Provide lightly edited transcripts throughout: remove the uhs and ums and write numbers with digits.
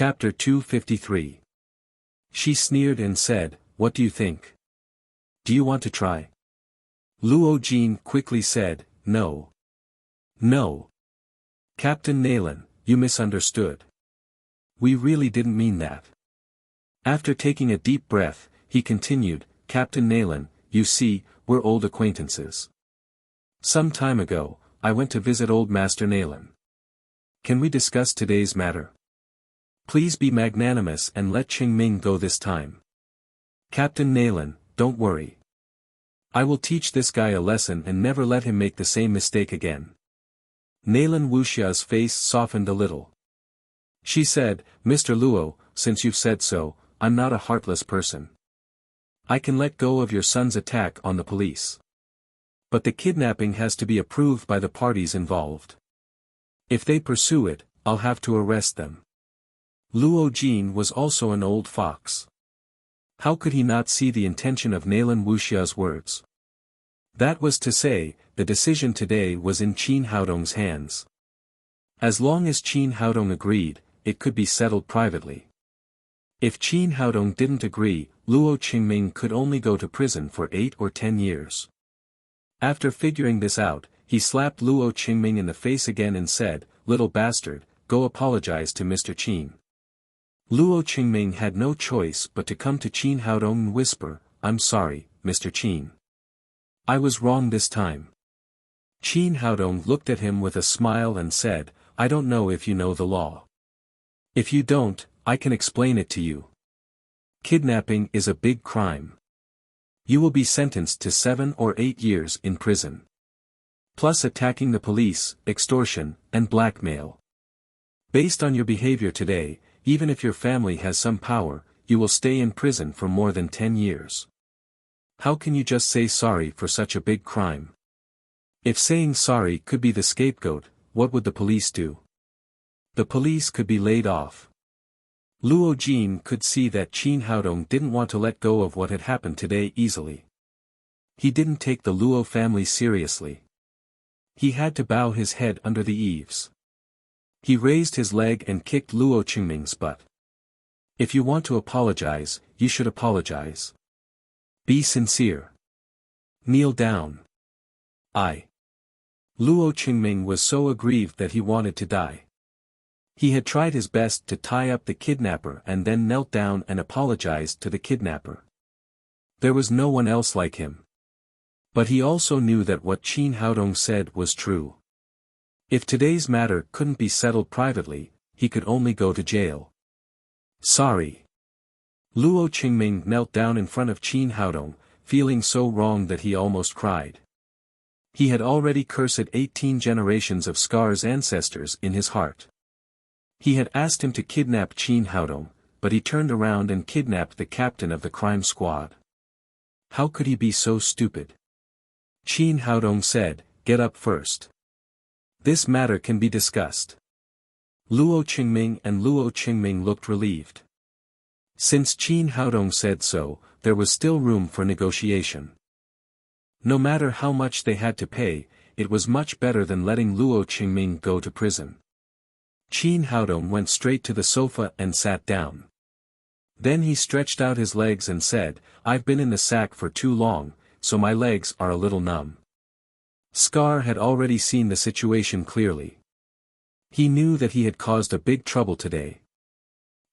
Chapter 253. She sneered and said, "What do you think? Do you want to try?" Luo Jin quickly said, "No. No. Captain Naylan, you misunderstood. We really didn't mean that." After taking a deep breath, he continued, "Captain Naylan, you see, we're old acquaintances. Some time ago, I went to visit old Master Naylan. Can we discuss today's matter? Please be magnanimous and let Qingming go this time. Captain Naylan, don't worry. I will teach this guy a lesson and never let him make the same mistake again." Naylan Wuxia's face softened a little. She said, "Mr. Luo, since you've said so, I'm not a heartless person. I can let go of your son's attack on the police. But the kidnapping has to be approved by the parties involved. If they pursue it, I'll have to arrest them." Luo Jin was also an old fox. How could he not see the intention of Naylan Wuxia's words? That was to say, the decision today was in Qin Haodong's hands. As long as Qin Haodong agreed, it could be settled privately. If Qin Haodong didn't agree, Luo Qingming could only go to prison for 8 or 10 years. After figuring this out, he slapped Luo Qingming in the face again and said, "Little bastard, go apologize to Mr. Qin." Luo Qingming had no choice but to come to Qin Haodong and whisper, "I'm sorry, Mr. Qin. I was wrong this time." Qin Haodong looked at him with a smile and said, "I don't know if you know the law. If you don't, I can explain it to you. Kidnapping is a big crime. You will be sentenced to 7 or 8 years in prison. Plus attacking the police, extortion, and blackmail. Based on your behavior today, even if your family has some power, you will stay in prison for more than 10 years. How can you just say sorry for such a big crime? If saying sorry could be the scapegoat, what would the police do? The police could be laid off." Luo Jin could see that Qin Haodong didn't want to let go of what had happened today easily. He didn't take the Luo family seriously. He had to bow his head under the eaves. He raised his leg and kicked Luo Qingming's butt. "If you want to apologize, you should apologize. Be sincere. Kneel down." Luo Qingming was so aggrieved that he wanted to die. He had tried his best to tie up the kidnapper and then knelt down and apologized to the kidnapper. There was no one else like him. But he also knew that what Qin Haodong said was true. If today's matter couldn't be settled privately, he could only go to jail. "Sorry." Luo Qingming knelt down in front of Qin Haodong, feeling so wrong that he almost cried. He had already cursed 18 generations of Scar's ancestors in his heart. He had asked him to kidnap Qin Haodong, but he turned around and kidnapped the captain of the crime squad. How could he be so stupid? Qin Haodong said, "Get up first. This matter can be discussed." Luo Qingming and Luo Qingming looked relieved. Since Qin Haodong said so, there was still room for negotiation. No matter how much they had to pay, it was much better than letting Luo Qingming go to prison. Qin Haodong went straight to the sofa and sat down. Then he stretched out his legs and said, "I've been in the sack for too long, so my legs are a little numb." Scar had already seen the situation clearly. He knew that he had caused a big trouble today.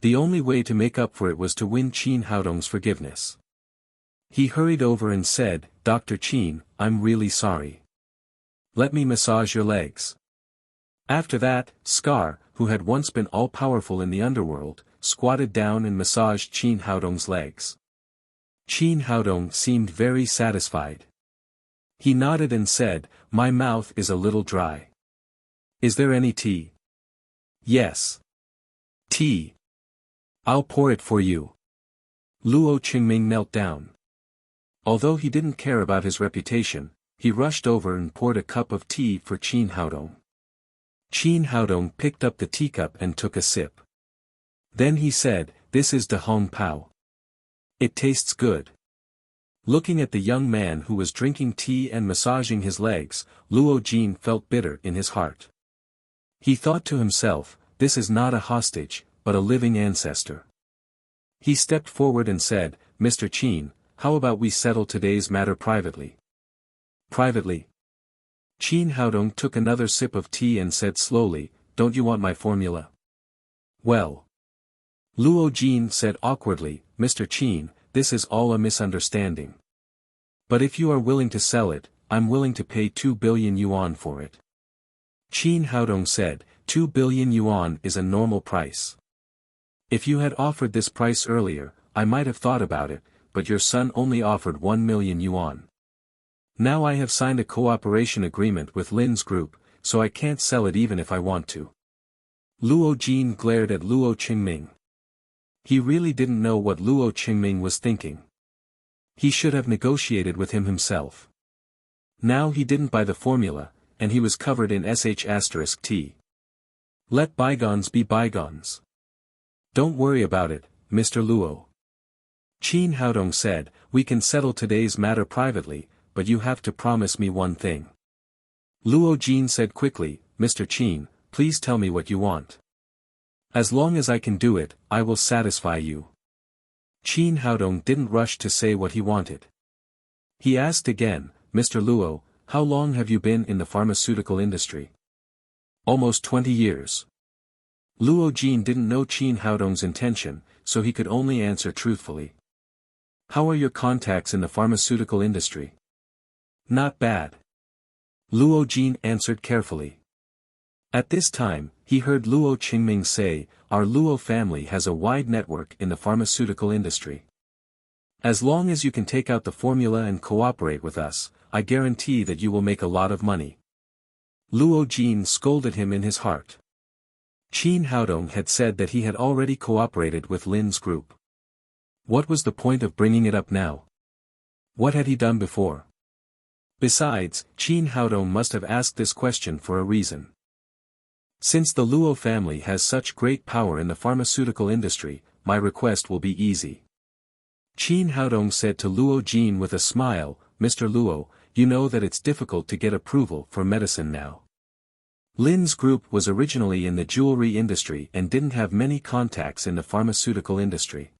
The only way to make up for it was to win Qin Haodong's forgiveness. He hurried over and said, "Dr. Qin, I'm really sorry. Let me massage your legs." After that, Scar, who had once been all-powerful in the underworld, squatted down and massaged Qin Haodong's legs. Qin Haodong seemed very satisfied. He nodded and said, "My mouth is a little dry. Is there any tea?" "Yes. Tea. I'll pour it for you." Luo Qingming knelt down. Although he didn't care about his reputation, he rushed over and poured a cup of tea for Qin Haodong. Qin Haodong picked up the teacup and took a sip. Then he said, "This is de Hong Pao. It tastes good." Looking at the young man who was drinking tea and massaging his legs, Luo Jin felt bitter in his heart. He thought to himself, "This is not a hostage, but a living ancestor. He stepped forward and said, Mr. Qin, how about we settle today's matter privately? Privately? Qin Haodong took another sip of tea and said slowly, don't you want my formula? Well. Luo Jin said awkwardly, Mr. Qin, this is all a misunderstanding. But if you are willing to sell it, I'm willing to pay 2 billion yuan for it. Qin Haodong said, 2 billion yuan is a normal price. If you had offered this price earlier, I might have thought about it, but your son only offered 1 million yuan. Now I have signed a cooperation agreement with Lin's group, so I can't sell it even if I want to. Luo Jin glared at Luo Qingming. He really didn't know what Luo Qingming was thinking. He should have negotiated with him himself. Now he didn't buy the formula, and he was covered in *T. Let bygones be bygones. Don't worry about it, Mr. Luo. Qin Haodong said, we can settle today's matter privately, but you have to promise me one thing. Luo Jin said quickly, Mr. Qin, please tell me what you want. As long as I can do it, I will satisfy you. Qin Haodong didn't rush to say what he wanted. He asked again, Mr. Luo, how long have you been in the pharmaceutical industry? Almost 20 years. Luo Jin didn't know Qin Haodong's intention, so he could only answer truthfully. How are your contacts in the pharmaceutical industry? Not bad. Luo Jin answered carefully. At this time, he heard Luo Qingming say, our Luo family has a wide network in the pharmaceutical industry. As long as you can take out the formula and cooperate with us, I guarantee that you will make a lot of money. Luo Jin scolded him in his heart. Qin Haodong had said that he had already cooperated with Lin's group. What was the point of bringing it up now? What had he done before? Besides, Qin Haodong must have asked this question for a reason. Since the Luo family has such great power in the pharmaceutical industry, my request will be easy. Qin Haodong said to Luo Jin with a smile, Mr. Luo, you know that it's difficult to get approval for medicine now. Lin's group was originally in the jewelry industry and didn't have many contacts in the pharmaceutical industry.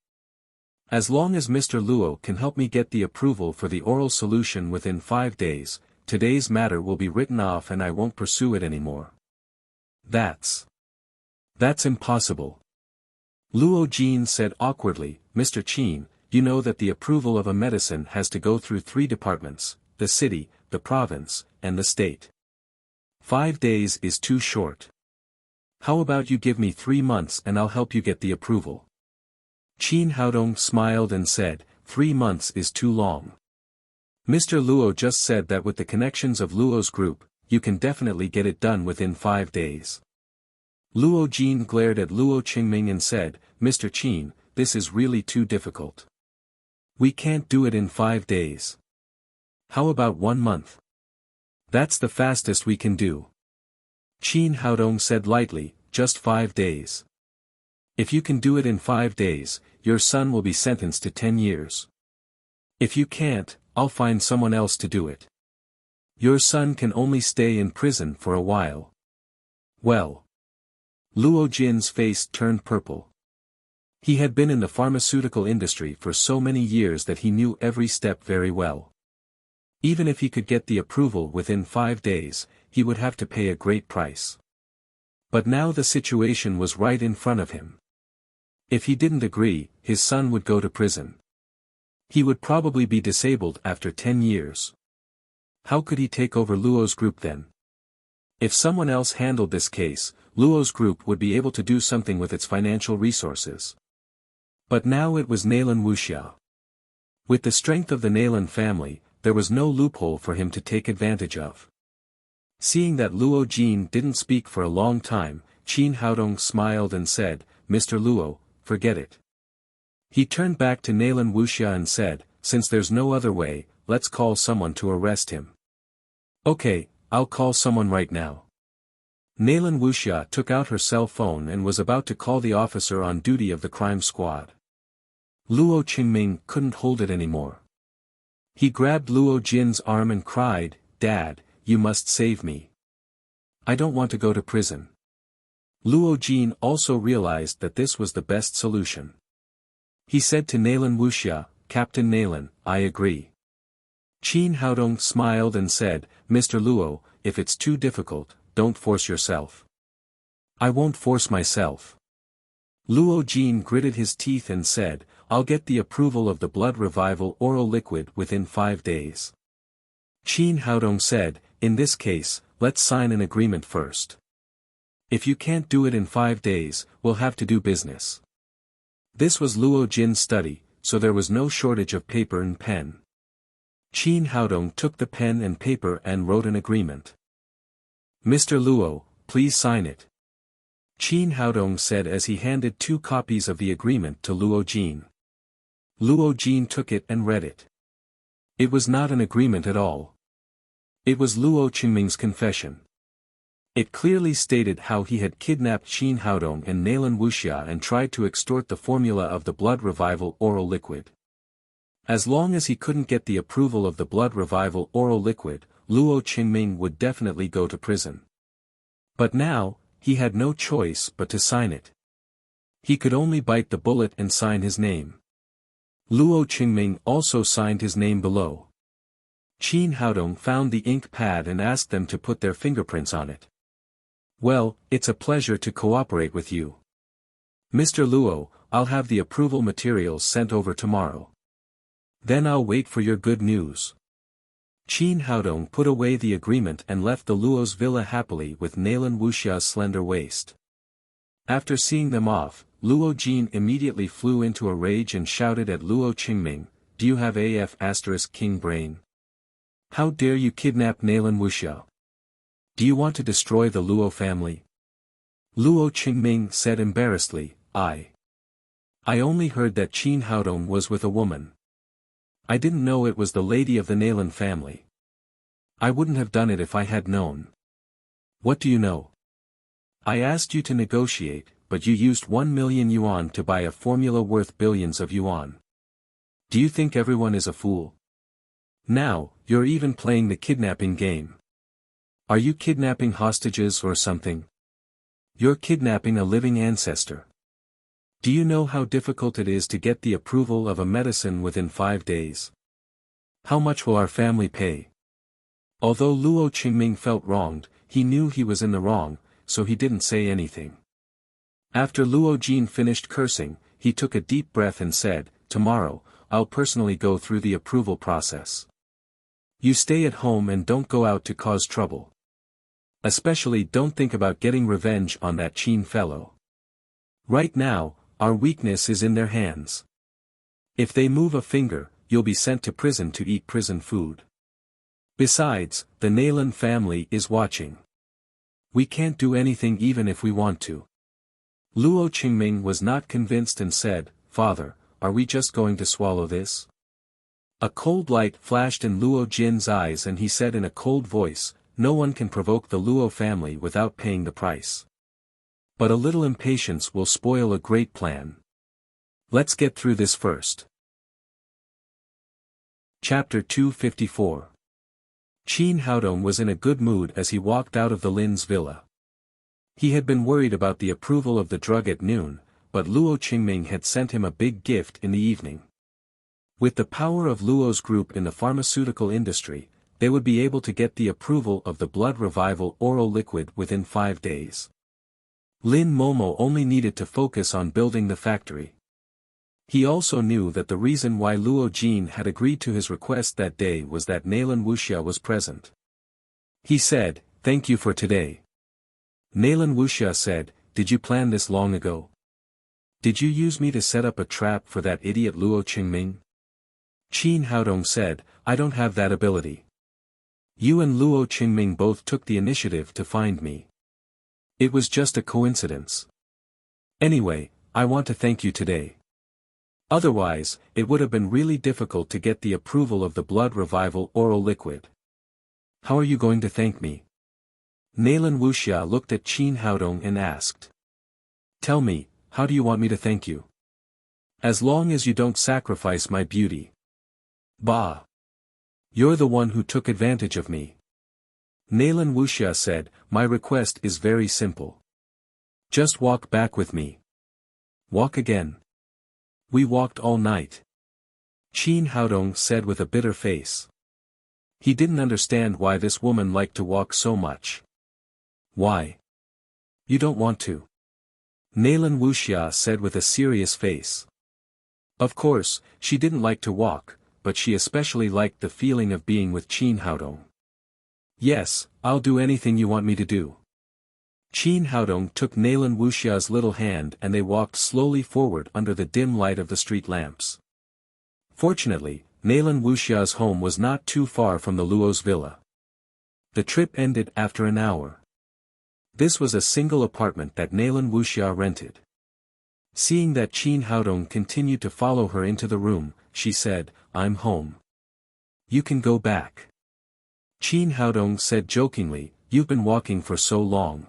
As long as Mr. Luo can help me get the approval for the oral solution within 5 days, today's matter will be written off and I won't pursue it anymore. That's impossible. Luo Jin said awkwardly, Mr. Qin, you know that the approval of a medicine has to go through 3 departments, the city, the province, and the state. 5 days is too short. How about you give me 3 months and I'll help you get the approval? Qin Haodong smiled and said, 3 months is too long. Mr. Luo just said that with the connections of Luo's group, you can definitely get it done within 5 days. Luo Jin glared at Luo Qingming and said, Mr. Qin, this is really too difficult. We can't do it in 5 days. How about 1 month? That's the fastest we can do. Qin Haodong said lightly, just 5 days. If you can do it in 5 days, your son will be sentenced to 10 years. If you can't, I'll find someone else to do it. Your son can only stay in prison for a while. Well. Luo Jin's face turned purple. He had been in the pharmaceutical industry for so many years that he knew every step very well. Even if he could get the approval within 5 days, he would have to pay a great price. But now the situation was right in front of him. If he didn't agree, his son would go to prison. He would probably be disabled after 10 years. How could he take over Luo's group then? If someone else handled this case, Luo's group would be able to do something with its financial resources. But now it was Nalan Wuxia. With the strength of the Nalan family, there was no loophole for him to take advantage of. Seeing that Luo Jin didn't speak for a long time, Qin Haodong smiled and said, Mr. Luo, forget it. He turned back to Nalan Wuxia and said, since there's no other way, let's call someone to arrest him. Okay, I'll call someone right now. Nalan Wuxia took out her cell phone and was about to call the officer on duty of the crime squad. Luo Qingming couldn't hold it anymore. He grabbed Luo Jin's arm and cried, Dad, you must save me. I don't want to go to prison. Luo Jin also realized that this was the best solution. He said to Nalan Wuxia, Captain Nalan, I agree. Qin Haodong smiled and said, Mr. Luo, if it's too difficult, don't force yourself. I won't force myself. Luo Jin gritted his teeth and said, I'll get the approval of the blood revival oral liquid within 5 days. Qin Haodong said, in this case, let's sign an agreement first. If you can't do it in 5 days, we'll have to do business. This was Luo Jin's study, so there was no shortage of paper and pen. Qin Haodong took the pen and paper and wrote an agreement. Mr. Luo, please sign it. Qin Haodong said as he handed 2 copies of the agreement to Luo Jin. Luo Jin took it and read it. It was not an agreement at all. It was Luo Qingming's confession. It clearly stated how he had kidnapped Qin Haodong and Nalan Wuxia and tried to extort the formula of the blood revival oral liquid. As long as he couldn't get the approval of the blood revival oral liquid, Luo Qingming would definitely go to prison. But now, he had no choice but to sign it. He could only bite the bullet and sign his name. Luo Qingming also signed his name below. Qin Haodong found the ink pad and asked them to put their fingerprints on it. Well, it's a pleasure to cooperate with you. Mr. Luo, I'll have the approval materials sent over tomorrow. Then I'll wait for your good news. Qin Haodong put away the agreement and left the Luo's villa happily with Nalan Wuxia's slender waist. After seeing them off, Luo Jin immediately flew into a rage and shouted at Luo Qingming, do you have king brain? How dare you kidnap Nalan Wuxia? Do you want to destroy the Luo family? Luo Qingming said embarrassedly, I only heard that Qin Haodong was with a woman. I didn't know it was the lady of the Nalan family. I wouldn't have done it if I had known. What do you know? I asked you to negotiate, but you used 1 million yuan to buy a formula worth billions of yuan. Do you think everyone is a fool? Now, you're even playing the kidnapping game. Are you kidnapping hostages or something? You're kidnapping a living ancestor. Do you know how difficult it is to get the approval of a medicine within 5 days? How much will our family pay? Although Luo Qingming felt wronged, he knew he was in the wrong, so he didn't say anything. After Luo Jin finished cursing, he took a deep breath and said, tomorrow, I'll personally go through the approval process. You stay at home and don't go out to cause trouble. Especially don't think about getting revenge on that Qin fellow. Right now, our weakness is in their hands. If they move a finger, you'll be sent to prison to eat prison food. Besides, the Nalan family is watching. We can't do anything even if we want to. Luo Qingming was not convinced and said, Father, are we just going to swallow this? A cold light flashed in Luo Jin's eyes and he said in a cold voice, no one can provoke the Luo family without paying the price. But a little impatience will spoil a great plan. Let's get through this first. Chapter 254. Qin Haodong was in a good mood as he walked out of the Lin's villa. He had been worried about the approval of the drug at noon, but Luo Qingming had sent him a big gift in the evening. With the power of Luo's group in the pharmaceutical industry, they would be able to get the approval of the blood revival oral liquid within 5 days. Lin Momo only needed to focus on building the factory. He also knew that the reason why Luo Jin had agreed to his request that day was that Nalan Wuxia was present. He said, thank you for today. Nalan Wuxia said, did you plan this long ago? Did you use me to set up a trap for that idiot Luo Qingming? Qin Haodong said, I don't have that ability. You and Luo Qingming both took the initiative to find me. It was just a coincidence. Anyway, I want to thank you today. Otherwise, it would have been really difficult to get the approval of the blood revival oral liquid. How are you going to thank me? Nalan Wuxia looked at Qin Haodong and asked. Tell me, how do you want me to thank you? As long as you don't sacrifice my beauty. Bah! You're the one who took advantage of me. Nalan Wuxia said, my request is very simple. Just walk back with me. Walk again. We walked all night. Qin Haodong said with a bitter face. He didn't understand why this woman liked to walk so much. Why? You don't want to? Nalan Wuxia said with a serious face. Of course, she didn't like to walk, but she especially liked the feeling of being with Qin Haodong. Yes, I'll do anything you want me to do. Qin Haodong took Nalan Wuxia's little hand and they walked slowly forward under the dim light of the street lamps. Fortunately, Nalan Wuxia's home was not too far from the Luo's villa. The trip ended after an hour. This was a single apartment that Nalan Wuxia rented. Seeing that Qin Haodong continued to follow her into the room, she said, I'm home. You can go back. Qin Haodong said jokingly, you've been walking for so long.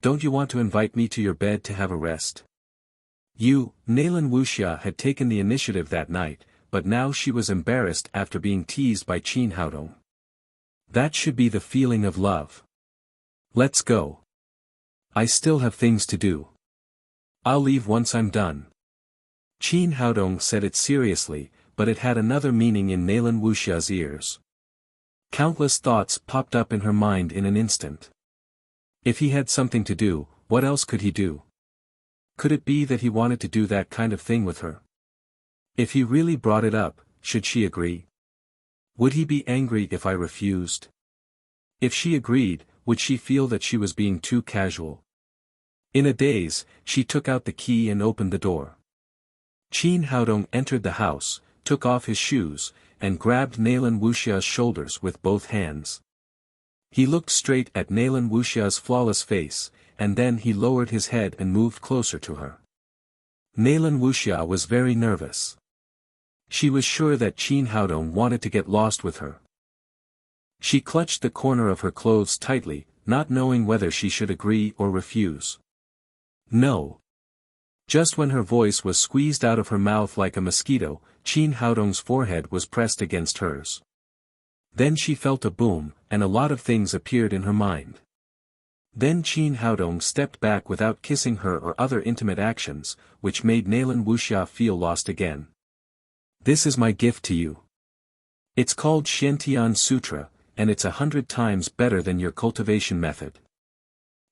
Don't you want to invite me to your bed to have a rest? Nalan Wuxia had taken the initiative that night, but now she was embarrassed after being teased by Qin Haodong. That should be the feeling of love. Let's go. I still have things to do. I'll leave once I'm done. Qin Haodong said it seriously, but it had another meaning in Nalan Wuxia's ears. Countless thoughts popped up in her mind in an instant. If he had something to do, what else could he do? Could it be that he wanted to do that kind of thing with her? If he really brought it up, should she agree? Would he be angry if I refused? If she agreed, would she feel that she was being too casual? In a daze, she took out the key and opened the door. Qin Haodong entered the house, took off his shoes, and grabbed Nalan Wuxia's shoulders with both hands. He looked straight at Nalan Wuxia's flawless face, and then he lowered his head and moved closer to her. Nalan Wuxia was very nervous. She was sure that Qin Haodong wanted to get lost with her. She clutched the corner of her clothes tightly, not knowing whether she should agree or refuse. No. Just when her voice was squeezed out of her mouth like a mosquito, Qin Haodong's forehead was pressed against hers. Then she felt a boom, and a lot of things appeared in her mind. Then Qin Haodong stepped back without kissing her or other intimate actions, which made Nalan Wuxia feel lost again. This is my gift to you. It's called Xiantian Sutra, and it's 100 times better than your cultivation method.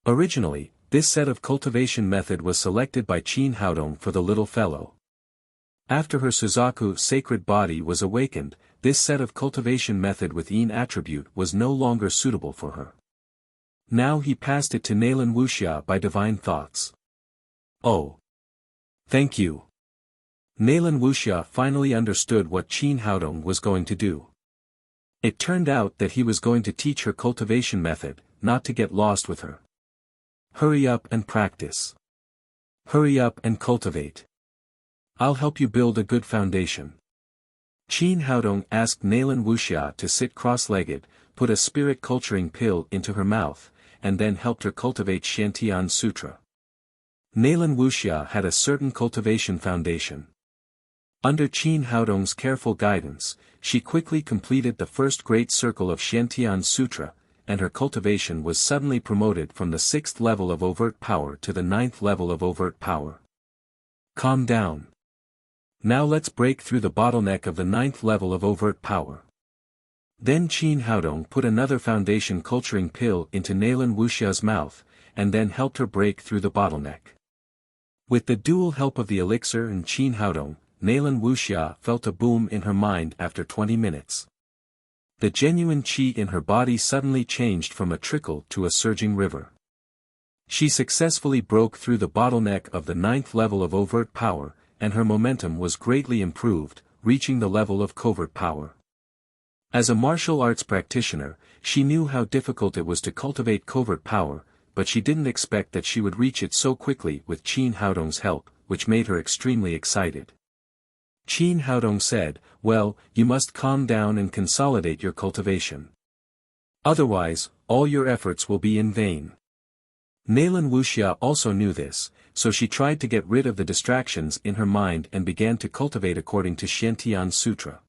Originally, this set of cultivation method was selected by Qin Haodong for the little fellow. After her Suzaku sacred body was awakened, this set of cultivation method with Yin attribute was no longer suitable for her. Now he passed it to Nalan Wuxia by divine thoughts. Oh. Thank you. Nalan Wuxia finally understood what Qin Haodong was going to do. It turned out that he was going to teach her cultivation method, not to get lost with her. Hurry up and practice. Hurry up and cultivate. I'll help you build a good foundation. Qin Haodong asked Nalan Wuxia to sit cross-legged, put a spirit culturing pill into her mouth, and then helped her cultivate Xiantian Sutra. Nalan Wuxia had a certain cultivation foundation. Under Qin Haodong's careful guidance, she quickly completed the first great circle of Xiantian Sutra, and her cultivation was suddenly promoted from the 6th level of overt power to the 9th level of overt power. Calm down. Now let's break through the bottleneck of the 9th level of overt power. Then Qin Haodong put another foundation culturing pill into Nalan Wuxia's mouth, and then helped her break through the bottleneck. With the dual help of the elixir and Qin Haodong, Nalan Wuxia felt a boom in her mind after 20 minutes. The genuine qi in her body suddenly changed from a trickle to a surging river. She successfully broke through the bottleneck of the 9th level of overt power, and her momentum was greatly improved, reaching the level of covert power. As a martial arts practitioner, she knew how difficult it was to cultivate covert power, but she didn't expect that she would reach it so quickly with Qin Haodong's help, which made her extremely excited. Qin Haodong said, well, you must calm down and consolidate your cultivation. Otherwise, all your efforts will be in vain. Nalan Wuxia also knew this, so she tried to get rid of the distractions in her mind and began to cultivate according to Xiantian Sutra.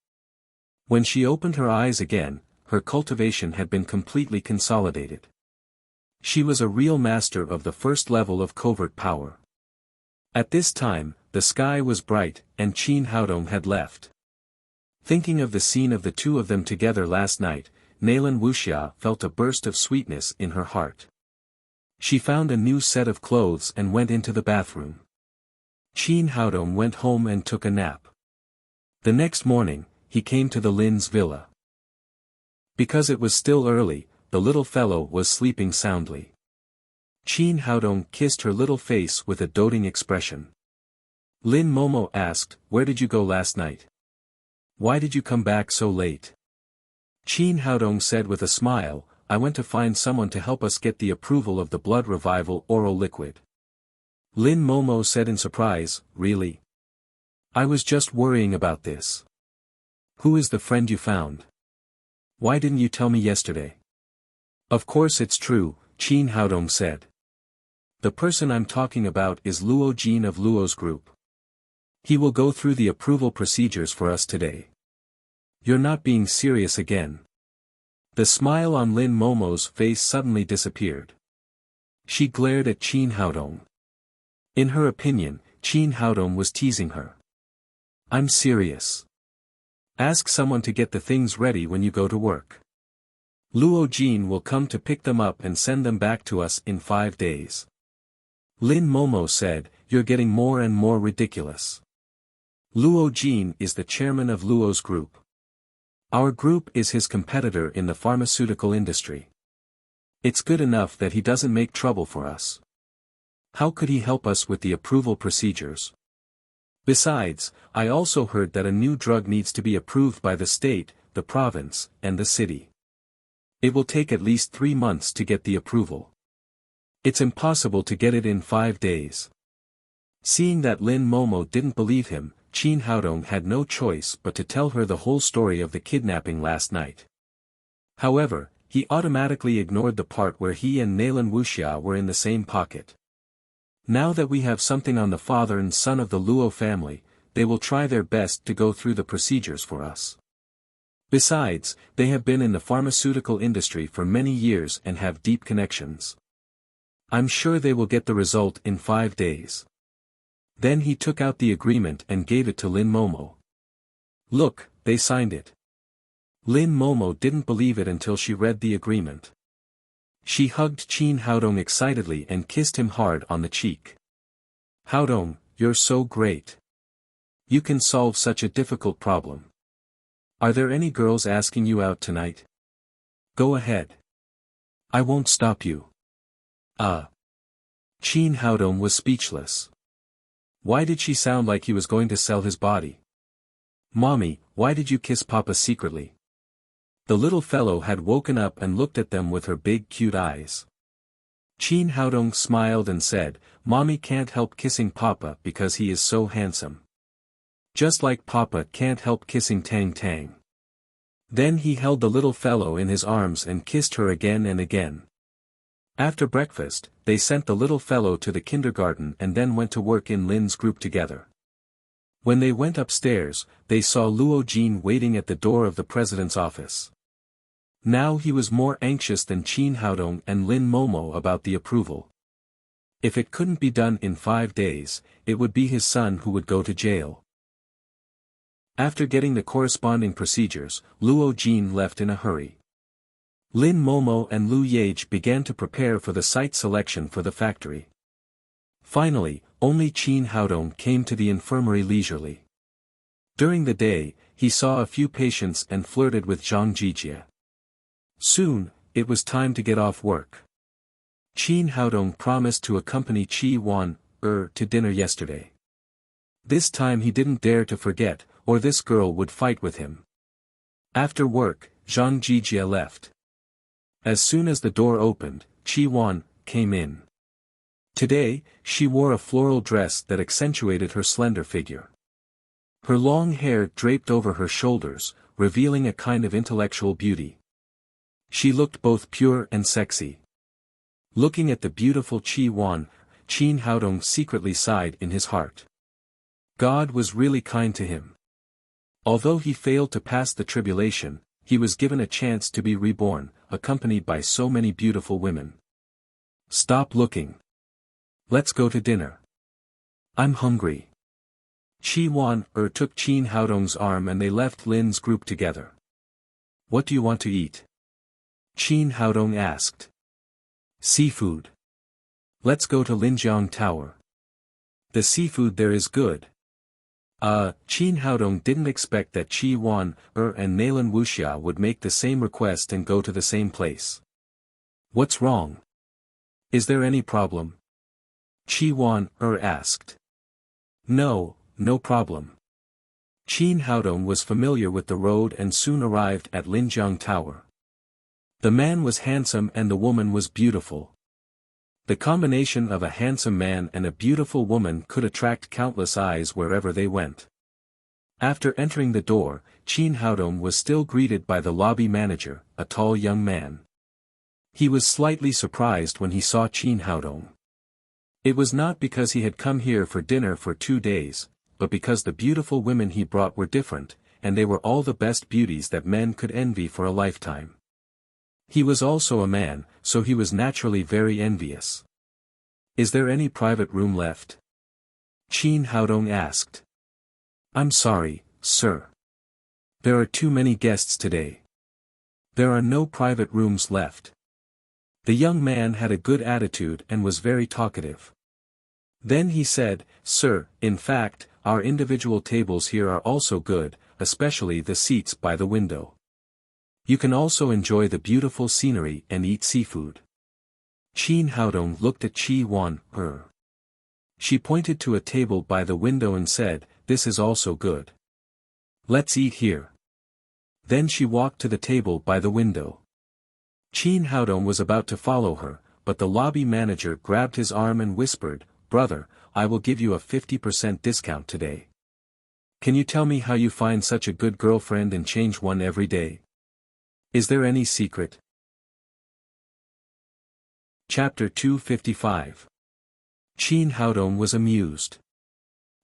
When she opened her eyes again, her cultivation had been completely consolidated. She was a real master of the first level of covert power. At this time, the sky was bright, and Qin Haodong had left. Thinking of the scene of the two of them together last night, Nalan Wuxia felt a burst of sweetness in her heart. She found a new set of clothes and went into the bathroom. Qin Haodong went home and took a nap. The next morning, he came to the Lin's villa. Because it was still early, the little fellow was sleeping soundly. Qin Haodong kissed her little face with a doting expression. Lin Momo asked, "Where did you go last night? Why did you come back so late?" Qin Haodong said with a smile, "I went to find someone to help us get the approval of the blood revival oral liquid." Lin Momo said in surprise, "Really? I was just worrying about this. Who is the friend you found? Why didn't you tell me yesterday?" "Of course it's true," Qin Haodong said. "The person I'm talking about is Luo Jin of Luo's group. He will go through the approval procedures for us today." "You're not being serious again." The smile on Lin Momo's face suddenly disappeared. She glared at Qin Haodong. In her opinion, Qin Haodong was teasing her. "I'm serious. Ask someone to get the things ready when you go to work. Luo Jin will come to pick them up and send them back to us in 5 days." Lin Momo said, "You're getting more and more ridiculous. Luo Jin is the chairman of Luo's group. Our group is his competitor in the pharmaceutical industry. It's good enough that he doesn't make trouble for us. How could he help us with the approval procedures? Besides, I also heard that a new drug needs to be approved by the state, the province, and the city. It will take at least 3 months to get the approval. It's impossible to get it in 5 days." Seeing that Lin Momo didn't believe him, Qin Haodong had no choice but to tell her the whole story of the kidnapping last night. However, he automatically ignored the part where he and Nalan Wuxia were in the same pocket. Now that we have something on the father and son of the Luo family, they will try their best to go through the procedures for us. Besides, they have been in the pharmaceutical industry for many years and have deep connections. I'm sure they will get the result in 5 days. Then he took out the agreement and gave it to Lin Momo. "Look, they signed it." Lin Momo didn't believe it until she read the agreement. She hugged Qin Haodong excitedly and kissed him hard on the cheek. "Haodong, you're so great. You can solve such a difficult problem. Are there any girls asking you out tonight? Go ahead. I won't stop you." Qin Haodong was speechless. Why did she sound like he was going to sell his body? "Mommy, why did you kiss Papa secretly?" The little fellow had woken up and looked at them with her big cute eyes. Qin Haodong smiled and said, "Mommy can't help kissing Papa because he is so handsome. Just like Papa can't help kissing Tang Tang." Then he held the little fellow in his arms and kissed her again and again. After breakfast, they sent the little fellow to the kindergarten and then went to work in Lin's group together. When they went upstairs, they saw Luo Jin waiting at the door of the president's office. Now he was more anxious than Qin Haodong and Lin Momo about the approval. If it couldn't be done in 5 days, it would be his son who would go to jail. After getting the corresponding procedures, Luo Jin left in a hurry. Lin Momo and Lu Yage began to prepare for the site selection for the factory. Finally, only Qin Haodong came to the infirmary leisurely. During the day, he saw a few patients and flirted with Zhang Jijie. Soon, it was time to get off work. Qin Haodong promised to accompany Qi Wan to dinner yesterday. This time he didn't dare to forget, or this girl would fight with him. After work, Zhang Jijie left. As soon as the door opened, Qi Wan came in. Today, she wore a floral dress that accentuated her slender figure. Her long hair draped over her shoulders, revealing a kind of intellectual beauty. She looked both pure and sexy. Looking at the beautiful Qi Wan, Qin Haodong secretly sighed in his heart. God was really kind to him. Although he failed to pass the tribulation, he was given a chance to be reborn, accompanied by so many beautiful women. Stop looking. Let's go to dinner. I'm hungry. Chi Wan took Qin Haodong's arm and they left Lin's group together. What do you want to eat? Qin Haodong asked. Seafood. Let's go to Linjiang Tower. The seafood there is good. Qin Haodong didn't expect that Chi Wan and Nalan Wuxia would make the same request and go to the same place. What's wrong? Is there any problem? Chi Wan asked. No problem. Qin Haodong was familiar with the road and soon arrived at Linjiang Tower. The man was handsome and the woman was beautiful. The combination of a handsome man and a beautiful woman could attract countless eyes wherever they went. After entering the door, Qin Haodong was still greeted by the lobby manager, a tall young man. He was slightly surprised when he saw Qin Haodong. It was not because he had come here for dinner for 2 days, but because the beautiful women he brought were different, and they were all the best beauties that men could envy for a lifetime. He was also a man, so he was naturally very envious. Is there any private room left? Qin Haodong asked. I'm sorry, sir. There are too many guests today. There are no private rooms left. The young man had a good attitude and was very talkative. Then he said, Sir, in fact, our individual tables here are also good, especially the seats by the window. You can also enjoy the beautiful scenery and eat seafood. Qin Haodong looked at Chi Wan. She pointed to a table by the window and said, This is also good. Let's eat here. Then she walked to the table by the window. Qin Haodong was about to follow her, but the lobby manager grabbed his arm and whispered, Brother, I will give you a 50% discount today. Can you tell me how you find such a good girlfriend and change one every day? Is there any secret? Chapter 255. Qin Haodong was amused.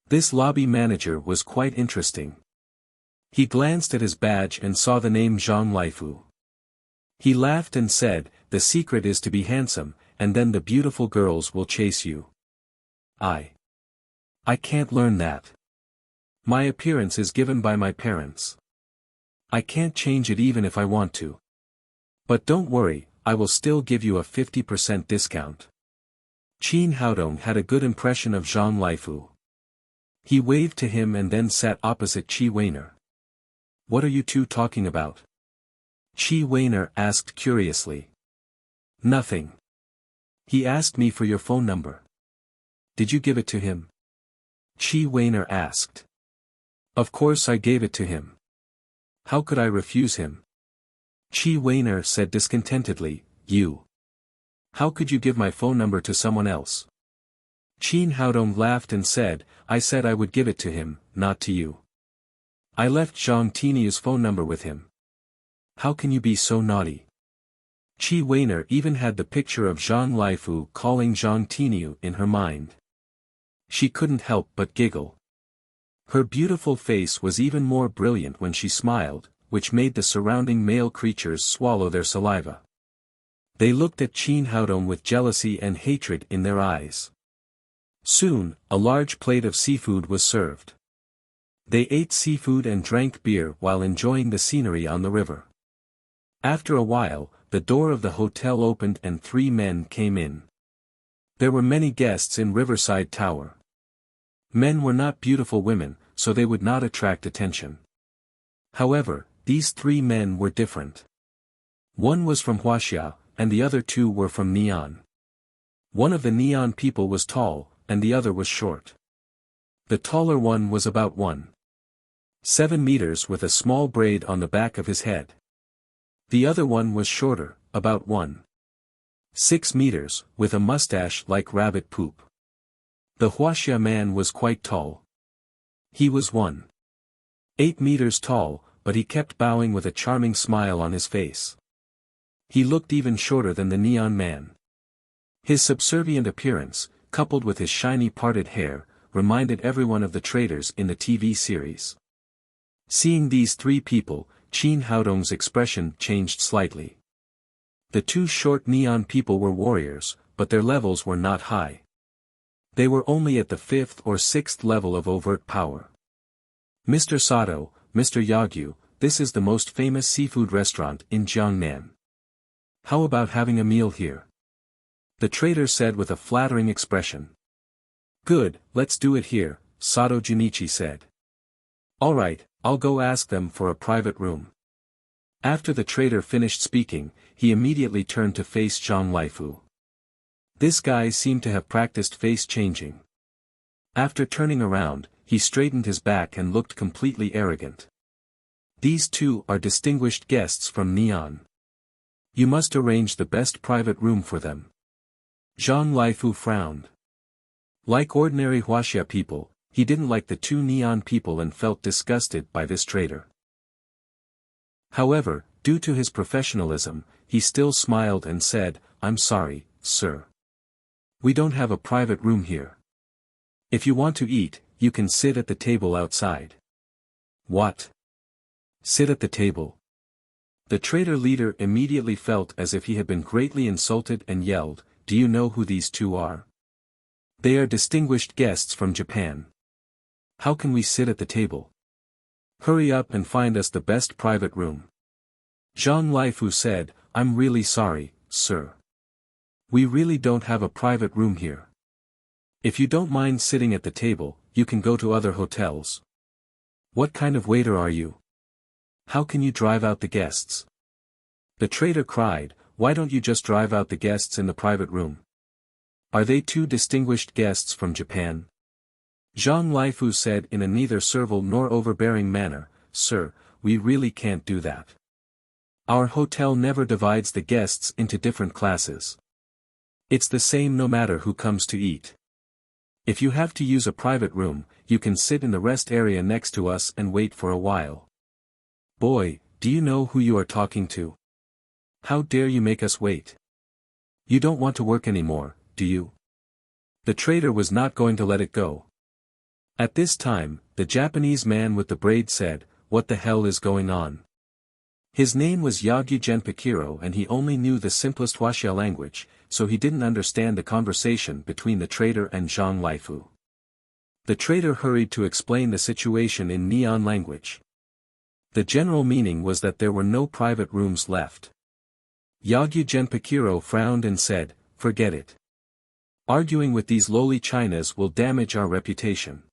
This lobby manager was quite interesting. He glanced at his badge and saw the name Zhang Laifu. He laughed and said, The secret is to be handsome, and then the beautiful girls will chase you. I can't learn that. My appearance is given by my parents. I can't change it even if I want to. But don't worry, I will still give you a 50% discount. Qin Haodong had a good impression of Zhang Laifu. He waved to him and then sat opposite Qi Weiner. What are you two talking about? Qi Weiner asked curiously. Nothing. He asked me for your phone number. Did you give it to him? Qi Weiner asked. Of course I gave it to him. How could I refuse him? Qi Weiner said discontentedly, You. How could you give my phone number to someone else? Qin Haodong laughed and said, I said I would give it to him, not to you. I left Zhang Tiniu's phone number with him. How can you be so naughty? Qi Weiner even had the picture of Zhang Laifu calling Zhang Tiniu in her mind. She couldn't help but giggle. Her beautiful face was even more brilliant when she smiled, which made the surrounding male creatures swallow their saliva. They looked at Qin Haodong with jealousy and hatred in their eyes. Soon, a large plate of seafood was served. They ate seafood and drank beer while enjoying the scenery on the river. After a while, the door of the hotel opened and 3 men came in. There were many guests in Riverside Tower. Men were not beautiful women, so they would not attract attention. However, these 3 men were different. One was from Wuxia, and the other 2 were from Neon. One of the Neon people was tall, and the other was short. The taller one was about 1.7 meters with a small braid on the back of his head. The other one was shorter, about 1.6 meters, with a mustache like rabbit poop. The Wuxia man was quite tall. He was 1.8 meters tall, but he kept bowing with a charming smile on his face. He looked even shorter than the Neon man. His subservient appearance, coupled with his shiny parted hair, reminded everyone of the traders in the TV series. Seeing these 3 people, Qin Haodong's expression changed slightly. The 2 short Neon people were warriors, but their levels were not high. They were only at the 5th or 6th level of overt power. Mr. Sato, Mr. Yagyu, this is the most famous seafood restaurant in Jiangnan. How about having a meal here? The trader said with a flattering expression. Good, let's do it here, Sato Junichi said. Alright, I'll go ask them for a private room. After the trader finished speaking, he immediately turned to face Zhang Laifu. This guy seemed to have practiced face changing. After turning around, he straightened his back and looked completely arrogant. These two are distinguished guests from Neon. You must arrange the best private room for them. Zhang Laifu frowned. Like ordinary Wuxia people, he didn't like the two Neon people and felt disgusted by this trader. However, due to his professionalism, he still smiled and said, I'm sorry, sir. We don't have a private room here. If you want to eat, you can sit at the table outside. What? Sit at the table? The trader leader immediately felt as if he had been greatly insulted and yelled, Do you know who these two are? They are distinguished guests from Japan. How can we sit at the table? Hurry up and find us the best private room. Zhang Laifu said, I'm really sorry, sir. We really don't have a private room here. If you don't mind sitting at the table, you can go to other hotels. What kind of waiter are you? How can you drive out the guests? The trader cried, Why don't you just drive out the guests in the private room? Are they two distinguished guests from Japan? Zhang Laifu said in a neither servile nor overbearing manner, Sir, we really can't do that. Our hotel never divides the guests into different classes. It's the same no matter who comes to eat. If you have to use a private room, you can sit in the rest area next to us and wait for a while. Boy, do you know who you are talking to? How dare you make us wait? You don't want to work anymore, do you? The trader was not going to let it go. At this time, the Japanese man with the braid said, What the hell is going on? His name was Yagyu Genpakiro and he only knew the simplest Wuxia language, so he didn't understand the conversation between the trader and Zhang Laifu. The trader hurried to explain the situation in Neon language. The general meaning was that there were no private rooms left. Yagyu Genpakiro frowned and said, Forget it. Arguing with these lowly Chinas will damage our reputation.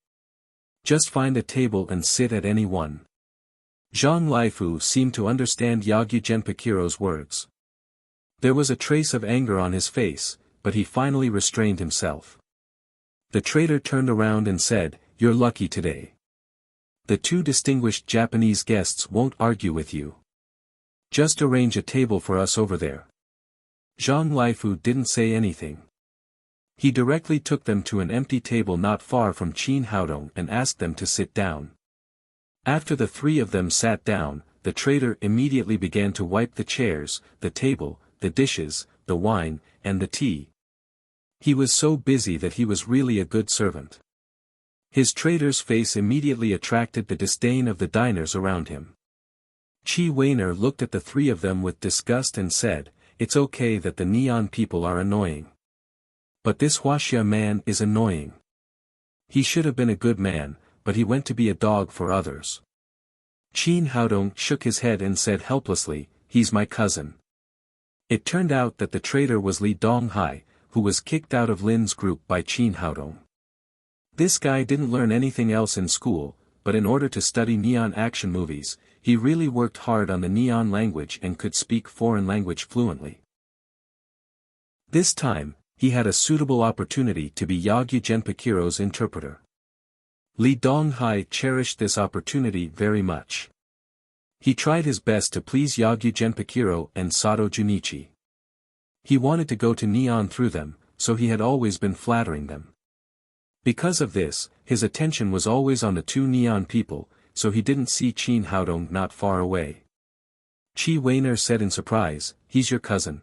Just find a table and sit at any one. Zhang Laifu seemed to understand Yagyu Genpakiro's words. There was a trace of anger on his face, but he finally restrained himself. The trader turned around and said, You're lucky today. The two distinguished Japanese guests won't argue with you. Just arrange a table for us over there. Zhang Laifu didn't say anything. He directly took them to an empty table not far from Qin Haodong and asked them to sit down. After the three of them sat down, the trader immediately began to wipe the chairs, the table, the dishes, the wine, and the tea. He was so busy that he was really a good servant. His trader's face immediately attracted the disdain of the diners around him. Chi Weiner looked at the three of them with disgust and said, It's okay that the Neon people are annoying. But this Wuxia man is annoying. He should have been a good man, but he went to be a dog for others. Qin Haodong shook his head and said helplessly, He's my cousin. It turned out that the trader was Li Donghai, who was kicked out of Lin's group by Qin Haodong. This guy didn't learn anything else in school, but in order to study Neon action movies, he really worked hard on the Neon language and could speak foreign language fluently. This time, he had a suitable opportunity to be Yagyu Genpakiro's interpreter. Li Donghai cherished this opportunity very much. He tried his best to please Yagyu Genpakiro and Sato Junichi. He wanted to go to Neon through them, so he had always been flattering them. Because of this, his attention was always on the two Neon people, so he didn't see Qin Haodong not far away. Chi Weiner said in surprise, He's your cousin.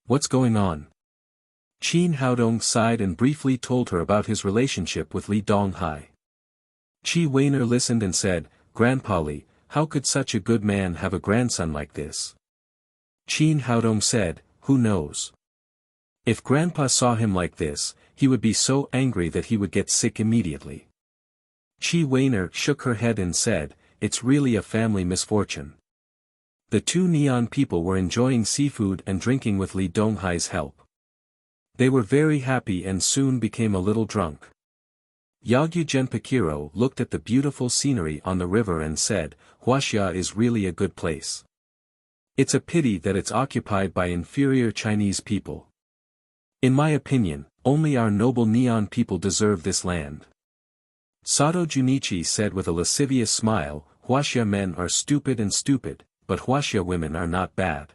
What's going on? Qin Haodong sighed and briefly told her about his relationship with Li Donghai. Chi Weiner listened and said, Grandpa Li, how could such a good man have a grandson like this? Qin Haodong said, Who knows? If Grandpa saw him like this, he would be so angry that he would get sick immediately. Chi Weiner shook her head and said, "It's really a family misfortune." The two Neon people were enjoying seafood and drinking with Li Donghai's help. They were very happy and soon became a little drunk. Yagyu Genpakiro looked at the beautiful scenery on the river and said, "Huaxia is really a good place. It's a pity that it's occupied by inferior Chinese people. In my opinion, only our noble Neon people deserve this land." Sato Junichi said with a lascivious smile, "Huaxia men are stupid, but Huaxia women are not bad.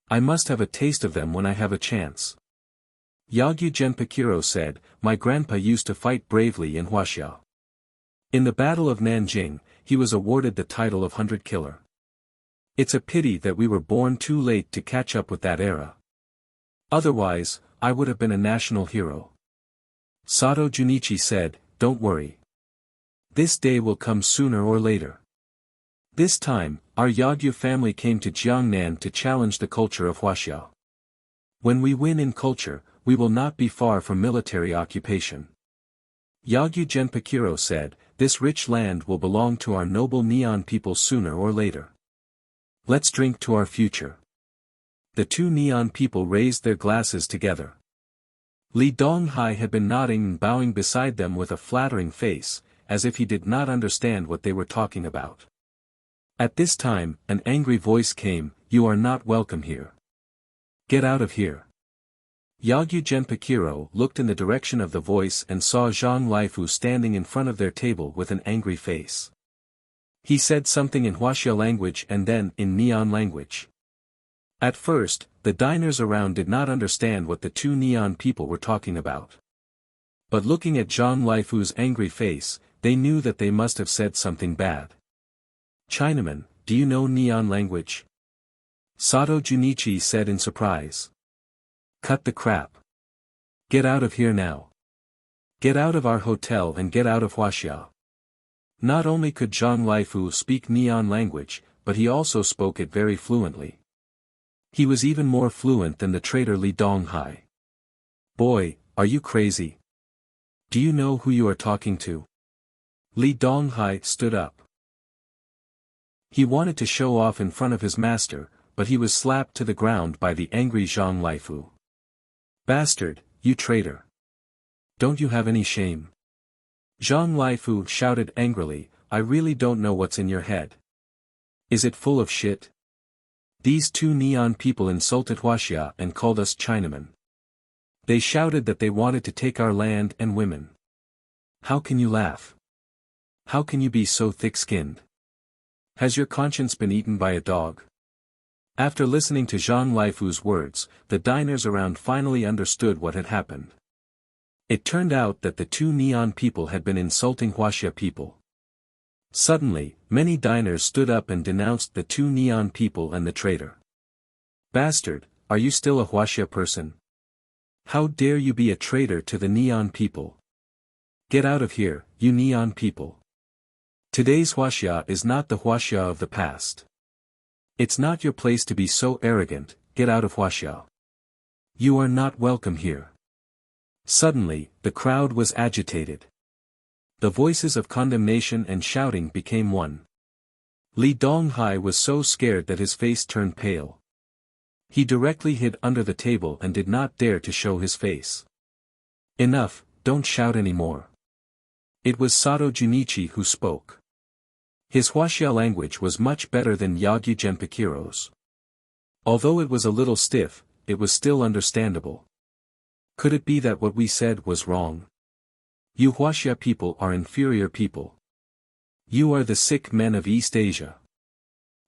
I must have a taste of them when I have a chance." Yagyu Genpakiro said, "My grandpa used to fight bravely in Huaxia. In the Battle of Nanjing, he was awarded the title of 100 Killer. It's a pity that we were born too late to catch up with that era. Otherwise, I would have been a national hero." Sato Junichi said, "Don't worry. This day will come sooner or later. This time, our Yagyu family came to Jiangnan to challenge the culture of Huaxia. When we win in culture, we will not be far from military occupation." Yagyu Genpakiro said, "This rich land will belong to our noble Neon people sooner or later. Let's drink to our future." The two Neon people raised their glasses together. Li Donghai had been nodding and bowing beside them with a flattering face, as if he did not understand what they were talking about. At this time, an angry voice came, "You are not welcome here. Get out of here." Yagyu Genpakiro looked in the direction of the voice and saw Zhang Lifu standing in front of their table with an angry face. He said something in Huaxia language and then in Neon language. At first, the diners around did not understand what the two Neon people were talking about. But looking at Zhang Lifu's angry face, they knew that they must have said something bad. "Chinaman, do you know Neon language?" Sato Junichi said in surprise. "Cut the crap. Get out of here now. Get out of our hotel and get out of Huaxia." Not only could Zhang Lifu speak Neon language, but he also spoke it very fluently. He was even more fluent than the traitor Li Donghai. "Boy, are you crazy? Do you know who you are talking to?" Li Donghai stood up. He wanted to show off in front of his master, but he was slapped to the ground by the angry Zhang Lifu. "Bastard, you traitor! Don't you have any shame?" Zhang Lifu shouted angrily, "I really don't know what's in your head. Is it full of shit? These two Neon people insulted Huaxia and called us Chinamen. They shouted that they wanted to take our land and women. How can you laugh? How can you be so thick-skinned? Has your conscience been eaten by a dog?" After listening to Zhang Lifu's words, the diners around finally understood what had happened. It turned out that the two Neon people had been insulting Huaxia people. Suddenly, many diners stood up and denounced the two Neon people and the traitor. "Bastard, are you still a Huaxia person? How dare you be a traitor to the Neon people? Get out of here, you Neon people. Today's Huaxia is not the Huaxia of the past. It's not your place to be so arrogant, get out of Huaxia. You are not welcome here." Suddenly, the crowd was agitated. The voices of condemnation and shouting became one. Li Donghai was so scared that his face turned pale. He directly hid under the table and did not dare to show his face. "Enough, don't shout anymore." It was Sato Junichi who spoke. His Huaxia language was much better than Yagyu Genpakiro's. Although it was a little stiff, it was still understandable. "Could it be that what we said was wrong? You Huaxia people are inferior people. You are the sick men of East Asia.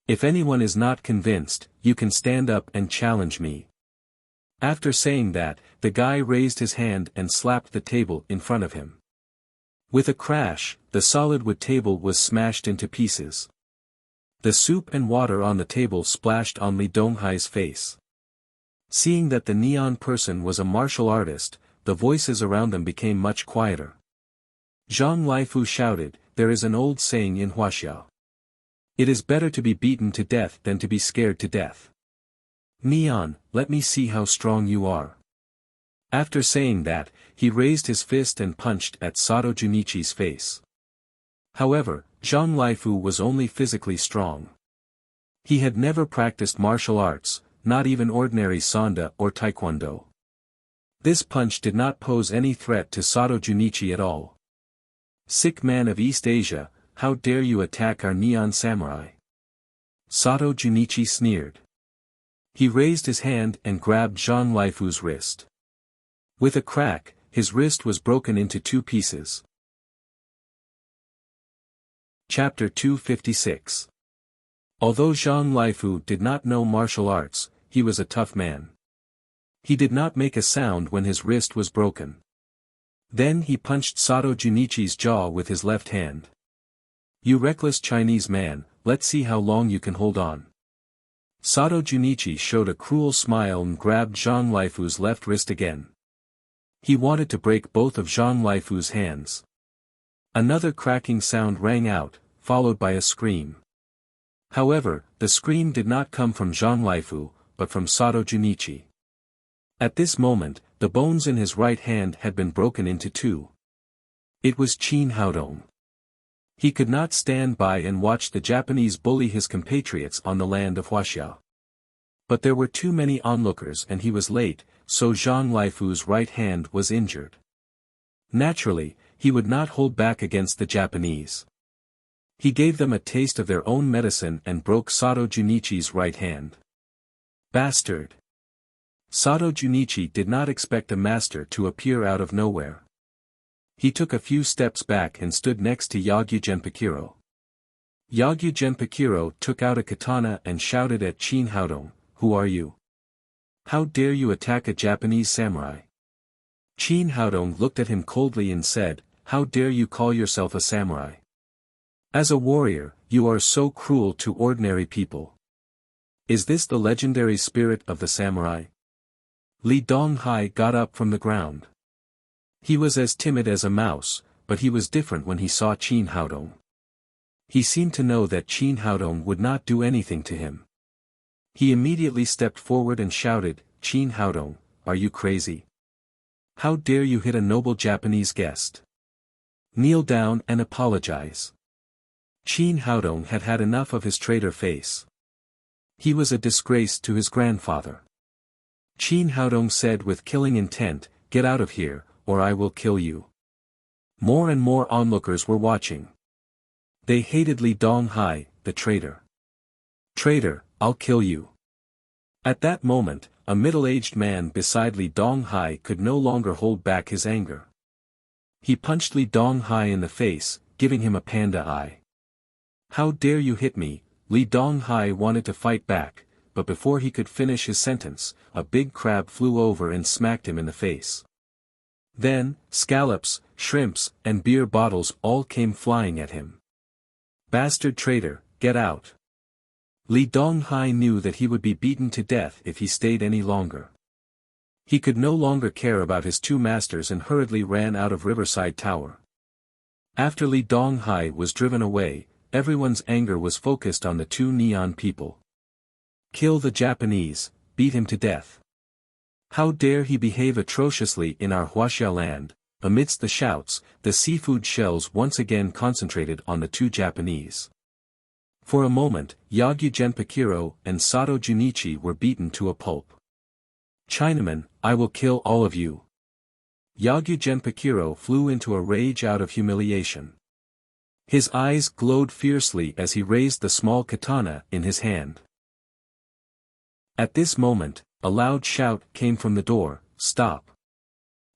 If anyone is not convinced, you can stand up and challenge me." After saying that, the guy raised his hand and slapped the table in front of him. With a crash, the solid wood table was smashed into pieces. The soup and water on the table splashed on Li Donghai's face. Seeing that the Neon person was a martial artist, the voices around them became much quieter. Zhang Lifu shouted, "There is an old saying in Huaxia. It is better to be beaten to death than to be scared to death. Neon, let me see how strong you are. After saying that, he raised his fist and punched at Sato Junichi's face. However, Zhang Laifu was only physically strong. He had never practiced martial arts, not even ordinary Sanda or Taekwondo. This punch did not pose any threat to Sato Junichi at all. "Sick man of East Asia, how dare you attack our neon samurai?" Sato Junichi sneered. He raised his hand and grabbed Zhang Laifu's wrist. With a crack, his wrist was broken into two pieces. Chapter 256. Although Zhang Laifu did not know martial arts, he was a tough man. He did not make a sound when his wrist was broken. Then he punched Sato Junichi's jaw with his left hand. "You reckless Chinese man, let's see how long you can hold on." Sato Junichi showed a cruel smile and grabbed Zhang Laifu's left wrist again. He wanted to break both of Zhang Laifu's hands. Another cracking sound rang out, followed by a scream. However, the scream did not come from Zhang Laifu, but from Sato Junichi. At this moment, the bones in his right hand had been broken into two. It was Qin Haodong. He could not stand by and watch the Japanese bully his compatriots on the land of Wuxia. But there were too many onlookers and he was late, so Zhang Laifu's right hand was injured. Naturally, he would not hold back against the Japanese. He gave them a taste of their own medicine and broke Sato Junichi's right hand. Bastard! Sato Junichi did not expect a master to appear out of nowhere. He took a few steps back and stood next to Yagyu Genpakiro. Yagyu Genpakiro took out a katana and shouted at Qin Haodong, "Who are you? How dare you attack a Japanese samurai?" Qin Haodong looked at him coldly and said, "How dare you call yourself a samurai? As a warrior, you are so cruel to ordinary people. Is this the legendary spirit of the samurai?" Li Donghai got up from the ground. He was as timid as a mouse, but he was different when he saw Qin Haodong. He seemed to know that Qin Haodong would not do anything to him. He immediately stepped forward and shouted, "Qin Haodong, are you crazy? How dare you hit a noble Japanese guest? Kneel down and apologize." Qin Haodong had had enough of his traitor face. He was a disgrace to his grandfather. Qin Haodong said with killing intent, "Get out of here, or I will kill you." More and more onlookers were watching. They hated Li Donghai, the traitor. "Traitor, I'll kill you." At that moment, a middle-aged man beside Li Donghai could no longer hold back his anger. He punched Li Donghai in the face, giving him a panda eye. "How dare you hit me?" Li Donghai wanted to fight back, but before he could finish his sentence, a big crab flew over and smacked him in the face. Then, scallops, shrimps, and beer bottles all came flying at him. "Bastard traitor, get out." Li Donghai knew that he would be beaten to death if he stayed any longer. He could no longer care about his two masters and hurriedly ran out of Riverside Tower. After Li Donghai was driven away, everyone's anger was focused on the two neon people. Kill the Japanese, beat him to death. How dare he behave atrociously in our Wuxia land? Amidst the shouts, the seafood shells once again concentrated on the two Japanese. For a moment, Yagyu Genpakiro and Sato Junichi were beaten to a pulp. "Chinaman, I will kill all of you." Yagyu Genpakiro flew into a rage out of humiliation. His eyes glowed fiercely as he raised the small katana in his hand. At this moment, a loud shout came from the door, "Stop!"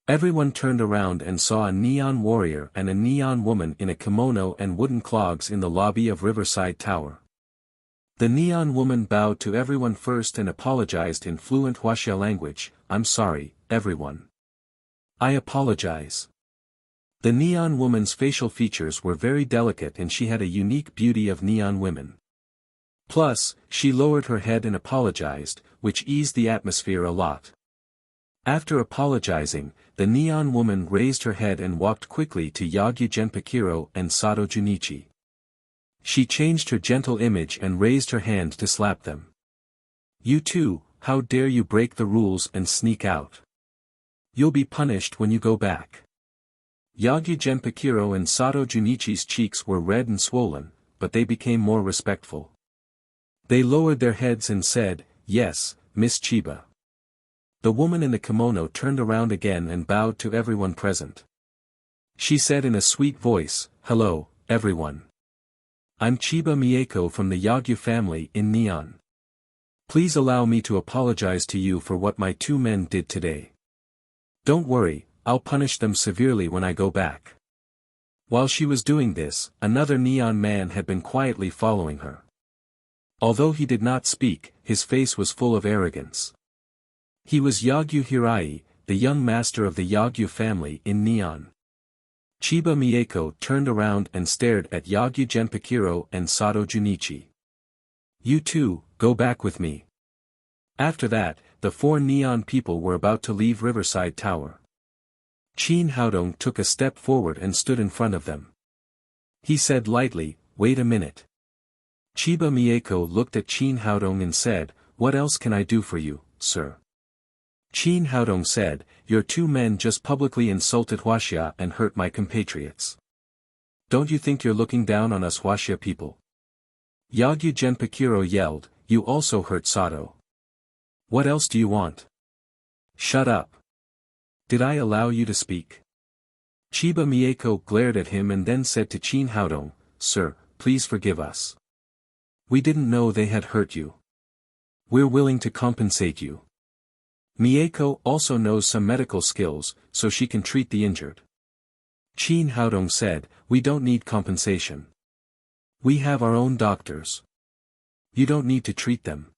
Everyone turned around and saw a neon warrior and a neon woman in a kimono and wooden clogs in the lobby of Riverside Tower. The neon woman bowed to everyone first and apologized in fluent Wuxia language, "I'm sorry, everyone. I apologize." The neon woman's facial features were very delicate and she had a unique beauty of neon women. Plus, she lowered her head and apologized, which eased the atmosphere a lot. After apologizing, the neon woman raised her head and walked quickly to Yagyu Genpakiro and Sato Junichi. She changed her gentle image and raised her hand to slap them. "You two, how dare you break the rules and sneak out? You'll be punished when you go back. Yagyu Genpakiro and Sato Junichi's cheeks were red and swollen, but they became more respectful. They lowered their heads and said, "Yes, Miss Chiba." The woman in the kimono turned around again and bowed to everyone present. She said in a sweet voice, "Hello, everyone. I'm Chiba Mieko from the Yagyu family in Neon. Please allow me to apologize to you for what my two men did today. Don't worry, I'll punish them severely when I go back." While she was doing this, another Neon man had been quietly following her. Although he did not speak, his face was full of arrogance. He was Yagyu Hirai, the young master of the Yagyu family in Neon. Chiba Mieko turned around and stared at Yagyu Genpakiro and Sato Junichi. "You two, go back with me." After that, the four Neon people were about to leave Riverside Tower. Chin Haodong took a step forward and stood in front of them. He said lightly, "Wait a minute." Chiba Mieko looked at Chin Haodong and said, "What else can I do for you, sir?" Chin Haodong said, "Your two men just publicly insulted Wuxia and hurt my compatriots. Don't you think you're looking down on us Wuxia people?" Yagyu Genpakiro yelled, "You also hurt Sato. What else do you want? Shut up. Did I allow you to speak?" Chiba Mieko glared at him and then said to Chin Haodong, "Sir, please forgive us. We didn't know they had hurt you. We're willing to compensate you." Mieko also knows some medical skills, so she can treat the injured. Chin Haodong said, "We don't need compensation. We have our own doctors. You don't need to treat them."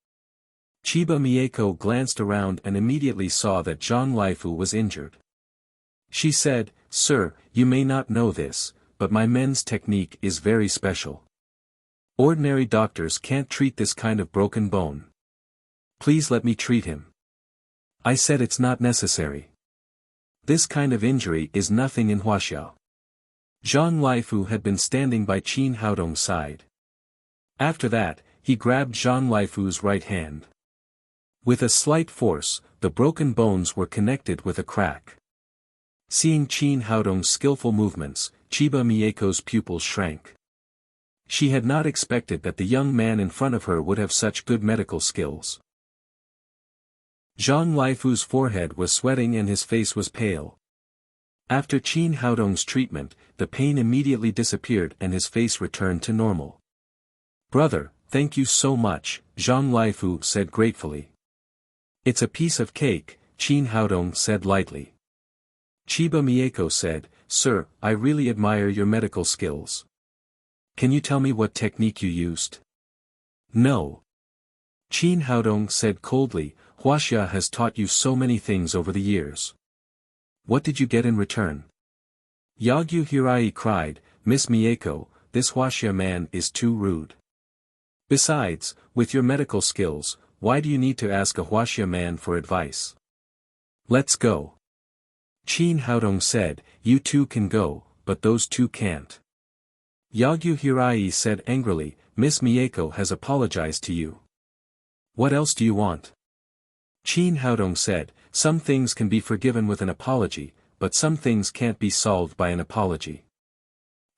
Chiba Mieko glanced around and immediately saw that Zhang Laifu was injured. She said, "Sir, you may not know this, but my men's technique is very special. Ordinary doctors can't treat this kind of broken bone. Please let me treat him." I said it's not necessary. This kind of injury is nothing in Wuxia. Zhang Laifu had been standing by Chin Haodong's side. After that, he grabbed Zhang Laifu's right hand. With a slight force, the broken bones were connected with a crack. Seeing Chin Haodong's skillful movements, Chiba Mieko's pupils shrank. She had not expected that the young man in front of her would have such good medical skills. Zhang Laifu's forehead was sweating and his face was pale. After Chin Haodong's treatment, the pain immediately disappeared and his face returned to normal. "Brother, thank you so much," Zhang Laifu said gratefully. "It's a piece of cake," Chin Haodong said lightly. Chiba Mieko said, "Sir, I really admire your medical skills. Can you tell me what technique you used?" "No." Chin Haodong said coldly, "Wuxia has taught you so many things over the years. What did you get in return?" Yagyu Hirai cried, "Miss Mieko, this Wuxia man is too rude. Besides, with your medical skills, why do you need to ask a Wuxia man for advice? Let's go." Chin Haodong said, "You two can go, but those two can't." Yagyu Hirai said angrily, "Miss Mieko has apologized to you. What else do you want?" Chin Haodong said, "Some things can be forgiven with an apology, but some things can't be solved by an apology.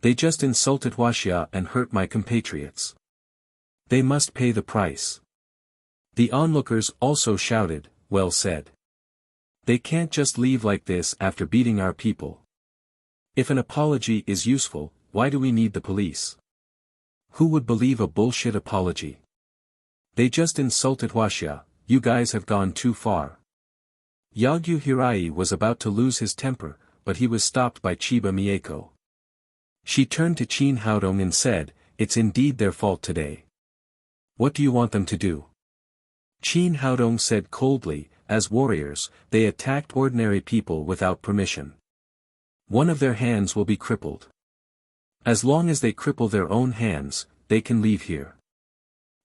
They just insulted Wuxia and hurt my compatriots. They must pay the price." The onlookers also shouted, "Well said. They can't just leave like this after beating our people. If an apology is useful, why do we need the police? Who would believe a bullshit apology? They just insulted Wuxia. You guys have gone too far." Yagyu Hirai was about to lose his temper, but he was stopped by Chiba Mieko. She turned to Chin Haodong and said, "It's indeed their fault today. What do you want them to do?" Chin Haodong said coldly, "As warriors, they attacked ordinary people without permission. One of their hands will be crippled. As long as they cripple their own hands, they can leave here."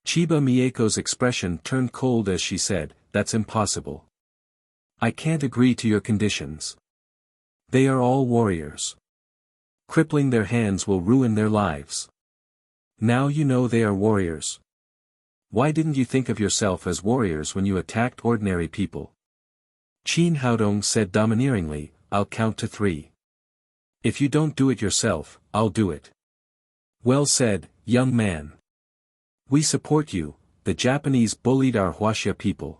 Chiba Mieko's expression turned cold as she said, "That's impossible. I can't agree to your conditions. They are all warriors. Crippling their hands will ruin their lives. Now you know they are warriors. Why didn't you think of yourself as warriors when you attacked ordinary people?" Qin Haodong said domineeringly, I'll count to 3. If you don't do it yourself, I'll do it. Well said, young man. We support you. The Japanese bullied our Wuxia people.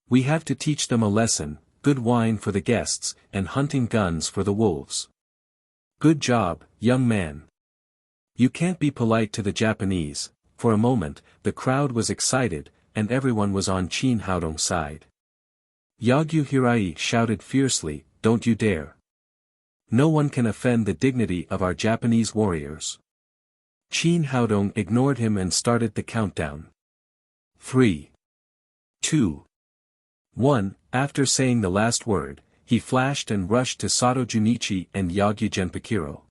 We have to teach them a lesson, good wine for the guests, and hunting guns for the wolves. Good job, young man. You can't be polite to the Japanese. For a moment, the crowd was excited, and everyone was on Qin Haodong's side. Yagyu Hirai shouted fiercely, don't you dare. No one can offend the dignity of our Japanese warriors. Qin Haodong ignored him and started the countdown. 3, 2, 1. After saying the last word, he flashed and rushed to Sato Junichi and Yagyu Genpakiro.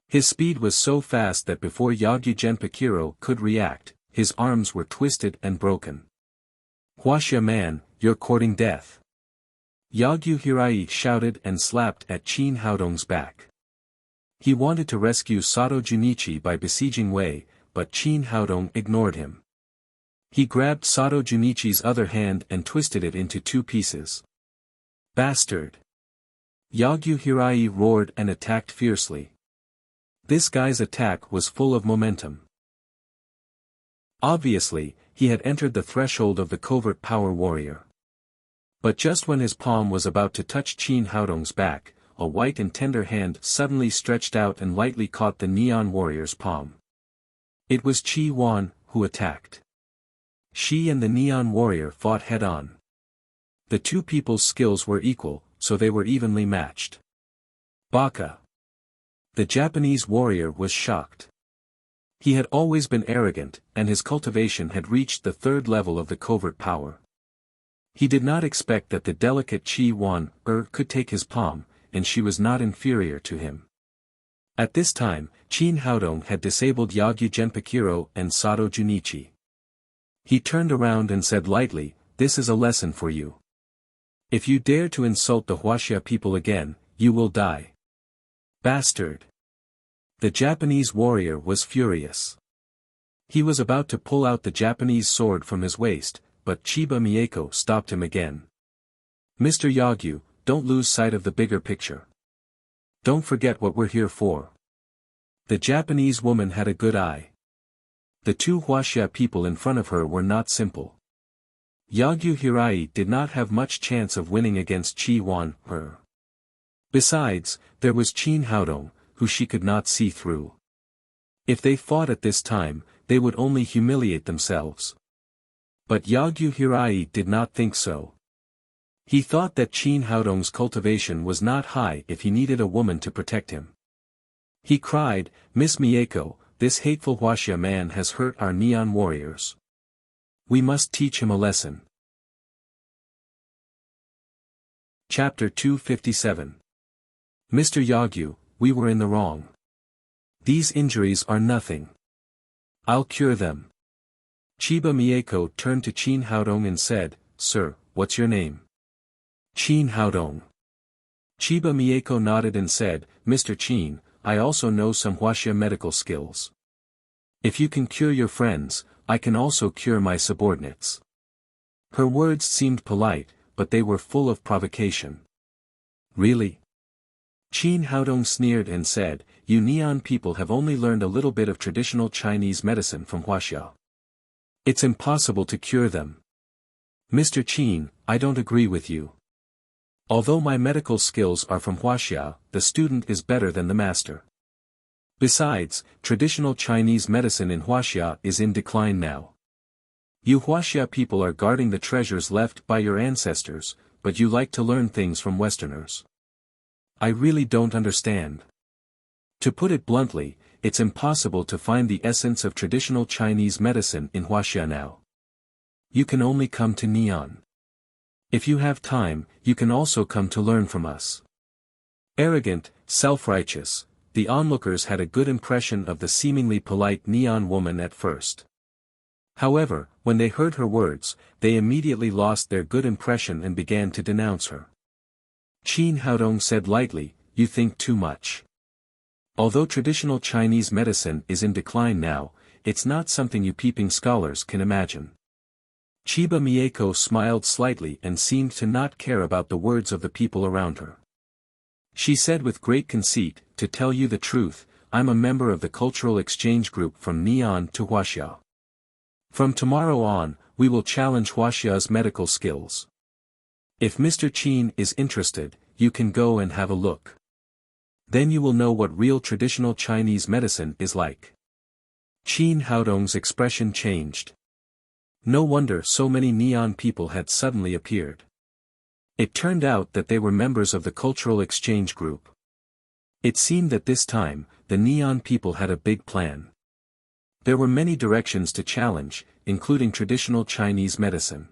His speed was so fast that before Yagyu Genpakiro could react, his arms were twisted and broken. Wuxia man, you're courting death. Yagyu Hirai shouted and slapped at Qin Haodong's back. He wanted to rescue Sato Junichi by besieging Wei, but Qin Haodong ignored him. He grabbed Sato Junichi's other hand and twisted it into 2 pieces. Bastard! Yagyu Hirai roared and attacked fiercely. This guy's attack was full of momentum. Obviously, he had entered the threshold of the covert power warrior. But just when his palm was about to touch Qin Haodong's back, a white and tender hand suddenly stretched out and lightly caught the neon warrior's palm. It was Qi Wan who attacked. She and the neon warrior fought head-on. The 2 people's skills were equal, so they were evenly matched. Baka! The Japanese warrior was shocked. He had always been arrogant, and his cultivation had reached the 3rd level of the covert power. He did not expect that the delicate Qi Wan could take his palm, and she was not inferior to him. At this time, Qin Haodong had disabled Yagyu Genpakiro and Sato Junichi. He turned around and said lightly, this is a lesson for you. If you dare to insult the Wuxia people again, you will die. Bastard! The Japanese warrior was furious. He was about to pull out the Japanese sword from his waist, but Chiba Mieko stopped him again. Mr. Yagyu, don't lose sight of the bigger picture. Don't forget what we're here for. The Japanese woman had a good eye. The 2 Wuxia people in front of her were not simple. Yagyu Hirai did not have much chance of winning against Qi Wan. Besides, there was Qin Haodong, who she could not see through. If they fought at this time, they would only humiliate themselves. But Yagyu Hirai did not think so. He thought that Qin Haodong's cultivation was not high if he needed a woman to protect him. He cried, Miss Mieko, this hateful Wuxia man has hurt our neon warriors. We must teach him a lesson. Chapter 257. Mr. Yagyu, we were in the wrong. These injuries are nothing. I'll cure them. Chiba Mieko turned to Qin Haodong and said, Sir, what's your name? Qin Haodong. Chiba Mieko nodded and said, Mr. Qin, I also know some Wuxia medical skills. If you can cure your friends, I can also cure my subordinates. Her words seemed polite, but they were full of provocation. Really? Qin Haodong sneered and said, You neon people have only learned a little bit of traditional Chinese medicine from Wuxia. It's impossible to cure them. Mr. Qin, I don't agree with you. Although my medical skills are from Wuxia, the student is better than the master. Besides, traditional Chinese medicine in Wuxia is in decline now. You Wuxia people are guarding the treasures left by your ancestors, but you like to learn things from Westerners. I really don't understand. To put it bluntly, it's impossible to find the essence of traditional Chinese medicine in Wuxia now. You can only come to Neon. If you have time, you can also come to learn from us. Arrogant, self-righteous, the onlookers had a good impression of the seemingly polite Neon woman at first. However, when they heard her words, they immediately lost their good impression and began to denounce her. Qin Haodong said lightly, You think too much. Although traditional Chinese medicine is in decline now, it's not something you peeping scholars can imagine. Chiba Mieko smiled slightly and seemed to not care about the words of the people around her. She said with great conceit, to tell you the truth, I'm a member of the cultural exchange group from Neon to Wuxia. From tomorrow on, we will challenge Wuxia's medical skills. If Mr. Qin is interested, you can go and have a look. Then you will know what real traditional Chinese medicine is like. Qin Haodong's expression changed. No wonder so many Neon people had suddenly appeared. It turned out that they were members of the cultural exchange group. It seemed that this time, the Neon people had a big plan. There were many directions to challenge, including traditional Chinese medicine.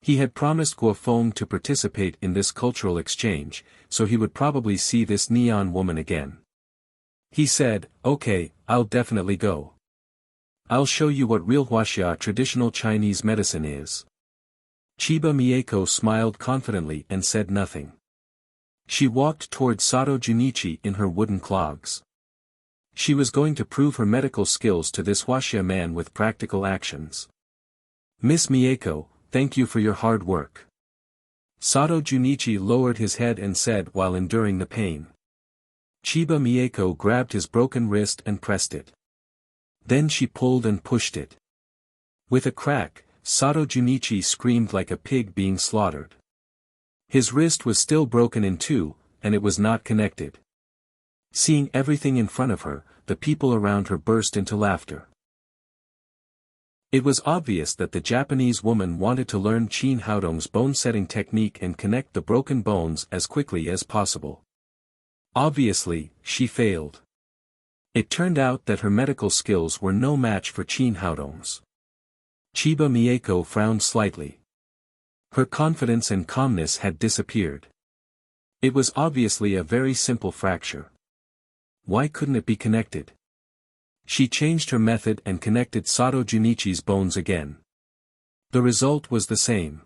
He had promised Guofeng to participate in this cultural exchange, so he would probably see this Neon woman again. He said, okay, I'll definitely go. I'll show you what real Wuxia traditional Chinese medicine is. Chiba Mieko smiled confidently and said nothing. She walked toward Sato Junichi in her wooden clogs. She was going to prove her medical skills to this Wuxia man with practical actions. Miss Mieko, thank you for your hard work. Sato Junichi lowered his head and said while enduring the pain. Chiba Mieko grabbed his broken wrist and pressed it. Then she pulled and pushed it. With a crack, Sato Junichi screamed like a pig being slaughtered. His wrist was still broken in two, and it was not connected. Seeing everything in front of her, the people around her burst into laughter. It was obvious that the Japanese woman wanted to learn Qin Haodong's bone-setting technique and connect the broken bones as quickly as possible. Obviously, she failed. It turned out that her medical skills were no match for Qin Haodong's. Chiba Mieko frowned slightly. Her confidence and calmness had disappeared. It was obviously a very simple fracture. Why couldn't it be connected? She changed her method and connected Sato Junichi's bones again. The result was the same.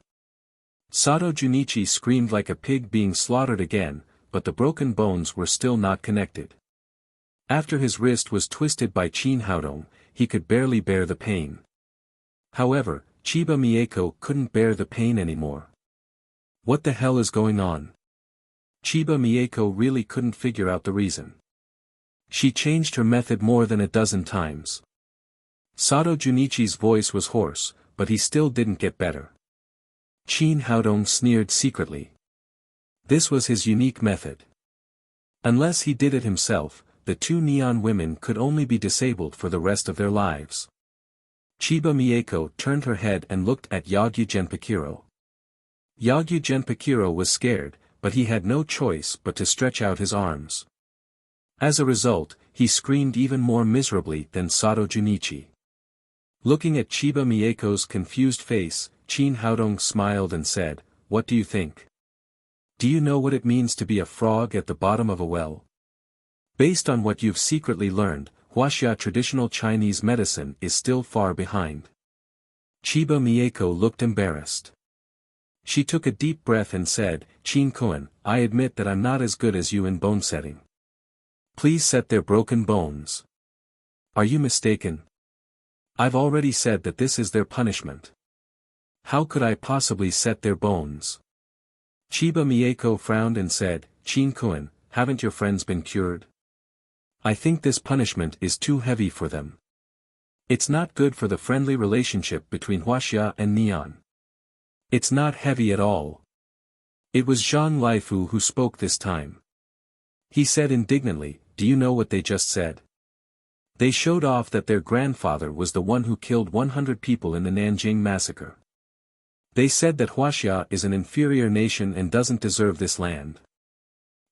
Sato Junichi screamed like a pig being slaughtered again, but the broken bones were still not connected. After his wrist was twisted by Qin Haodong, he could barely bear the pain. However, Chiba Mieko couldn't bear the pain anymore. What the hell is going on? Chiba Mieko really couldn't figure out the reason. She changed her method more than a dozen times. Sato Junichi's voice was hoarse, but he still didn't get better. Qin Haodong sneered secretly. This was his unique method. Unless he did it himself, the two Neon women could only be disabled for the rest of their lives. Chiba Mieko turned her head and looked at Yagyu Genpakiro. Yagyu Genpakiro was scared, but he had no choice but to stretch out his arms. As a result, he screamed even more miserably than Sato Junichi. Looking at Chiba Mieko's confused face, Qin Haodong smiled and said, "What do you think? Do you know what it means to be a frog at the bottom of a well? Based on what you've secretly learned, Wuxia traditional Chinese medicine is still far behind." Chiba Mieko looked embarrassed. She took a deep breath and said, "Qin-kun, I admit that I'm not as good as you in bone setting. Please set their broken bones." "Are you mistaken? I've already said that this is their punishment. How could I possibly set their bones?" Chiba Mieko frowned and said, "Qin-kun, haven't your friends been cured? I think this punishment is too heavy for them. It's not good for the friendly relationship between Wuxia and Neon. It's not heavy at all." It was Zhang Laifu who spoke this time. He said indignantly, "Do you know what they just said? They showed off that their grandfather was the one who killed 100 people in the Nanjing massacre. They said that Wuxia is an inferior nation and doesn't deserve this land.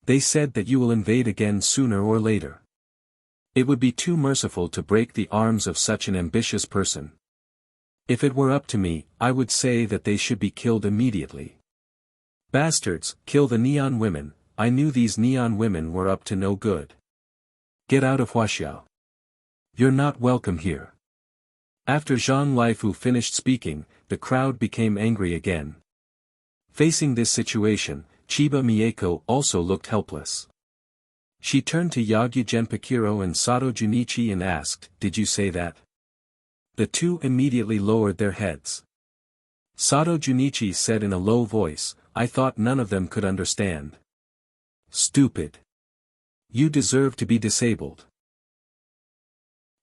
They said that you will invade again sooner or later. It would be too merciful to break the arms of such an ambitious person. If it were up to me, I would say that they should be killed immediately. Bastards, kill the Neon women. I knew these Neon women were up to no good. Get out of Wuxia. You're not welcome here." After Zhang Laifu finished speaking, the crowd became angry again. Facing this situation, Chiba Mieko also looked helpless. She turned to Yagyu Genpakiro and Sato Junichi and asked, "Did you say that?" The two immediately lowered their heads. Sato Junichi said in a low voice, I thought none of them could understand. Stupid. You deserve to be disabled.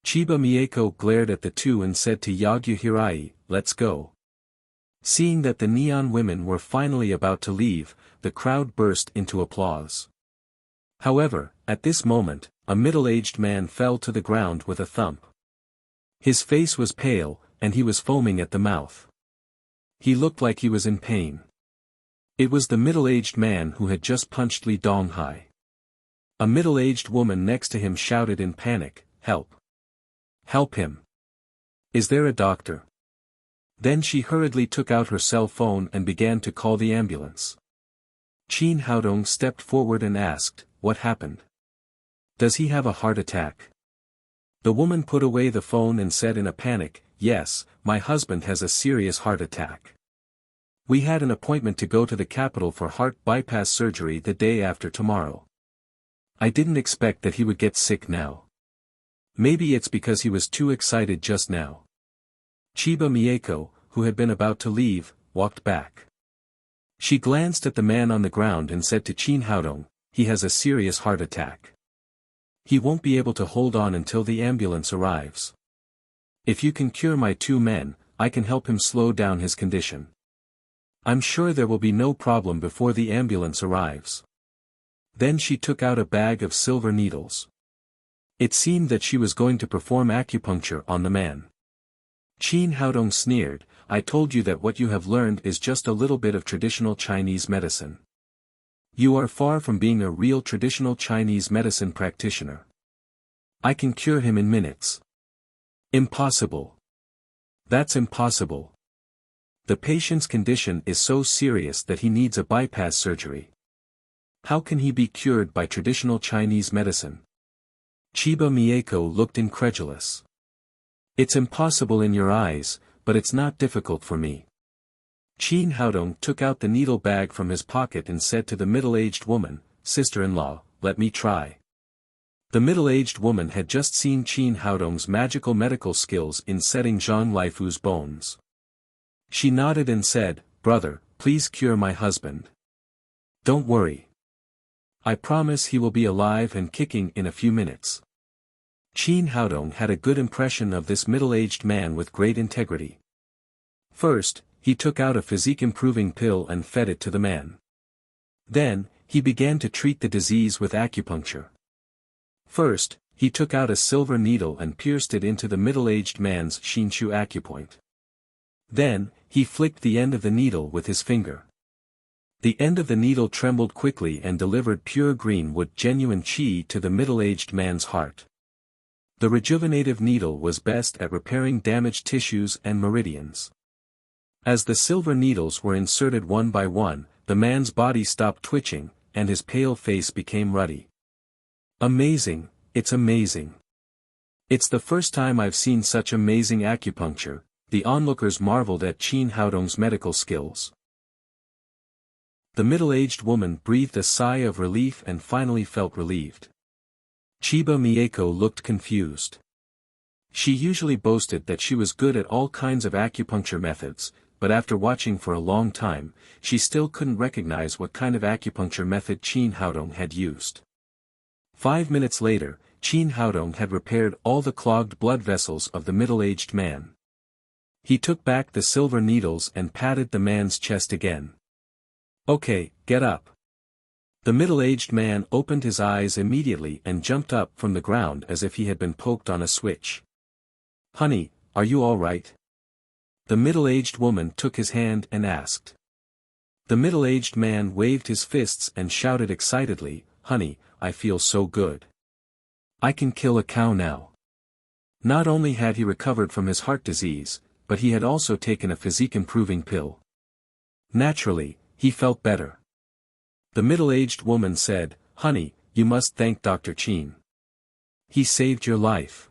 Chiba Mieko glared at the two and said to Yagyu Hirai, let's go. Seeing that the neon women were finally about to leave, the crowd burst into applause. However, at this moment, a middle-aged man fell to the ground with a thump. His face was pale, and he was foaming at the mouth. He looked like he was in pain. It was the middle-aged man who had just punched Li Donghai. A middle-aged woman next to him shouted in panic, help. Help him. Is there a doctor? Then she hurriedly took out her cell phone and began to call the ambulance. Qin Haodong stepped forward and asked, what happened? Does he have a heart attack? The woman put away the phone and said in a panic, yes, my husband has a serious heart attack. We had an appointment to go to the capital for heart bypass surgery the day after tomorrow. I didn't expect that he would get sick now. Maybe it's because he was too excited just now. Chiba Mieko, who had been about to leave, walked back. She glanced at the man on the ground and said to Qin Haodong, he has a serious heart attack. He won't be able to hold on until the ambulance arrives. If you can cure my two men, I can help him slow down his condition. I'm sure there will be no problem before the ambulance arrives. Then she took out a bag of silver needles. It seemed that she was going to perform acupuncture on the man. Qin Haodong sneered, I told you that what you have learned is just a little bit of traditional Chinese medicine. You are far from being a real traditional Chinese medicine practitioner. I can cure him in minutes. Impossible. That's impossible. The patient's condition is so serious that he needs a bypass surgery. How can he be cured by traditional Chinese medicine? Chiba Mieko looked incredulous. It's impossible in your eyes, but it's not difficult for me. Qin Haodong took out the needle bag from his pocket and said to the middle-aged woman, sister-in-law, let me try. The middle-aged woman had just seen Qin Haodong's magical medical skills in setting Zhang Laifu's bones. She nodded and said, brother, please cure my husband. Don't worry. I promise he will be alive and kicking in a few minutes. Qin Haodong had a good impression of this middle-aged man with great integrity. First, he took out a physique-improving pill and fed it to the man. Then, he began to treat the disease with acupuncture. First, he took out a silver needle and pierced it into the middle-aged man's Shinshu acupoint. Then, he flicked the end of the needle with his finger. The end of the needle trembled quickly and delivered pure green wood genuine qi to the middle-aged man's heart. The rejuvenative needle was best at repairing damaged tissues and meridians. As the silver needles were inserted one by one, the man's body stopped twitching, and his pale face became ruddy. Amazing, it's amazing. It's the first time I've seen such amazing acupuncture, the onlookers marveled at Qin Haodong's medical skills. The middle-aged woman breathed a sigh of relief and finally felt relieved. Chiba Mieko looked confused. She usually boasted that she was good at all kinds of acupuncture methods, but after watching for a long time, she still couldn't recognize what kind of acupuncture method Qin Haodong had used. 5 minutes later, Qin Haodong had repaired all the clogged blood vessels of the middle-aged man. He took back the silver needles and patted the man's chest again. Okay, get up. The middle-aged man opened his eyes immediately and jumped up from the ground as if he had been poked on a switch. Honey, are you all right? The middle-aged woman took his hand and asked. The middle-aged man waved his fists and shouted excitedly, honey, I feel so good. I can kill a cow now. Not only had he recovered from his heart disease, but he had also taken a physique-improving pill. Naturally, he felt better. The middle-aged woman said, honey, you must thank Dr. Qin. He saved your life.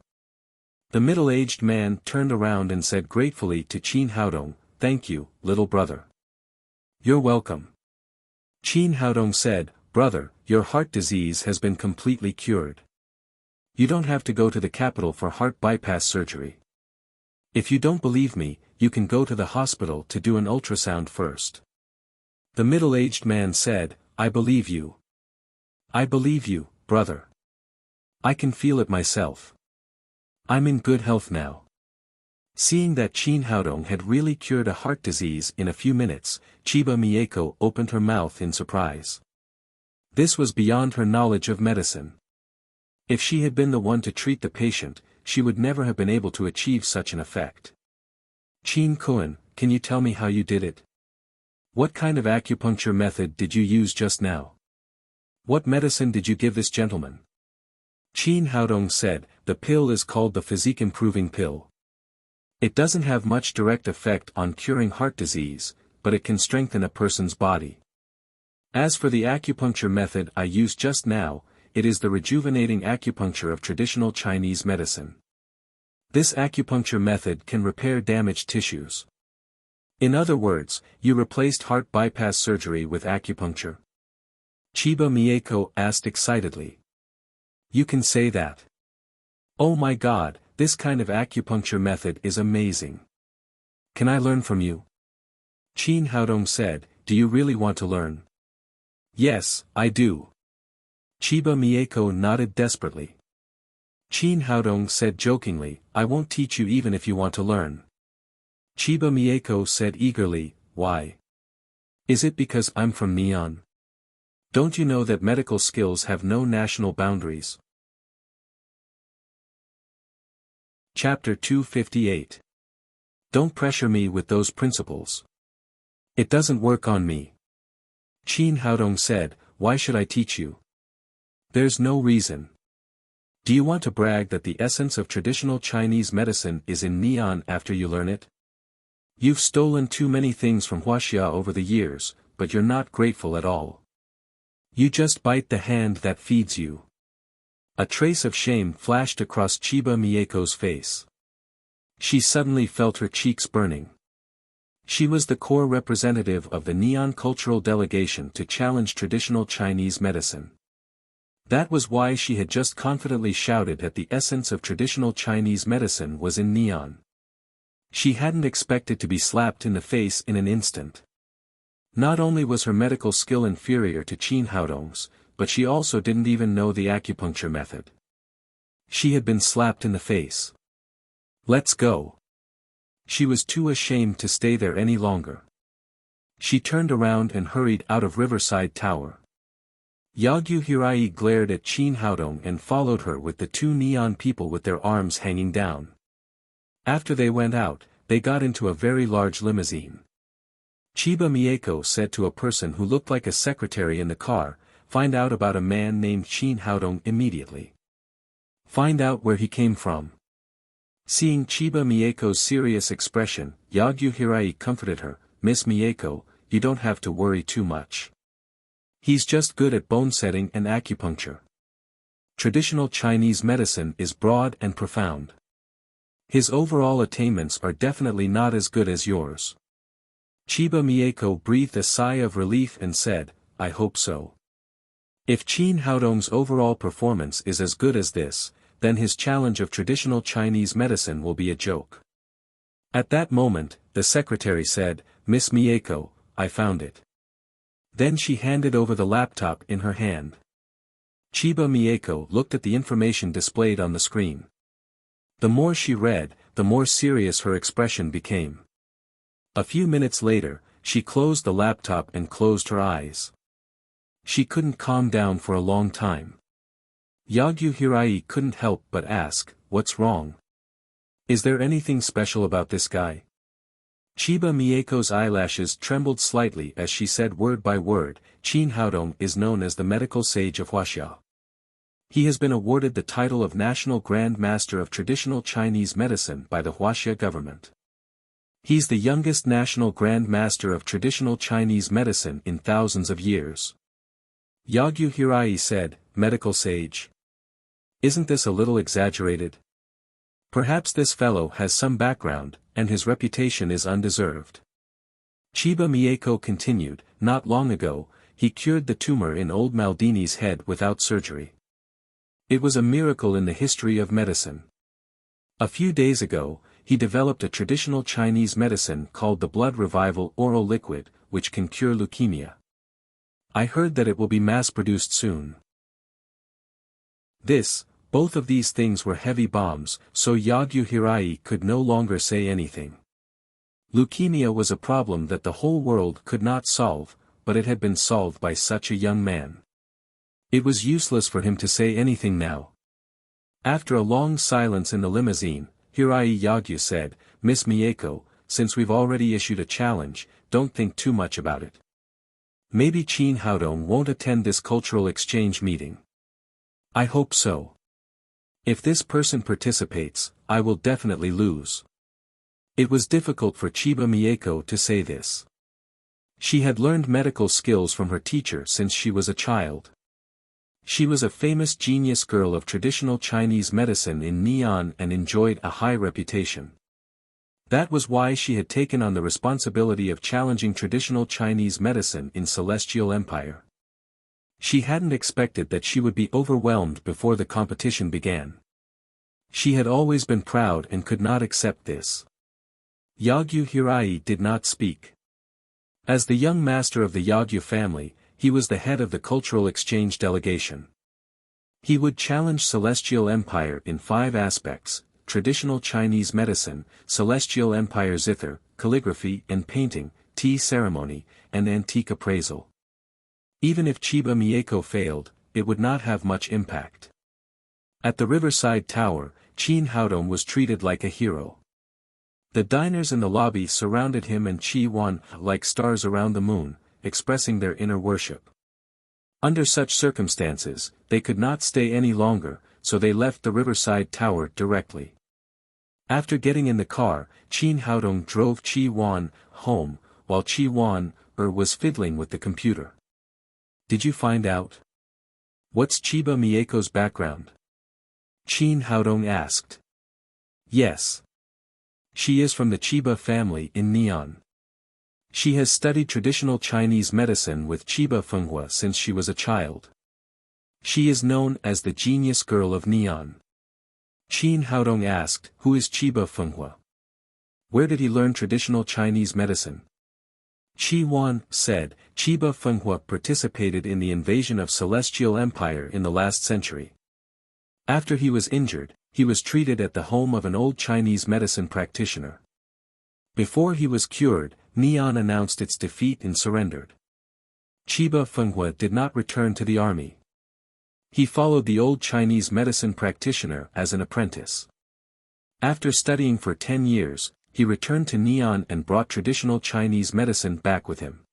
The middle-aged man turned around and said gratefully to Qin Haodong, thank you, little brother. You're welcome. Qin Haodong said, brother, your heart disease has been completely cured. You don't have to go to the capital for heart bypass surgery. If you don't believe me, you can go to the hospital to do an ultrasound first. The middle-aged man said, I believe you. I believe you, brother. I can feel it myself. I'm in good health now. Seeing that Qin Haodong had really cured a heart disease in a few minutes, Chiba Mieko opened her mouth in surprise. This was beyond her knowledge of medicine. If she had been the one to treat the patient, she would never have been able to achieve such an effect. Qin Kuan, can you tell me how you did it? What kind of acupuncture method did you use just now? What medicine did you give this gentleman? Qin Haodong said, the pill is called the physique-improving pill. It doesn't have much direct effect on curing heart disease, but it can strengthen a person's body. As for the acupuncture method I used just now, it is the rejuvenating acupuncture of traditional Chinese medicine. This acupuncture method can repair damaged tissues. In other words, you replaced heart bypass surgery with acupuncture? Chiba Mieko asked excitedly. You can say that. Oh my God, this kind of acupuncture method is amazing. Can I learn from you? Qin Haodong said, do you really want to learn? Yes, I do. Chiba Mieko nodded desperately. Qin Haodong said jokingly, I won't teach you even if you want to learn. Chiba Mieko said eagerly, why? Is it because I'm from Neon? Don't you know that medical skills have no national boundaries? Chapter 258. Don't pressure me with those principles. It doesn't work on me. Qin Haodong said, why should I teach you? There's no reason. Do you want to brag that the essence of traditional Chinese medicine is in Neon after you learn it? You've stolen too many things from Wuxia over the years, but you're not grateful at all. You just bite the hand that feeds you. A trace of shame flashed across Chiba Mieko's face. She suddenly felt her cheeks burning. She was the core representative of the Neon cultural delegation to challenge traditional Chinese medicine. That was why she had just confidently shouted that the essence of traditional Chinese medicine was in Neon. She hadn't expected to be slapped in the face in an instant. Not only was her medical skill inferior to Qin Haodong's, but she also didn't even know the acupuncture method. She had been slapped in the face. Let's go. She was too ashamed to stay there any longer. She turned around and hurried out of Riverside Tower. Yagyu Hirai glared at Qin Haodong and followed her with the two Neon people with their arms hanging down. After they went out, they got into a very large limousine. Chiba Mieko said to a person who looked like a secretary in the car, find out about a man named Qin Haodong immediately. Find out where he came from. Seeing Chiba Mieko's serious expression, Yagyu Hirai comforted her, Miss Mieko, you don't have to worry too much. He's just good at bone setting and acupuncture. Traditional Chinese medicine is broad and profound. His overall attainments are definitely not as good as yours. Chiba Mieko breathed a sigh of relief and said, I hope so. If Qin Haodong's overall performance is as good as this, then his challenge of traditional Chinese medicine will be a joke. At that moment, the secretary said, Miss Mieko, I found it. Then she handed over the laptop in her hand. Chiba Mieko looked at the information displayed on the screen. The more she read, the more serious her expression became. A few minutes later, she closed the laptop and closed her eyes. She couldn't calm down for a long time. Yagyu Hirai couldn't help but ask, what's wrong? Is there anything special about this guy? Chiba Mieko's eyelashes trembled slightly as she said word by word, Qin Haodong is known as the medical sage of Wuxia. He has been awarded the title of National Grand Master of Traditional Chinese Medicine by the Wuxia government. He's the youngest National Grand Master of Traditional Chinese Medicine in thousands of years. Yagyu Hirai said, medical sage. Isn't this a little exaggerated? Perhaps this fellow has some background, and his reputation is undeserved. Chiba Mieko continued, not long ago, he cured the tumor in old Maldini's head without surgery. It was a miracle in the history of medicine. A few days ago, he developed a traditional Chinese medicine called the blood revival oral liquid, which can cure leukemia. I heard that it will be mass-produced soon. Both of these things were heavy bombs, so Yagyu Hirai could no longer say anything. Leukemia was a problem that the whole world could not solve, but it had been solved by such a young man. It was useless for him to say anything now. After a long silence in the limousine, Hirai Yagyu said, "Miss Mieko, since we've already issued a challenge, don't think too much about it. Maybe Qin Haodong won't attend this cultural exchange meeting. I hope so. If this person participates, I will definitely lose." It was difficult for Chiba Mieko to say this. She had learned medical skills from her teacher since she was a child. She was a famous genius girl of traditional Chinese medicine in Neon and enjoyed a high reputation. That was why she had taken on the responsibility of challenging traditional Chinese medicine in Celestial Empire. She hadn't expected that she would be overwhelmed before the competition began. She had always been proud and could not accept this. Yagyu Hirai did not speak. As the young master of the Yagyu family, he was the head of the cultural exchange delegation. He would challenge Celestial Empire in 5 aspects: traditional Chinese medicine, Celestial Empire zither, calligraphy and painting, tea ceremony, and antique appraisal. Even if Chiba Mieko failed, it would not have much impact. At the Riverside Tower, Qin Haodong was treated like a hero. The diners in the lobby surrounded him and Qi Wan like stars around the moon, expressing their inner worship. Under such circumstances, they could not stay any longer, so they left the Riverside Tower directly. After getting in the car, Qin Haodong drove Qi Wan home, while Qi Wan was fiddling with the computer. "Did you find out? What's Chiba Mieko's background?" Qin Haodong asked. "Yes. She is from the Chiba family in Neon. She has studied traditional Chinese medicine with Chiba Fenghua since she was a child. She is known as the genius girl of Neon." Qin Haodong asked, "Who is Chiba Fenghua? Where did he learn traditional Chinese medicine?" Qi Wan said, "Chiba Fenghua participated in the invasion of Celestial Empire in the last century. After he was injured, he was treated at the home of an old Chinese medicine practitioner. Before he was cured, Neon announced its defeat and surrendered. Chiba Fenghua did not return to the army. He followed the old Chinese medicine practitioner as an apprentice. After studying for 10 years, he returned to Neon and brought traditional Chinese medicine back with him."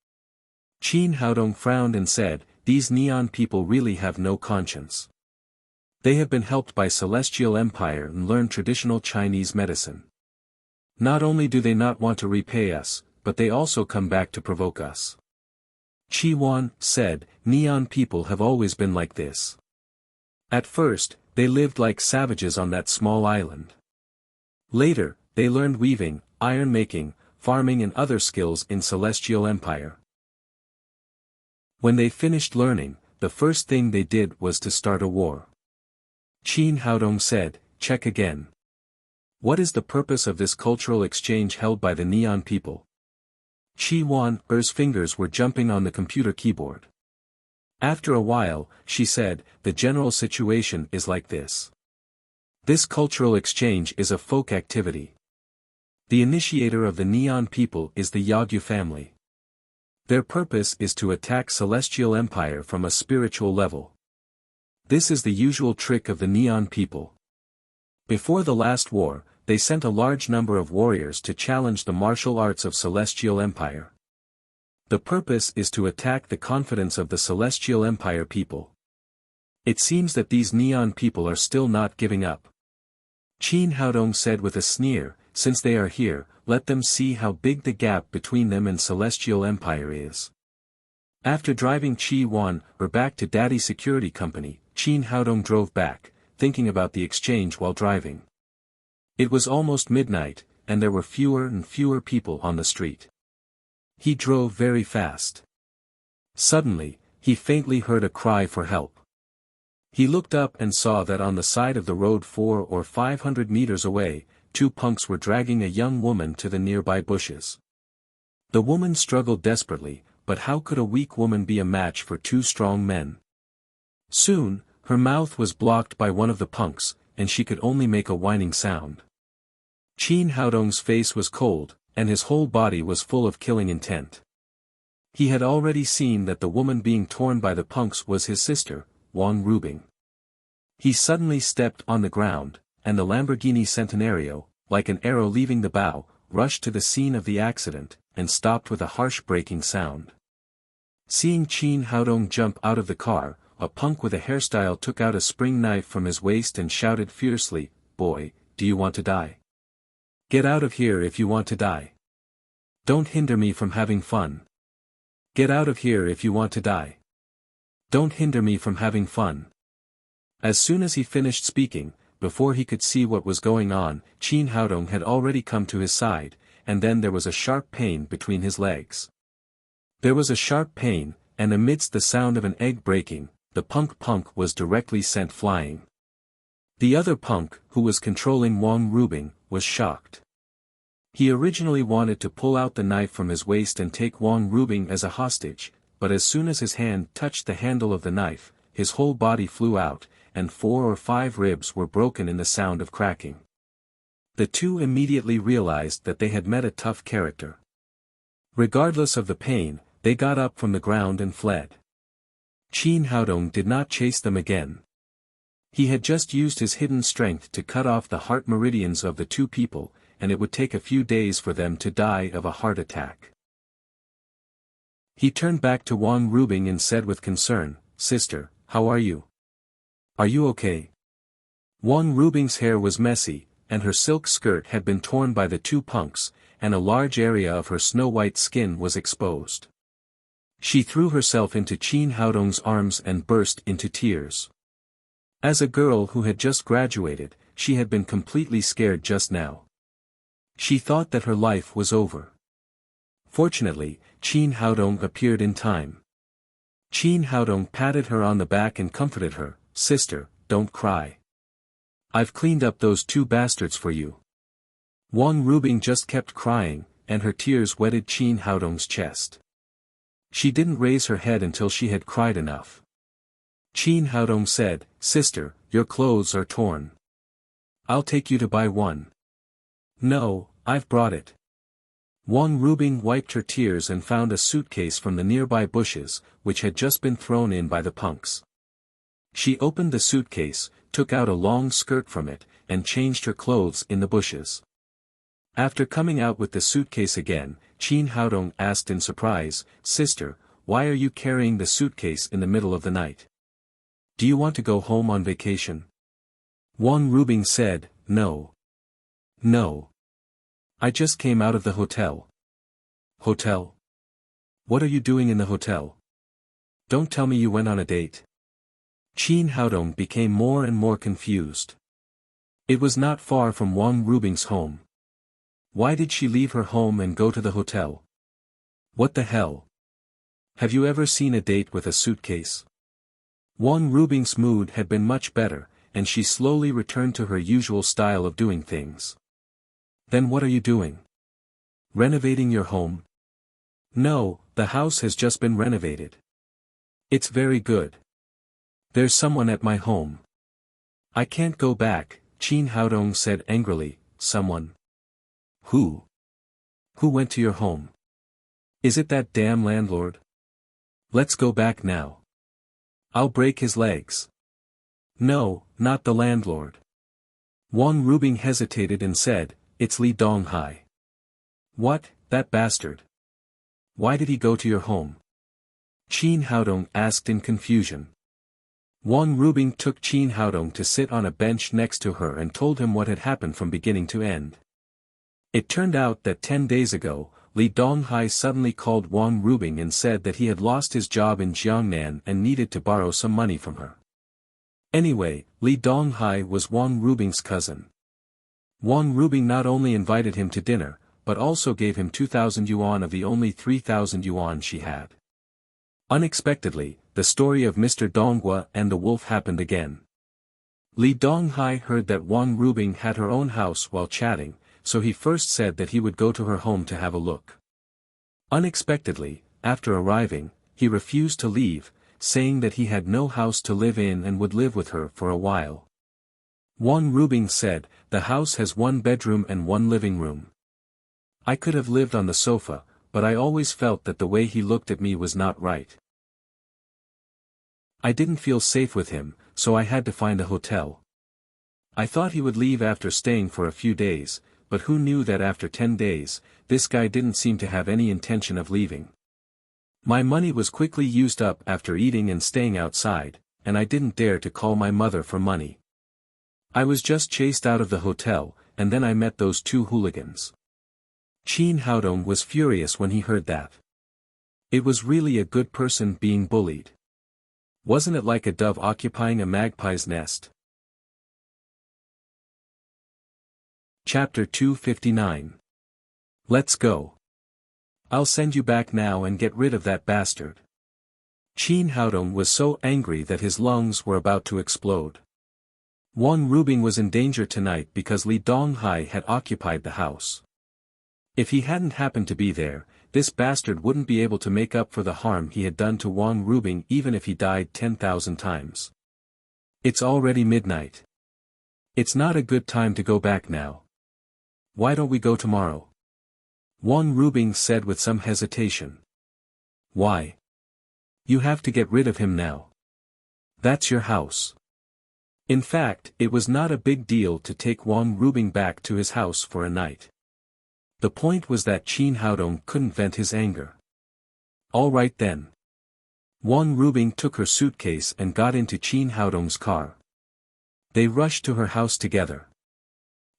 Qin Haodong frowned and said, "These Neon people really have no conscience. They have been helped by Celestial Empire and learned traditional Chinese medicine. Not only do they not want to repay us, but they also come back to provoke us." Qi Wan said, "Neon people have always been like this. At first, they lived like savages on that small island. Later, they learned weaving, iron making, farming and other skills in Celestial Empire. When they finished learning, the first thing they did was to start a war." Qin Haodong said, "Check again. What is the purpose of this cultural exchange held by the Neon people?" Qi Wan's fingers were jumping on the computer keyboard. After a while, she said, "The general situation is like this. This cultural exchange is a folk activity. The initiator of the Neon people is the Yagyu family. Their purpose is to attack Celestial Empire from a spiritual level. This is the usual trick of the Neon people. Before the last war, they sent a large number of warriors to challenge the martial arts of Celestial Empire. The purpose is to attack the confidence of the Celestial Empire people. It seems that these Neon people are still not giving up." Qin Haodong said with a sneer, "Since they are here, let them see how big the gap between them and Celestial Empire is." After driving Qi Wan back to Daddy Security Company, Qin Haodong drove back, thinking about the exchange while driving. It was almost midnight, and there were fewer and fewer people on the street. He drove very fast. Suddenly, he faintly heard a cry for help. He looked up and saw that on the side of the road 400 or 500 meters away, two punks were dragging a young woman to the nearby bushes. The woman struggled desperately, but how could a weak woman be a match for two strong men? Soon, her mouth was blocked by one of the punks, and she could only make a whining sound. Qin Haodong's face was cold, and his whole body was full of killing intent. He had already seen that the woman being torn by the punks was his sister, Wang Rubing. He suddenly stepped on the ground, and the Lamborghini Centenario, like an arrow leaving the bow, rushed to the scene of the accident, and stopped with a harsh braking sound. Seeing Qin Haodong jump out of the car, a punk with a hairstyle took out a spring knife from his waist and shouted fiercely, "Boy, do you want to die? Get out of here if you want to die. Don't hinder me from having fun. Get out of here if you want to die. Don't hinder me from having fun." As soon as he finished speaking, before he could see what was going on, Qin Haodong had already come to his side, and then there was a sharp pain between his legs. There was a sharp pain, and amidst the sound of an egg breaking, the punk was directly sent flying. The other punk, who was controlling Wang Rubing, was shocked. He originally wanted to pull out the knife from his waist and take Wang Rubing as a hostage, but as soon as his hand touched the handle of the knife, his whole body flew out, and 4 or 5 ribs were broken in the sound of cracking. The two immediately realized that they had met a tough character. Regardless of the pain, they got up from the ground and fled. Qin Haodong did not chase them again. He had just used his hidden strength to cut off the heart meridians of the two people, and it would take a few days for them to die of a heart attack. He turned back to Wang Rubing and said with concern, "Sister, how are you? Are you okay?" Wang Rubing's hair was messy, and her silk skirt had been torn by the two punks, and a large area of her snow-white skin was exposed. She threw herself into Qin Haodong's arms and burst into tears. As a girl who had just graduated, she had been completely scared just now. She thought that her life was over. Fortunately, Qin Haodong appeared in time. Qin Haodong patted her on the back and comforted her, "Sister, don't cry. I've cleaned up those two bastards for you." Wang Rubing just kept crying, and her tears wetted Qin Haodong's chest. She didn't raise her head until she had cried enough. Qin Haodong said, "Sister, your clothes are torn. I'll take you to buy one." "No, I've brought it." Wang Rubing wiped her tears and found a suitcase from the nearby bushes, which had just been thrown in by the punks. She opened the suitcase, took out a long skirt from it, and changed her clothes in the bushes. After coming out with the suitcase again, Qin Haodong asked in surprise, "Sister, why are you carrying the suitcase in the middle of the night? Do you want to go home on vacation?" Wang Rubing said, "No. No. I just came out of the hotel." "Hotel? What are you doing in the hotel? Don't tell me you went on a date." Qin Haodong became more and more confused. It was not far from Wang Rubing's home. Why did she leave her home and go to the hotel? What the hell? Have you ever seen a date with a suitcase? Wang Rubing's mood had been much better, and she slowly returned to her usual style of doing things. "Then what are you doing? Renovating your home?" "No, the house has just been renovated. It's very good. There's someone at my home. I can't go back," Qin Haodong said angrily. "Someone? Who? Who went to your home? Is it that damn landlord? Let's go back now. I'll break his legs." "No, not the landlord." Wang Rubing hesitated and said, "It's Li Donghai." "What, that bastard? Why did he go to your home?" Qin Haodong asked in confusion. Wang Rubing took Qin Haodong to sit on a bench next to her and told him what had happened from beginning to end. It turned out that 10 days ago, Li Donghai suddenly called Wang Rubing and said that he had lost his job in Jiangnan and needed to borrow some money from her. Anyway, Li Donghai was Wang Rubing's cousin. Wang Rubing not only invited him to dinner, but also gave him 2,000 yuan of the only 3,000 yuan she had. Unexpectedly, the story of Mr. Donghua and the wolf happened again. Li Donghai heard that Wang Rubing had her own house while chatting, so he first said that he would go to her home to have a look. Unexpectedly, after arriving, he refused to leave, saying that he had no house to live in and would live with her for a while. Wang Rubing said, "The house has 1 bedroom and 1 living room. I could have lived on the sofa, but I always felt that the way he looked at me was not right. I didn't feel safe with him, so I had to find a hotel. I thought he would leave after staying for a few days, but who knew that after 10 days, this guy didn't seem to have any intention of leaving. My money was quickly used up after eating and staying outside, and I didn't dare to call my mother for money. I was just chased out of the hotel, and then I met those 2 hooligans." Qin Haodong was furious when he heard that. It was really a good person being bullied. Wasn't it like a dove occupying a magpie's nest? Chapter 259. Let's go. I'll send you back now and get rid of that bastard. Qin Haodong was so angry that his lungs were about to explode. Wang Rubing was in danger tonight because Li Donghai had occupied the house. If he hadn't happened to be there, this bastard wouldn't be able to make up for the harm he had done to Wang Rubing even if he died 10,000 times. It's already midnight. It's not a good time to go back now. Why don't we go tomorrow? Wang Rubing said with some hesitation. Why? You have to get rid of him now. That's your house. In fact, it was not a big deal to take Wang Rubing back to his house for a night. The point was that Qin Haodong couldn't vent his anger. All right then. Wang Rubing took her suitcase and got into Qin Haodong's car. They rushed to her house together.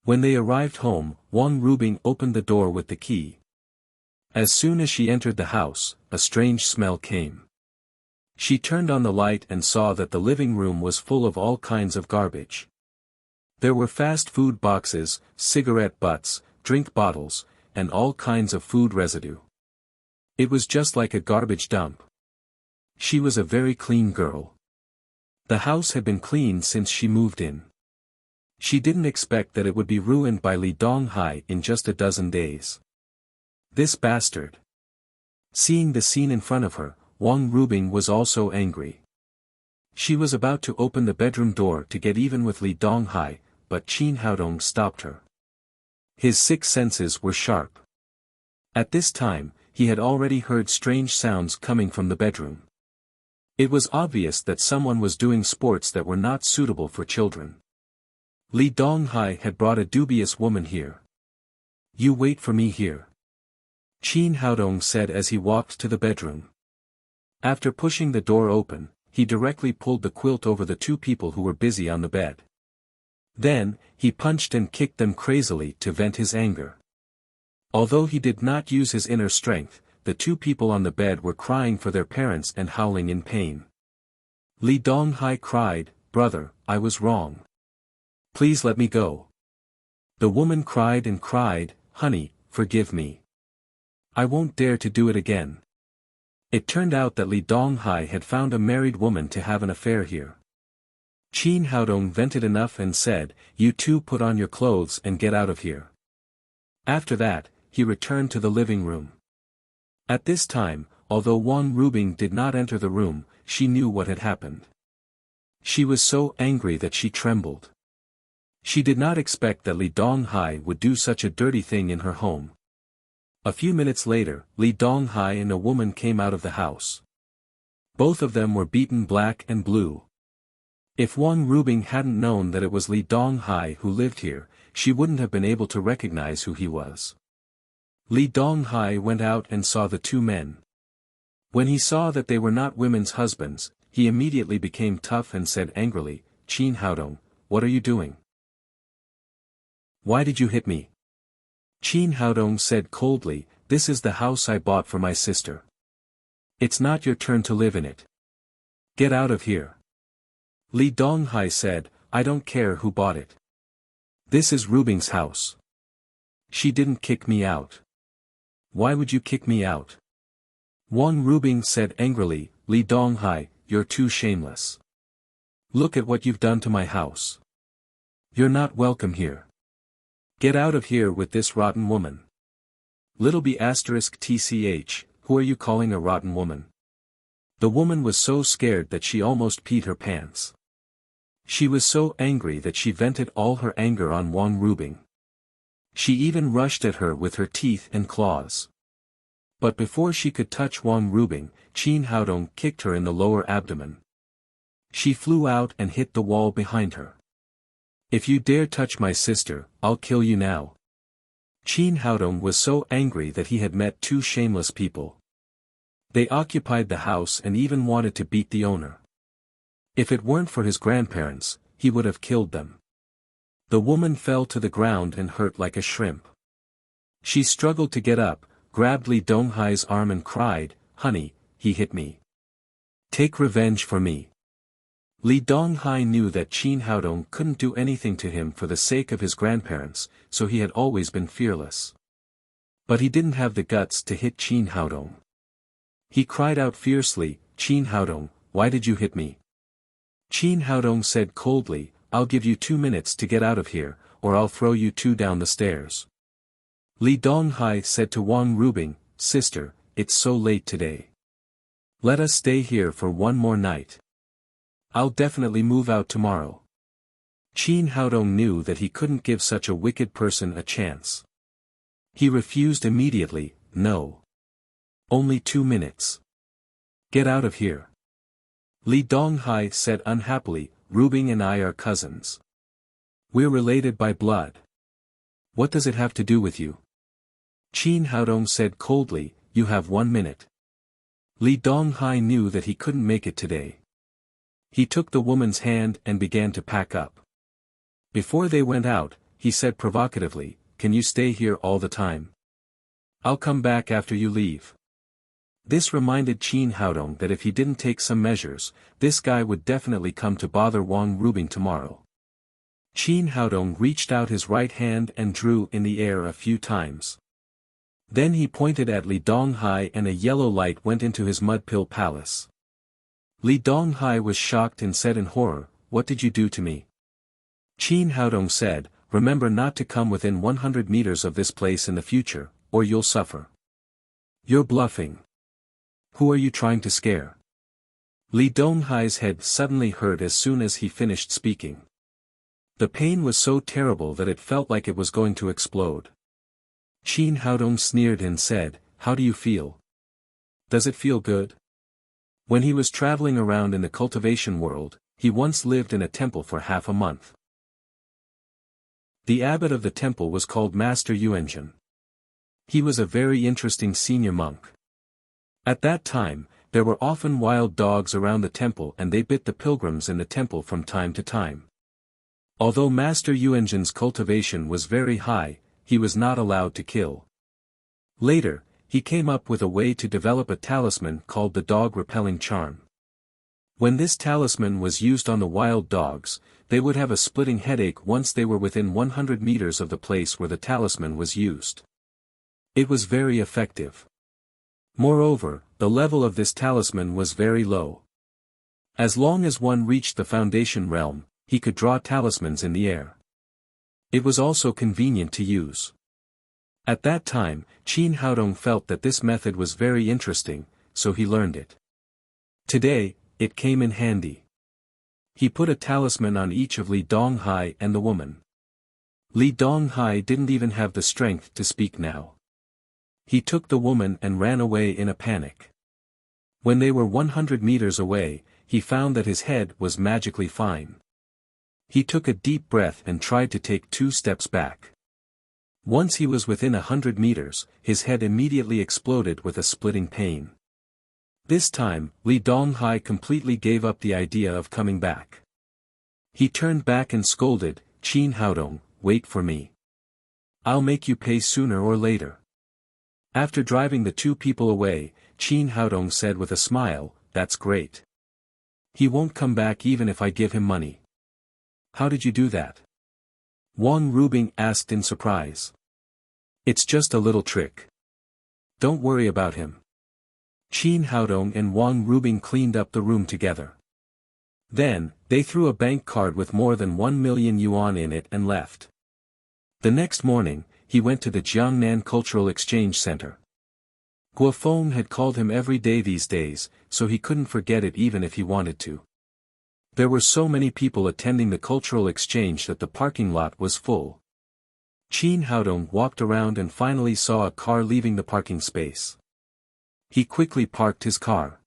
When they arrived home, Wang Rubing opened the door with the key. As soon as she entered the house, a strange smell came. She turned on the light and saw that the living room was full of all kinds of garbage. There were fast food boxes, cigarette butts, drink bottles, and all kinds of food residue. It was just like a garbage dump. She was a very clean girl. The house had been cleaned since she moved in. She didn't expect that it would be ruined by Li Donghai in just a dozen days. This bastard. Seeing the scene in front of her, Wang Rubing was also angry. She was about to open the bedroom door to get even with Li Donghai, but Qin Haodong stopped her. His 6 senses were sharp. At this time, he had already heard strange sounds coming from the bedroom. It was obvious that someone was doing sports that were not suitable for children. Li Donghai had brought a dubious woman here. You wait for me here. Qin Haodong said as he walked to the bedroom. After pushing the door open, he directly pulled the quilt over the 2 people who were busy on the bed. Then, he punched and kicked them crazily to vent his anger. Although he did not use his inner strength, the 2 people on the bed were crying for their parents and howling in pain. Li Donghai cried, "Brother, I was wrong. Please let me go." The woman cried and cried, "Honey, forgive me. I won't dare to do it again." It turned out that Li Donghai had found a married woman to have an affair here. Qin Haodong vented enough and said, "You 2 put on your clothes and get out of here." After that, he returned to the living room. At this time, although Wang Rubing did not enter the room, she knew what had happened. She was so angry that she trembled. She did not expect that Li Donghai would do such a dirty thing in her home. A few minutes later, Li Donghai and a woman came out of the house. Both of them were beaten black and blue. If Wang Rubing hadn't known that it was Li Donghai who lived here, she wouldn't have been able to recognize who he was. Li Donghai went out and saw the 2 men. When he saw that they were not women's husbands, he immediately became tough and said angrily, "Qin Haodong, what are you doing? Why did you hit me?" Qin Haodong said coldly, "This is the house I bought for my sister. It's not your turn to live in it. Get out of here." Li Donghai said, "I don't care who bought it. This is Rubing's house. She didn't kick me out. Why would you kick me out?" Wang Rubing said angrily, "Li Donghai, you're too shameless. Look at what you've done to my house. You're not welcome here. Get out of here with this rotten woman. Little b asterisk tch, who are you calling a rotten woman? The woman was so scared that she almost peed her pants. She was so angry that she vented all her anger on Wang Rubing. She even rushed at her with her teeth and claws. But before she could touch Wang Rubing, Qin Haodong kicked her in the lower abdomen. She flew out and hit the wall behind her. If you dare touch my sister, I'll kill you now. Qin Haodong was so angry that he had met two shameless people. They occupied the house and even wanted to beat the owner. If it weren't for his grandparents, he would have killed them. The woman fell to the ground and hurt like a shrimp. She struggled to get up, grabbed Li Donghai's arm and cried, "Honey, he hit me. Take revenge for me." Li Donghai knew that Qin Haodong couldn't do anything to him for the sake of his grandparents, so he had always been fearless. But he didn't have the guts to hit Qin Haodong. He cried out fiercely, "Qin Haodong, why did you hit me?" Qin Haodong said coldly, "I'll give you 2 minutes to get out of here, or I'll throw you two down the stairs." Li Donghai said to Wang Rubing, "Sister, it's so late today. Let us stay here for one more night. I'll definitely move out tomorrow." Qin Haodong knew that he couldn't give such a wicked person a chance. He refused immediately, "No. Only 2 minutes. Get out of here." Li Donghai said unhappily, "Rubing and I are cousins. We're related by blood. What does it have to do with you?" Qin Haodong said coldly, "You have 1 minute." Li Donghai knew that he couldn't make it today. He took the woman's hand and began to pack up. Before they went out, he said provocatively, "Can you stay here all the time? I'll come back after you leave." This reminded Qin Haodong that if he didn't take some measures, this guy would definitely come to bother Wang Rubing tomorrow. Qin Haodong reached out his right hand and drew in the air a few times. Then he pointed at Li Donghai and a yellow light went into his mud-pill palace. Li Donghai was shocked and said in horror, "What did you do to me?" Qin Haodong said, "Remember not to come within 100 meters of this place in the future, or you'll suffer." "You're bluffing. Who are you trying to scare?" Li Donghai's head suddenly hurt as soon as he finished speaking. The pain was so terrible that it felt like it was going to explode. Qin Haodong sneered and said, "How do you feel? Does it feel good?" When he was traveling around in the cultivation world, he once lived in a temple for half a month. The abbot of the temple was called Master Yuanzhen. He was a very interesting senior monk. At that time, there were often wild dogs around the temple and they bit the pilgrims in the temple from time to time. Although Master Yuanzhen's cultivation was very high, he was not allowed to kill. Later, he came up with a way to develop a talisman called the dog-repelling charm. When this talisman was used on the wild dogs, they would have a splitting headache once they were within 100 meters of the place where the talisman was used. It was very effective. Moreover, the level of this talisman was very low. As long as one reached the foundation realm, he could draw talismans in the air. It was also convenient to use. At that time, Qin Haodong felt that this method was very interesting, so he learned it. Today, it came in handy. He put a talisman on each of Li Donghai and the woman. Li Donghai didn't even have the strength to speak now. He took the woman and ran away in a panic. When they were 100 meters away, he found that his head was magically fine. He took a deep breath and tried to take 2 steps back. Once he was within 100 meters, his head immediately exploded with a splitting pain. This time, Li Donghai completely gave up the idea of coming back. He turned back and scolded, "Qin Haodong, wait for me. I'll make you pay sooner or later." After driving the 2 people away, Qin Haodong said with a smile, "That's great. He won't come back even if I give him money." "How did you do that?" Wang Rubing asked in surprise. "It's just a little trick. Don't worry about him." Qin Haodong and Wang Rubing cleaned up the room together. Then, they threw a bank card with more than 1 million yuan in it and left. The next morning, he went to the Jiangnan Cultural Exchange Center. Guofeng had called him every day these days, so he couldn't forget it even if he wanted to. There were so many people attending the cultural exchange that the parking lot was full. Qin Haodong walked around and finally saw a car leaving the parking space. He quickly parked his car.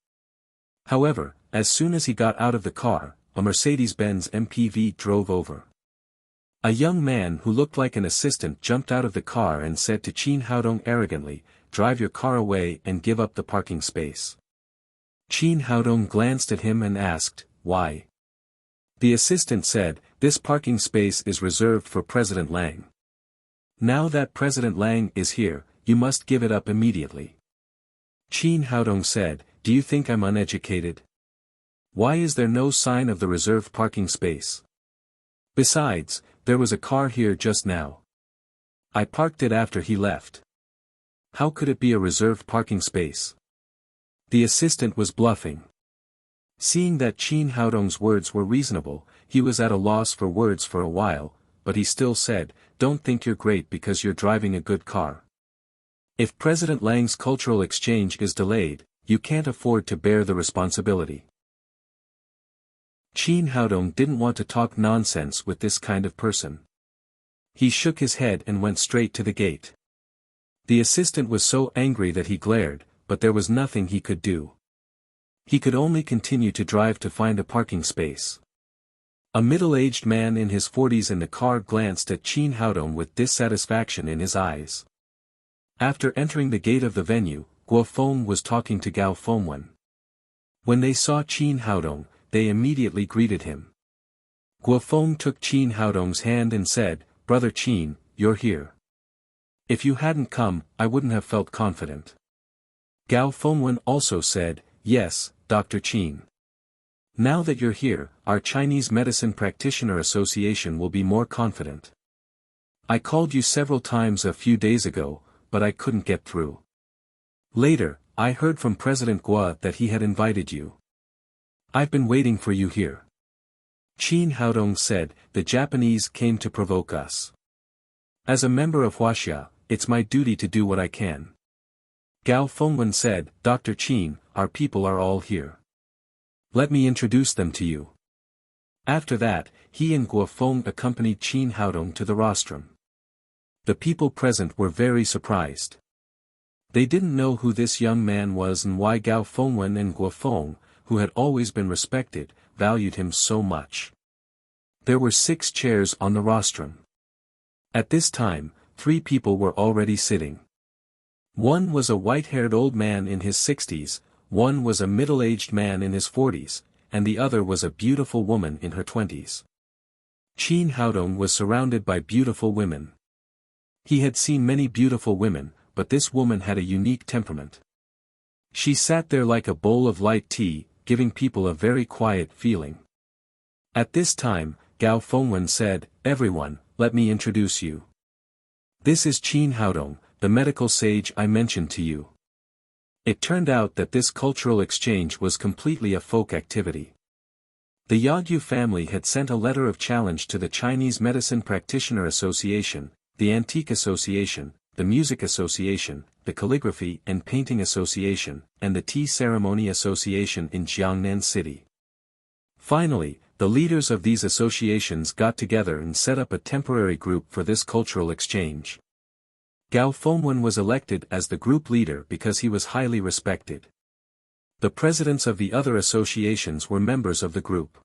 However, as soon as he got out of the car, a Mercedes-Benz MPV drove over. A young man who looked like an assistant jumped out of the car and said to Qin Haodong arrogantly, "Drive your car away and give up the parking space." Qin Haodong glanced at him and asked, "Why?" The assistant said, "This parking space is reserved for President Lang. Now that President Lang is here, you must give it up immediately." Qin Haodong said, "Do you think I'm uneducated? Why is there no sign of the reserved parking space? Besides, there was a car here just now. I parked it after he left. How could it be a reserved parking space?" The assistant was bluffing. Seeing that Qin Haodong's words were reasonable, he was at a loss for words for a while, but he still said, "Don't think you're great because you're driving a good car. If President Lang's cultural exchange is delayed, you can't afford to bear the responsibility." Qin Haodong didn't want to talk nonsense with this kind of person. He shook his head and went straight to the gate. The assistant was so angry that he glared, but there was nothing he could do. He could only continue to drive to find a parking space. A middle-aged man in his 40s in the car glanced at Qin Haodong with dissatisfaction in his eyes. After entering the gate of the venue, Guofeng was talking to Gao Fengwen. When they saw Qin Haodong, they immediately greeted him. Guofeng took Qin Haodong's hand and said, "Brother Qin, you're here. If you hadn't come, I wouldn't have felt confident." Gao Fengwen also said, "Yes, Dr. Qin. Now that you're here, our Chinese Medicine Practitioner Association will be more confident. I called you several times a few days ago, but I couldn't get through. Later, I heard from President Guo that he had invited you. I've been waiting for you here." Qin Haodong said, "The Japanese came to provoke us. As a member of Wuxia, it's my duty to do what I can." Gao Fengwen said, "Dr. Qin, our people are all here. Let me introduce them to you." After that, he and Guofeng accompanied Qin Haodong to the rostrum. The people present were very surprised. They didn't know who this young man was and why Gao Fengwen and Guofeng, who had always been respected, valued him so much. There were 6 chairs on the rostrum. At this time, 3 people were already sitting. One was a white-haired old man in his 60s, one was a middle-aged man in his 40s, and the other was a beautiful woman in her 20s. Qin Haodong was surrounded by beautiful women. He had seen many beautiful women, but this woman had a unique temperament. She sat there like a bowl of light tea, giving people a very quiet feeling. At this time, Gao Fengwen said, "Everyone, let me introduce you. This is Qin Haodong, the medical sage I mentioned to you." It turned out that this cultural exchange was completely a folk activity. The Yagyu family had sent a letter of challenge to the Chinese Medicine Practitioner Association, the Antique Association, the Music Association, the Calligraphy and Painting Association, and the Tea Ceremony Association in Jiangnan City. Finally, the leaders of these associations got together and set up a temporary group for this cultural exchange. Gao Fengwen was elected as the group leader because he was highly respected. The presidents of the other associations were members of the group.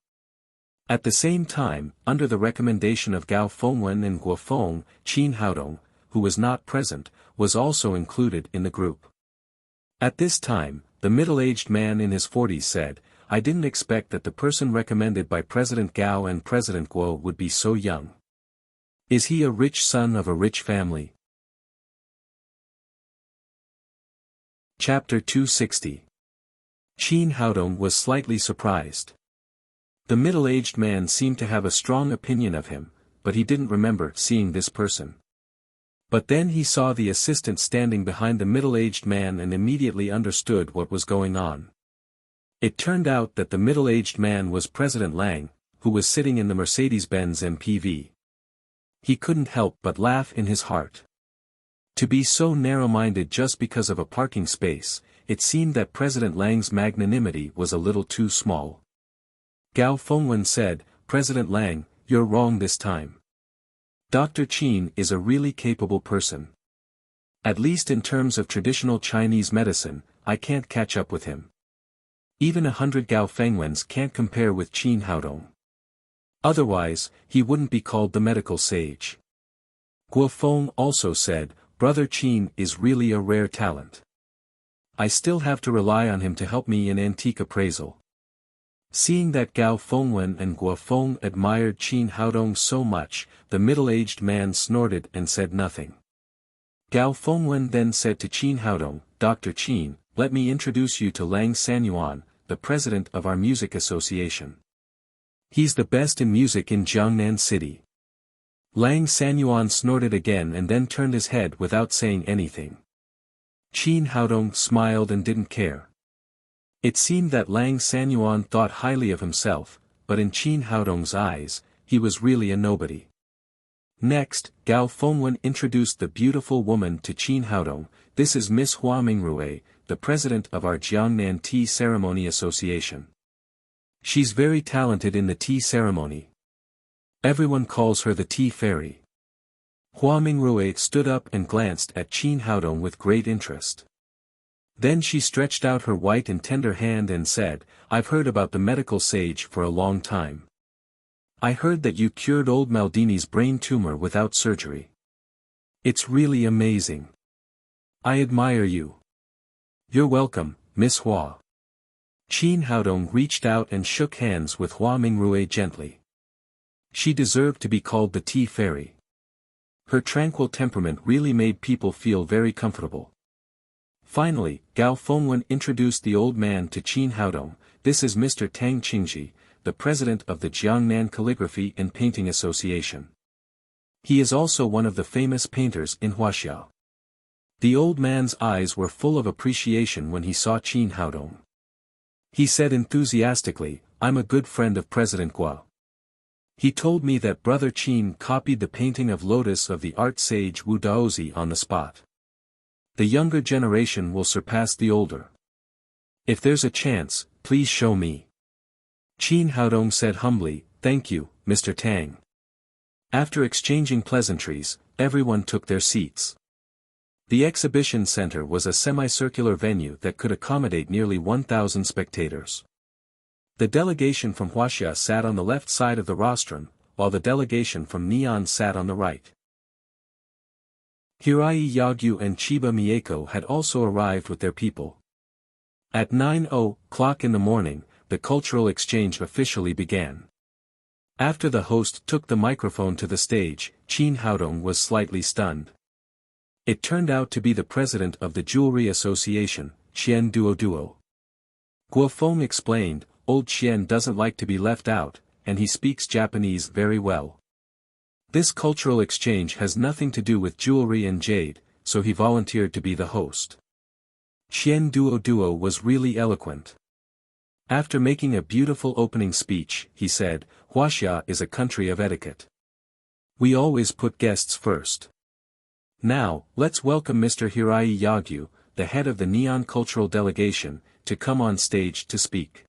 At the same time, under the recommendation of Gao Fengwen and Guofeng, Qin Haodong, who was not present, was also included in the group. At this time, the middle-aged man in his 40s said, "I didn't expect that the person recommended by President Gao and President Guo would be so young. Is he a rich son of a rich family?" Chapter 260. Qin Haodong was slightly surprised. The middle-aged man seemed to have a strong opinion of him, but he didn't remember seeing this person. But then he saw the assistant standing behind the middle-aged man and immediately understood what was going on. It turned out that the middle-aged man was President Lang, who was sitting in the Mercedes-Benz MPV. He couldn't help but laugh in his heart. To be so narrow-minded just because of a parking space, it seemed that President Lang's magnanimity was a little too small. Gao Fengwen said, "President Lang, you're wrong this time. Dr. Qin is a really capable person. At least in terms of traditional Chinese medicine, I can't catch up with him. Even 100 Gao Fengwens can't compare with Qin Haodong. Otherwise, he wouldn't be called the medical sage." Guo Feng also said, "Brother Qin is really a rare talent. I still have to rely on him to help me in antique appraisal." Seeing that Gao Fengwen and Guo Feng admired Qin Haodong so much, the middle-aged man snorted and said nothing. Gao Fengwen then said to Qin Haodong, "Dr. Qin, let me introduce you to Lang Sanyuan, the president of our music association. He's the best in music in Jiangnan City." Lang Sanyuan snorted again and then turned his head without saying anything. Qin Haodong smiled and didn't care. It seemed that Lang Sanyuan thought highly of himself, but in Qin Haodong's eyes, he was really a nobody. Next, Gao Fengwen introduced the beautiful woman to Qin Haodong. "This is Miss Hua Mingrui, the president of our Jiangnan Tea Ceremony Association. She's very talented in the tea ceremony. Everyone calls her the Tea Fairy." Hua Mingrui stood up and glanced at Qin Haodong with great interest. Then she stretched out her white and tender hand and said, "I've heard about the medical sage for a long time. I heard that you cured old Maldini's brain tumor without surgery. It's really amazing. I admire you." "You're welcome, Miss Hua." Qin Haodong reached out and shook hands with Hua Mingrui gently. She deserved to be called the Tea Fairy. Her tranquil temperament really made people feel very comfortable. Finally, Gao Fengwen introduced the old man to Qin Haodong. "This is Mr. Tang Qingji, the president of the Jiangnan Calligraphy and Painting Association. He is also one of the famous painters in Wuxia." The old man's eyes were full of appreciation when he saw Qin Haodong. He said enthusiastically, "I'm a good friend of President Guo. He told me that Brother Qin copied the painting of lotus of the art sage Wu Daozi on the spot. The younger generation will surpass the older. If there's a chance, please show me." Qin Haodong said humbly, "Thank you, Mr. Tang." After exchanging pleasantries, everyone took their seats. The exhibition center was a semicircular venue that could accommodate nearly 1,000 spectators. The delegation from Wuxia sat on the left side of the rostrum, while the delegation from Neon sat on the right. Hirai Yagyu and Chiba Mieko had also arrived with their people. At 9:00 in the morning, the cultural exchange officially began. After the host took the microphone to the stage, Qin Haodong was slightly stunned. It turned out to be the president of the Jewelry Association, Qian Duo. Guo Feng explained, "Old Qian doesn't like to be left out, and he speaks Japanese very well. This cultural exchange has nothing to do with jewelry and jade, so he volunteered to be the host." Qian Duo was really eloquent. After making a beautiful opening speech, he said, "Wuxia is a country of etiquette. We always put guests first. Now, let's welcome Mr. Hirai Yagyu, the head of the Neon Cultural Delegation, to come on stage to speak."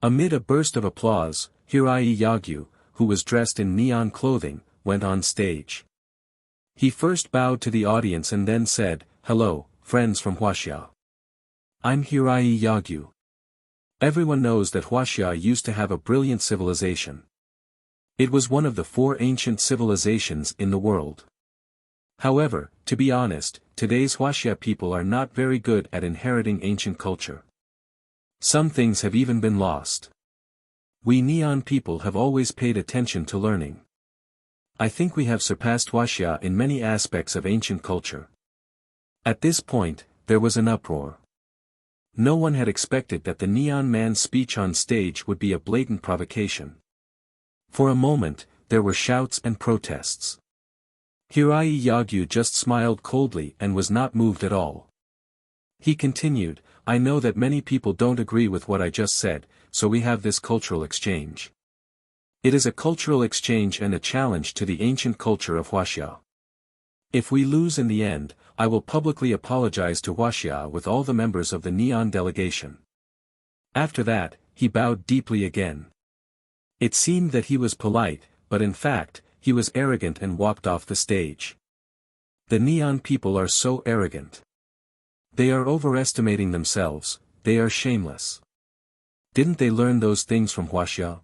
Amid a burst of applause, Hirai Yagyu, who was dressed in neon clothing, went on stage. He first bowed to the audience and then said, "Hello, friends from Wuxia. I'm Hirai Yagyu. Everyone knows that Wuxia used to have a brilliant civilization. It was one of the 4 ancient civilizations in the world. However, to be honest, today's Wuxia people are not very good at inheriting ancient culture. Some things have even been lost. We Neon people have always paid attention to learning. I think we have surpassed Wuxia in many aspects of ancient culture." At this point, there was an uproar. No one had expected that the Neon Man's speech on stage would be a blatant provocation. For a moment, there were shouts and protests. Hirai Yagyu just smiled coldly and was not moved at all. He continued, I know that many people don't agree with what I just said, so we have this cultural exchange. It is a cultural exchange and a challenge to the ancient culture of Wuxia. If we lose in the end, I will publicly apologize to Wuxia with all the members of the Neon delegation. After that, he bowed deeply again. It seemed that he was polite, but in fact, he was arrogant and walked off the stage. The Neon people are so arrogant. They are overestimating themselves, they are shameless. Didn't they learn those things from Wuxia?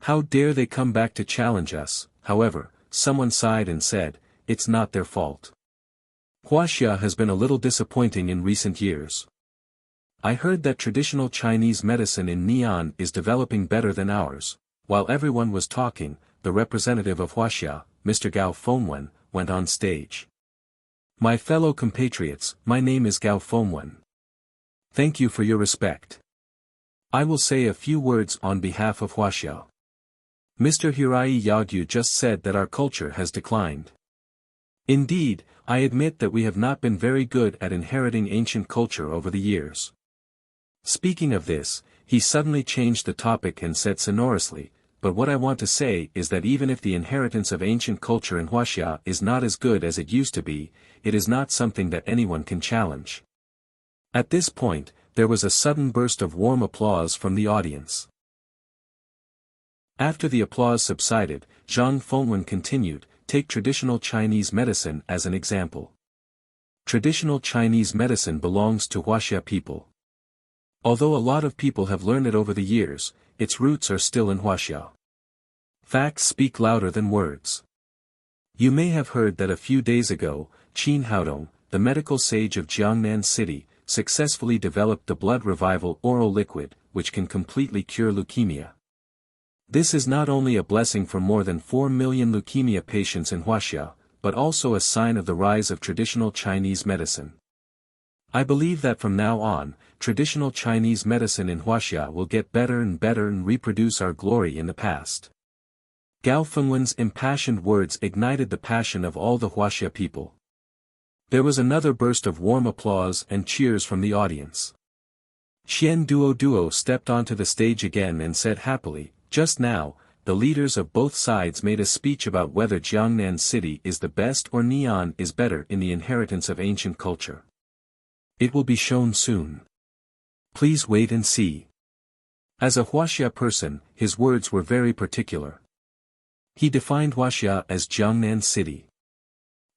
How dare they come back to challenge us? However, someone sighed and said, it's not their fault. Wuxia has been a little disappointing in recent years. I heard that traditional Chinese medicine in Neon is developing better than ours. While everyone was talking, the representative of Wuxia, Mr. Gao Fengwen, went on stage. My fellow compatriots, my name is Gao Fengwen. Thank you for your respect. I will say a few words on behalf of Wuxia. Mr. Hirai Yagyu just said that our culture has declined. Indeed, I admit that we have not been very good at inheriting ancient culture over the years. Speaking of this, he suddenly changed the topic and said sonorously, but what I want to say is that even if the inheritance of ancient culture in Wuxia is not as good as it used to be, it is not something that anyone can challenge. At this point, there was a sudden burst of warm applause from the audience. After the applause subsided, Zhang Fengwen continued, take traditional Chinese medicine as an example. Traditional Chinese medicine belongs to Wuxia people. Although a lot of people have learned it over the years, its roots are still in Wuxia. Facts speak louder than words. You may have heard that a few days ago, Qin Haodong, the medical sage of Jiangnan City, successfully developed the blood revival oral liquid, which can completely cure leukemia. This is not only a blessing for more than 4 million leukemia patients in Wuxia, but also a sign of the rise of traditional Chinese medicine. I believe that from now on, traditional Chinese medicine in Wuxia will get better and reproduce our glory in the past. Gao Fengwen's impassioned words ignited the passion of all the Wuxia people. There was another burst of warm applause and cheers from the audience. Xian Duo stepped onto the stage again and said happily, just now, the leaders of both sides made a speech about whether Jiangnan City is the best or Neon is better in the inheritance of ancient culture. It will be shown soon. Please wait and see. As a Wuxia person, his words were very particular. He defined Wuxia as Jiangnan City.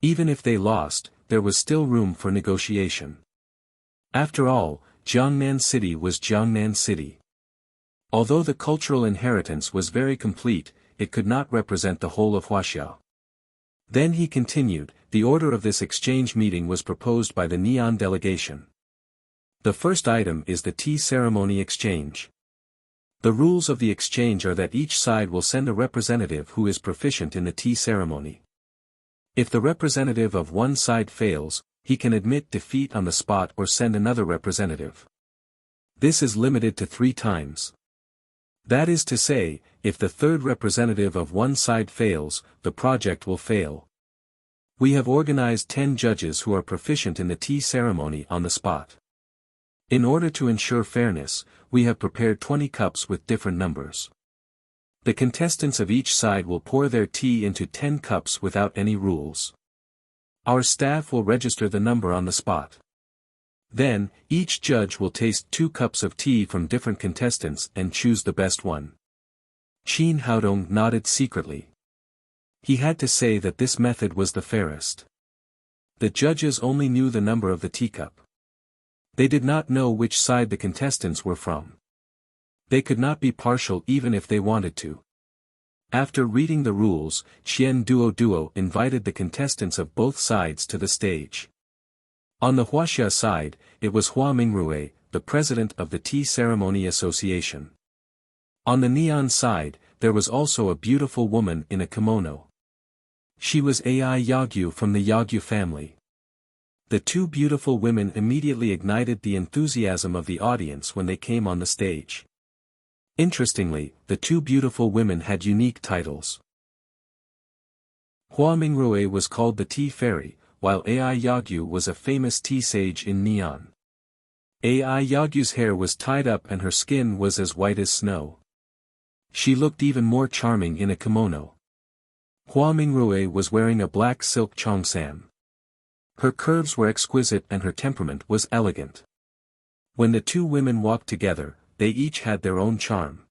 Even if they lost, there was still room for negotiation. After all, Jiangnan City was Jiangnan City. Although the cultural inheritance was very complete, it could not represent the whole of Wuxia. Then he continued, the order of this exchange meeting was proposed by the Neon delegation. The first item is the tea ceremony exchange. The rules of the exchange are that each side will send a representative who is proficient in the tea ceremony. If the representative of one side fails, he can admit defeat on the spot or send another representative. This is limited to 3 times. That is to say, if the third representative of one side fails, the project will fail. We have organized 10 judges who are proficient in the tea ceremony on the spot. In order to ensure fairness, we have prepared 20 cups with different numbers. The contestants of each side will pour their tea into 10 cups without any rules. Our staff will register the number on the spot. Then, each judge will taste 2 cups of tea from different contestants and choose the best one. Qin Haodong nodded secretly. He had to say that this method was the fairest. The judges only knew the number of the teacup. They did not know which side the contestants were from. They could not be partial even if they wanted to. After reading the rules, Xian Duo invited the contestants of both sides to the stage. On the Wuxia side, it was Hua Mingrui, the president of the Tea Ceremony Association. On the Neon side, there was also a beautiful woman in a kimono. She was Ai Yagyu from the Yagyu family. The 2 beautiful women immediately ignited the enthusiasm of the audience when they came on the stage. Interestingly, the 2 beautiful women had unique titles. Hua Mingrui was called the tea fairy, while Ai Yagyu was a famous tea sage in Neon. Ai Yagyu's hair was tied up and her skin was as white as snow. She looked even more charming in a kimono. Hua Mingrui was wearing a black silk cheongsam. Her curves were exquisite and her temperament was elegant. When the two women walked together, they each had their own charm.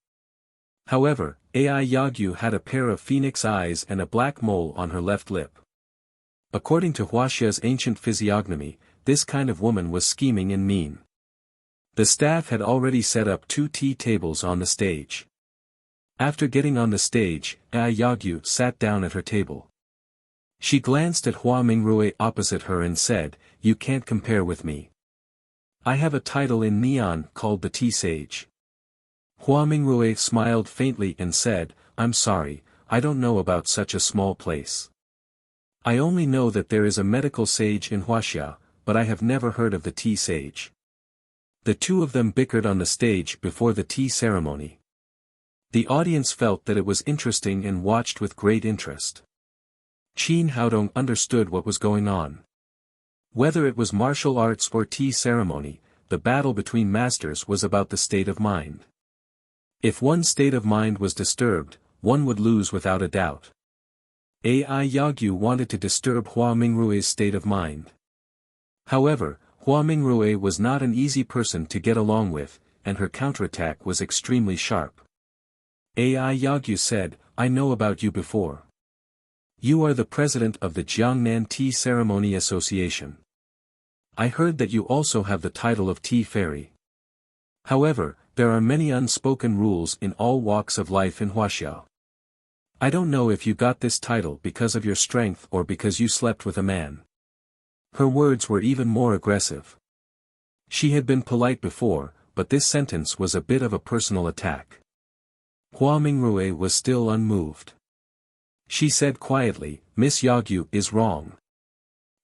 However, Ai Yagyu had a pair of phoenix eyes and a black mole on her left lip. According to Huaxia's ancient physiognomy, this kind of woman was scheming and mean. The staff had already set up 2 tea tables on the stage. After getting on the stage, Ai Yagyu sat down at her table. She glanced at Hua Mingrui opposite her and said, "You can't compare with me. I have a title in Neon called the Tea Sage." Hua Mingrui smiled faintly and said, "I'm sorry, I don't know about such a small place. I only know that there is a medical sage in Huaxia, but I have never heard of the tea sage." The two of them bickered on the stage before the tea ceremony. The audience felt that it was interesting and watched with great interest. Qin Haodong understood what was going on. Whether it was martial arts or tea ceremony, the battle between masters was about the state of mind. If one state of mind was disturbed, one would lose without a doubt. Ai Yagyu wanted to disturb Hua Mingrui's state of mind. However, Hua Mingrui was not an easy person to get along with, and her counterattack was extremely sharp. Ai Yagyu said, "I know about you before. You are the president of the Jiangnan Tea Ceremony Association. I heard that you also have the title of Tea Fairy. However, there are many unspoken rules in all walks of life in Huaxia. I don't know if you got this title because of your strength or because you slept with a man." Her words were even more aggressive. She had been polite before, but this sentence was a bit of a personal attack. Hua Mingrui was still unmoved. She said quietly, "Miss Yagyu is wrong.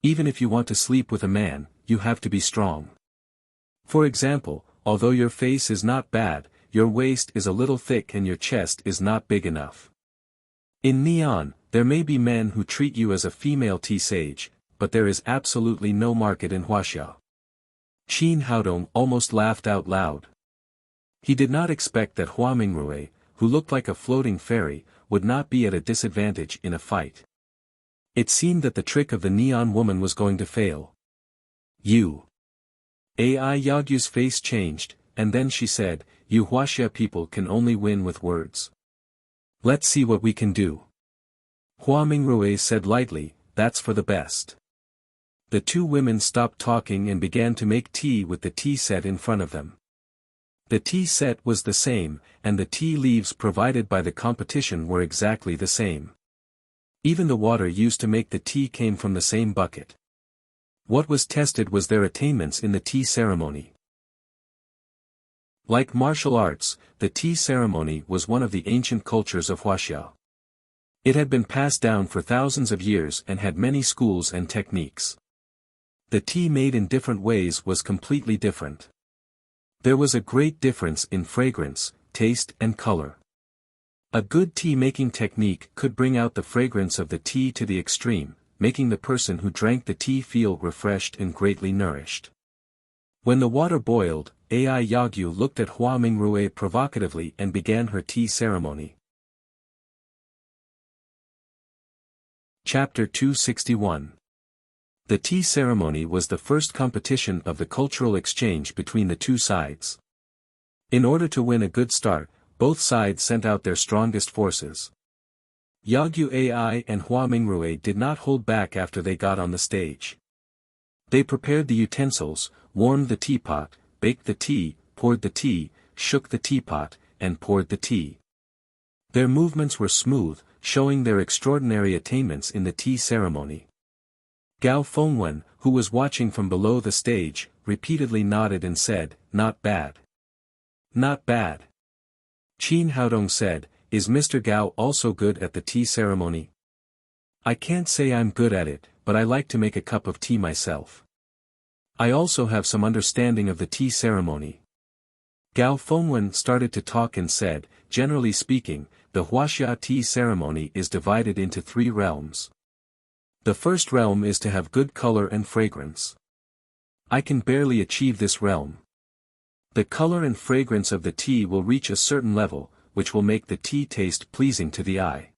Even if you want to sleep with a man, you have to be strong. For example, although your face is not bad, your waist is a little thick and your chest is not big enough. In Neon, there may be men who treat you as a female tea sage, but there is absolutely no market in Huaxia." Qin Haodong almost laughed out loud. He did not expect that Hua Mingrui, who looked like a floating fairy, would not be at a disadvantage in a fight. It seemed that the trick of the Neon woman was going to fail. "You." Ai Yagyu's face changed, and then she said, "You Huaxia people can only win with words. Let's see what we can do." Hua Mingrui said lightly, "That's for the best." The two women stopped talking and began to make tea with the tea set in front of them. The tea set was the same, and the tea leaves provided by the competition were exactly the same. Even the water used to make the tea came from the same bucket. What was tested was their attainments in the tea ceremony. Like martial arts, the tea ceremony was one of the ancient cultures of Huaxia. It had been passed down for thousands of years and had many schools and techniques. The tea made in different ways was completely different. There was a great difference in fragrance, taste and color. A good tea-making technique could bring out the fragrance of the tea to the extreme, making the person who drank the tea feel refreshed and greatly nourished. When the water boiled, Ai Yagyu looked at Hua Mingrui provocatively and began her tea ceremony. Chapter 261. The tea ceremony was the first competition of the cultural exchange between the two sides. In order to win a good start, both sides sent out their strongest forces. Yagyu Ai and Hua Mingrui did not hold back after they got on the stage. They prepared the utensils, warmed the teapot, baked the tea, poured the tea, shook the teapot, and poured the tea. Their movements were smooth, showing their extraordinary attainments in the tea ceremony. Gao Fengwen, who was watching from below the stage, repeatedly nodded and said, "Not bad. Not bad." Qin Haodong said, "Is Mr. Gao also good at the tea ceremony?" "I can't say I'm good at it, but I like to make a cup of tea myself. I also have some understanding of the tea ceremony." Gao Fengwen started to talk and said, "Generally speaking, the Huaxia tea ceremony is divided into 3 realms. The first realm is to have good color and fragrance. I can barely achieve this realm. The color and fragrance of the tea will reach a certain level, which will make the tea taste pleasing to the eye.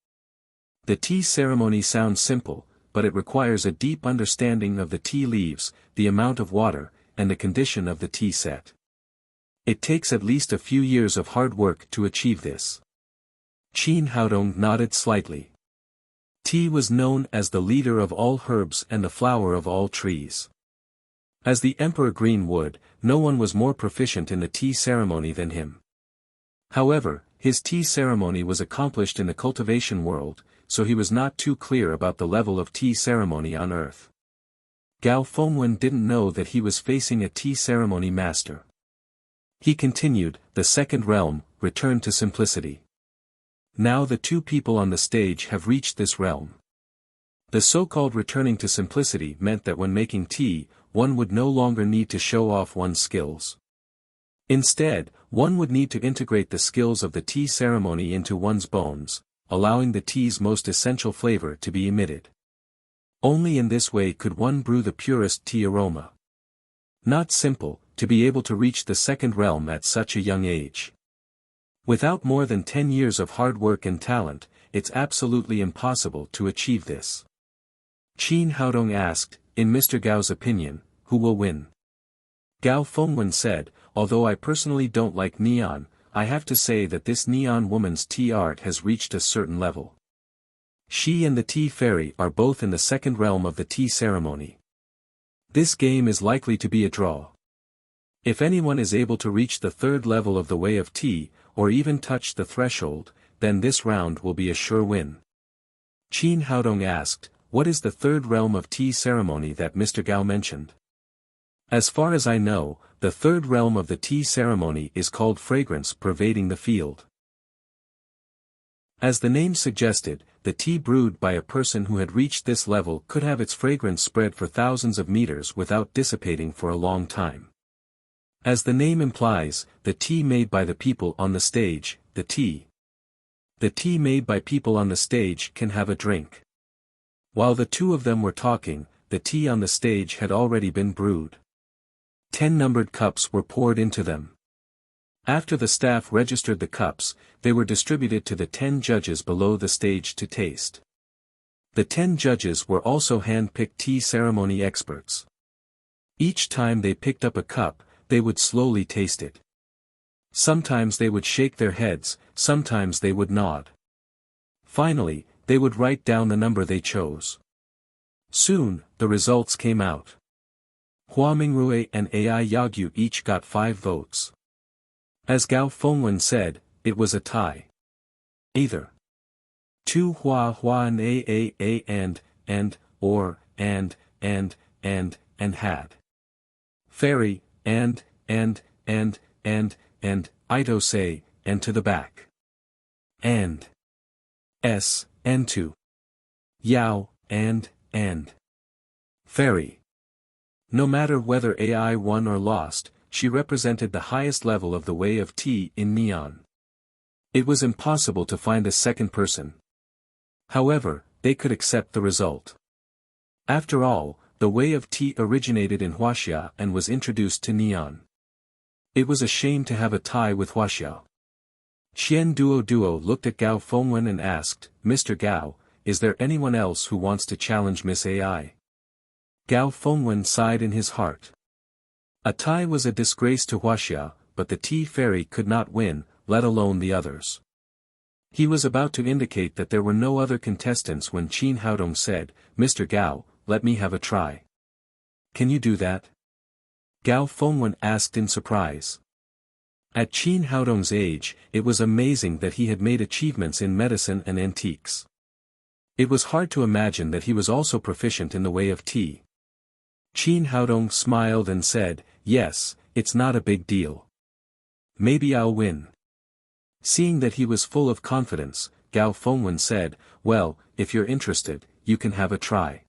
The tea ceremony sounds simple, but it requires a deep understanding of the tea leaves, the amount of water, and the condition of the tea set. It takes at least a few years of hard work to achieve this. Qin Haodong nodded slightly. Tea was known as the leader of all herbs and the flower of all trees. As the Emperor Greenwood, no one was more proficient in the tea ceremony than him. However, his tea ceremony was accomplished in the cultivation world, so he was not too clear about the level of tea ceremony on Earth. Gao Fengwen didn't know that he was facing a tea ceremony master. He continued, the second realm, return to simplicity. Now the two people on the stage have reached this realm. The so-called returning to simplicity meant that when making tea, one would no longer need to show off one's skills. Instead, one would need to integrate the skills of the tea ceremony into one's bones, allowing the tea's most essential flavor to be emitted. Only in this way could one brew the purest tea aroma. Not simple, to be able to reach the second realm at such a young age. Without more than 10 years of hard work and talent, it's absolutely impossible to achieve this. Qin Haodong asked, in Mr. Gao's opinion, who will win? Gao Fengwen said, although I personally don't like neon, I have to say that this neon woman's tea art has reached a certain level. She and the tea fairy are both in the second realm of the tea ceremony. This game is likely to be a draw. If anyone is able to reach the third level of the way of tea, or even touch the threshold, then this round will be a sure win. Qin Haodong asked, what is the third realm of tea ceremony that Mr. Gao mentioned? As far as I know, the third realm of the tea ceremony is called fragrance pervading the field. As the name suggested, the tea brewed by a person who had reached this level could have its fragrance spread for thousands of meters without dissipating for a long time. As the name implies, the tea made by the people on the stage, the tea made by people on the stage can have a drink. While the two of them were talking, the tea on the stage had already been brewed. 10 numbered cups were poured into them. After the staff registered the cups, they were distributed to the 10 judges below the stage to taste. The 10 judges were also hand-picked tea ceremony experts. Each time they picked up a cup, they would slowly taste it. Sometimes they would shake their heads, sometimes they would nod. Finally, they would write down the number they chose. Soon, the results came out. Hua Mingrui and Ai Yagyu each got 5 votes. As Gao Fengwen said, it was a tie. Either 2 Hua and A and, or, and had. Fairy, and, Ito say, and to the back. And. S, and to. Yao, and. Fairy. No matter whether Ai won or lost, she represented the highest level of the way of tea in neon. It was impossible to find a second person. However, they could accept the result. After all, the way of tea originated in Wuxia and was introduced to neon. It was a shame to have a tie with Wuxia. Xian Duo looked at Gao Fengwen and asked, Mr. Gao, is there anyone else who wants to challenge Miss Ai? Gao Fengwen sighed in his heart. A tie was a disgrace to Wuxia, but the tea fairy could not win, let alone the others. He was about to indicate that there were no other contestants when Qin Haodong said, Mr. Gao, let me have a try. Can you do that? Gao Fengwen asked in surprise. At Qin Haodong's age, it was amazing that he had made achievements in medicine and antiques. It was hard to imagine that he was also proficient in the way of tea. Qin Haodong smiled and said, yes, it's not a big deal. Maybe I'll win. Seeing that he was full of confidence, Gao Fengwen said, well, if you're interested, you can have a try.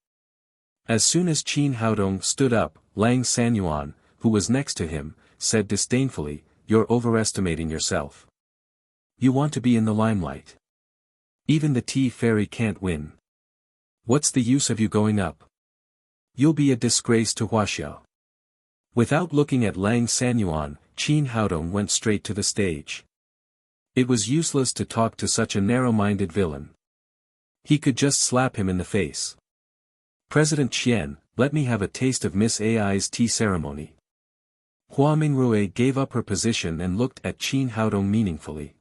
As soon as Qin Haodong stood up, Lang Sanyuan, who was next to him, said disdainfully, you're overestimating yourself. You want to be in the limelight. Even the tea fairy can't win. What's the use of you going up? You'll be a disgrace to Huaxiao. Without looking at Lang Sanyuan, Qin Haodong went straight to the stage. It was useless to talk to such a narrow-minded villain. He could just slap him in the face. President Qian, let me have a taste of Miss Ai's tea ceremony. Hua Mingrui gave up her position and looked at Qin Haodong meaningfully.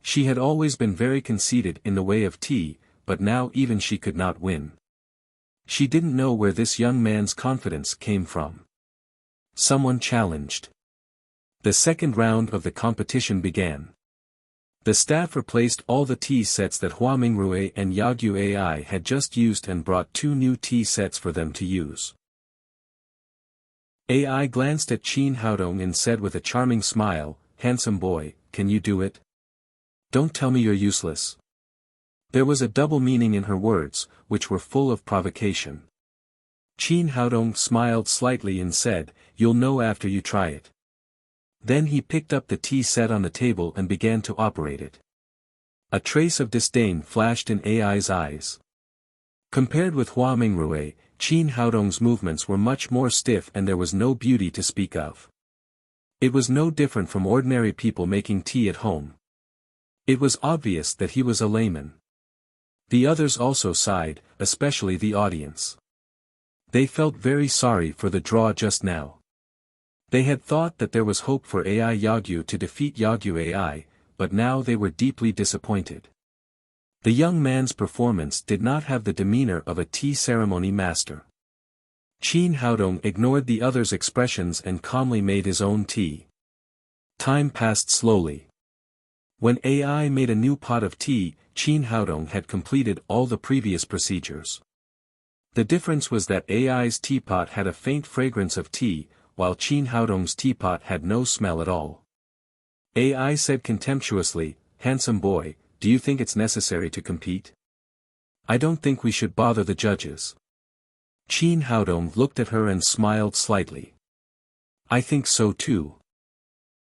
She had always been very conceited in the way of tea, but now even she could not win. She didn't know where this young man's confidence came from. Someone challenged. The second round of the competition began. The staff replaced all the tea sets that Hua Mingrui and Yagyu Ai had just used and brought 2 new tea sets for them to use. Ai glanced at Qin Haodong and said with a charming smile, "Handsome boy, can you do it? Don't tell me you're useless." There was a double meaning in her words, which were full of provocation. Qin Haodong smiled slightly and said, "You'll know after you try it." Then he picked up the tea set on the table and began to operate it. A trace of disdain flashed in Ai's eyes. Compared with Hua Mingrui, Qin Haodong's movements were much more stiff and there was no beauty to speak of. It was no different from ordinary people making tea at home. It was obvious that he was a layman. The others also sighed, especially the audience. They felt very sorry for the draw just now. They had thought that there was hope for Ai Yagyu to defeat Yagyu Ai, but now they were deeply disappointed. The young man's performance did not have the demeanor of a tea ceremony master. Qin Haodong ignored the others' expressions and calmly made his own tea. Time passed slowly. When Ai made a new pot of tea, Qin Haodong had completed all the previous procedures. The difference was that Ai's teapot had a faint fragrance of tea, while Qin Haodong's teapot had no smell at all. Ai said contemptuously, "Handsome boy, do you think it's necessary to compete? I don't think we should bother the judges." Qin Haodong looked at her and smiled slightly. "I think so too.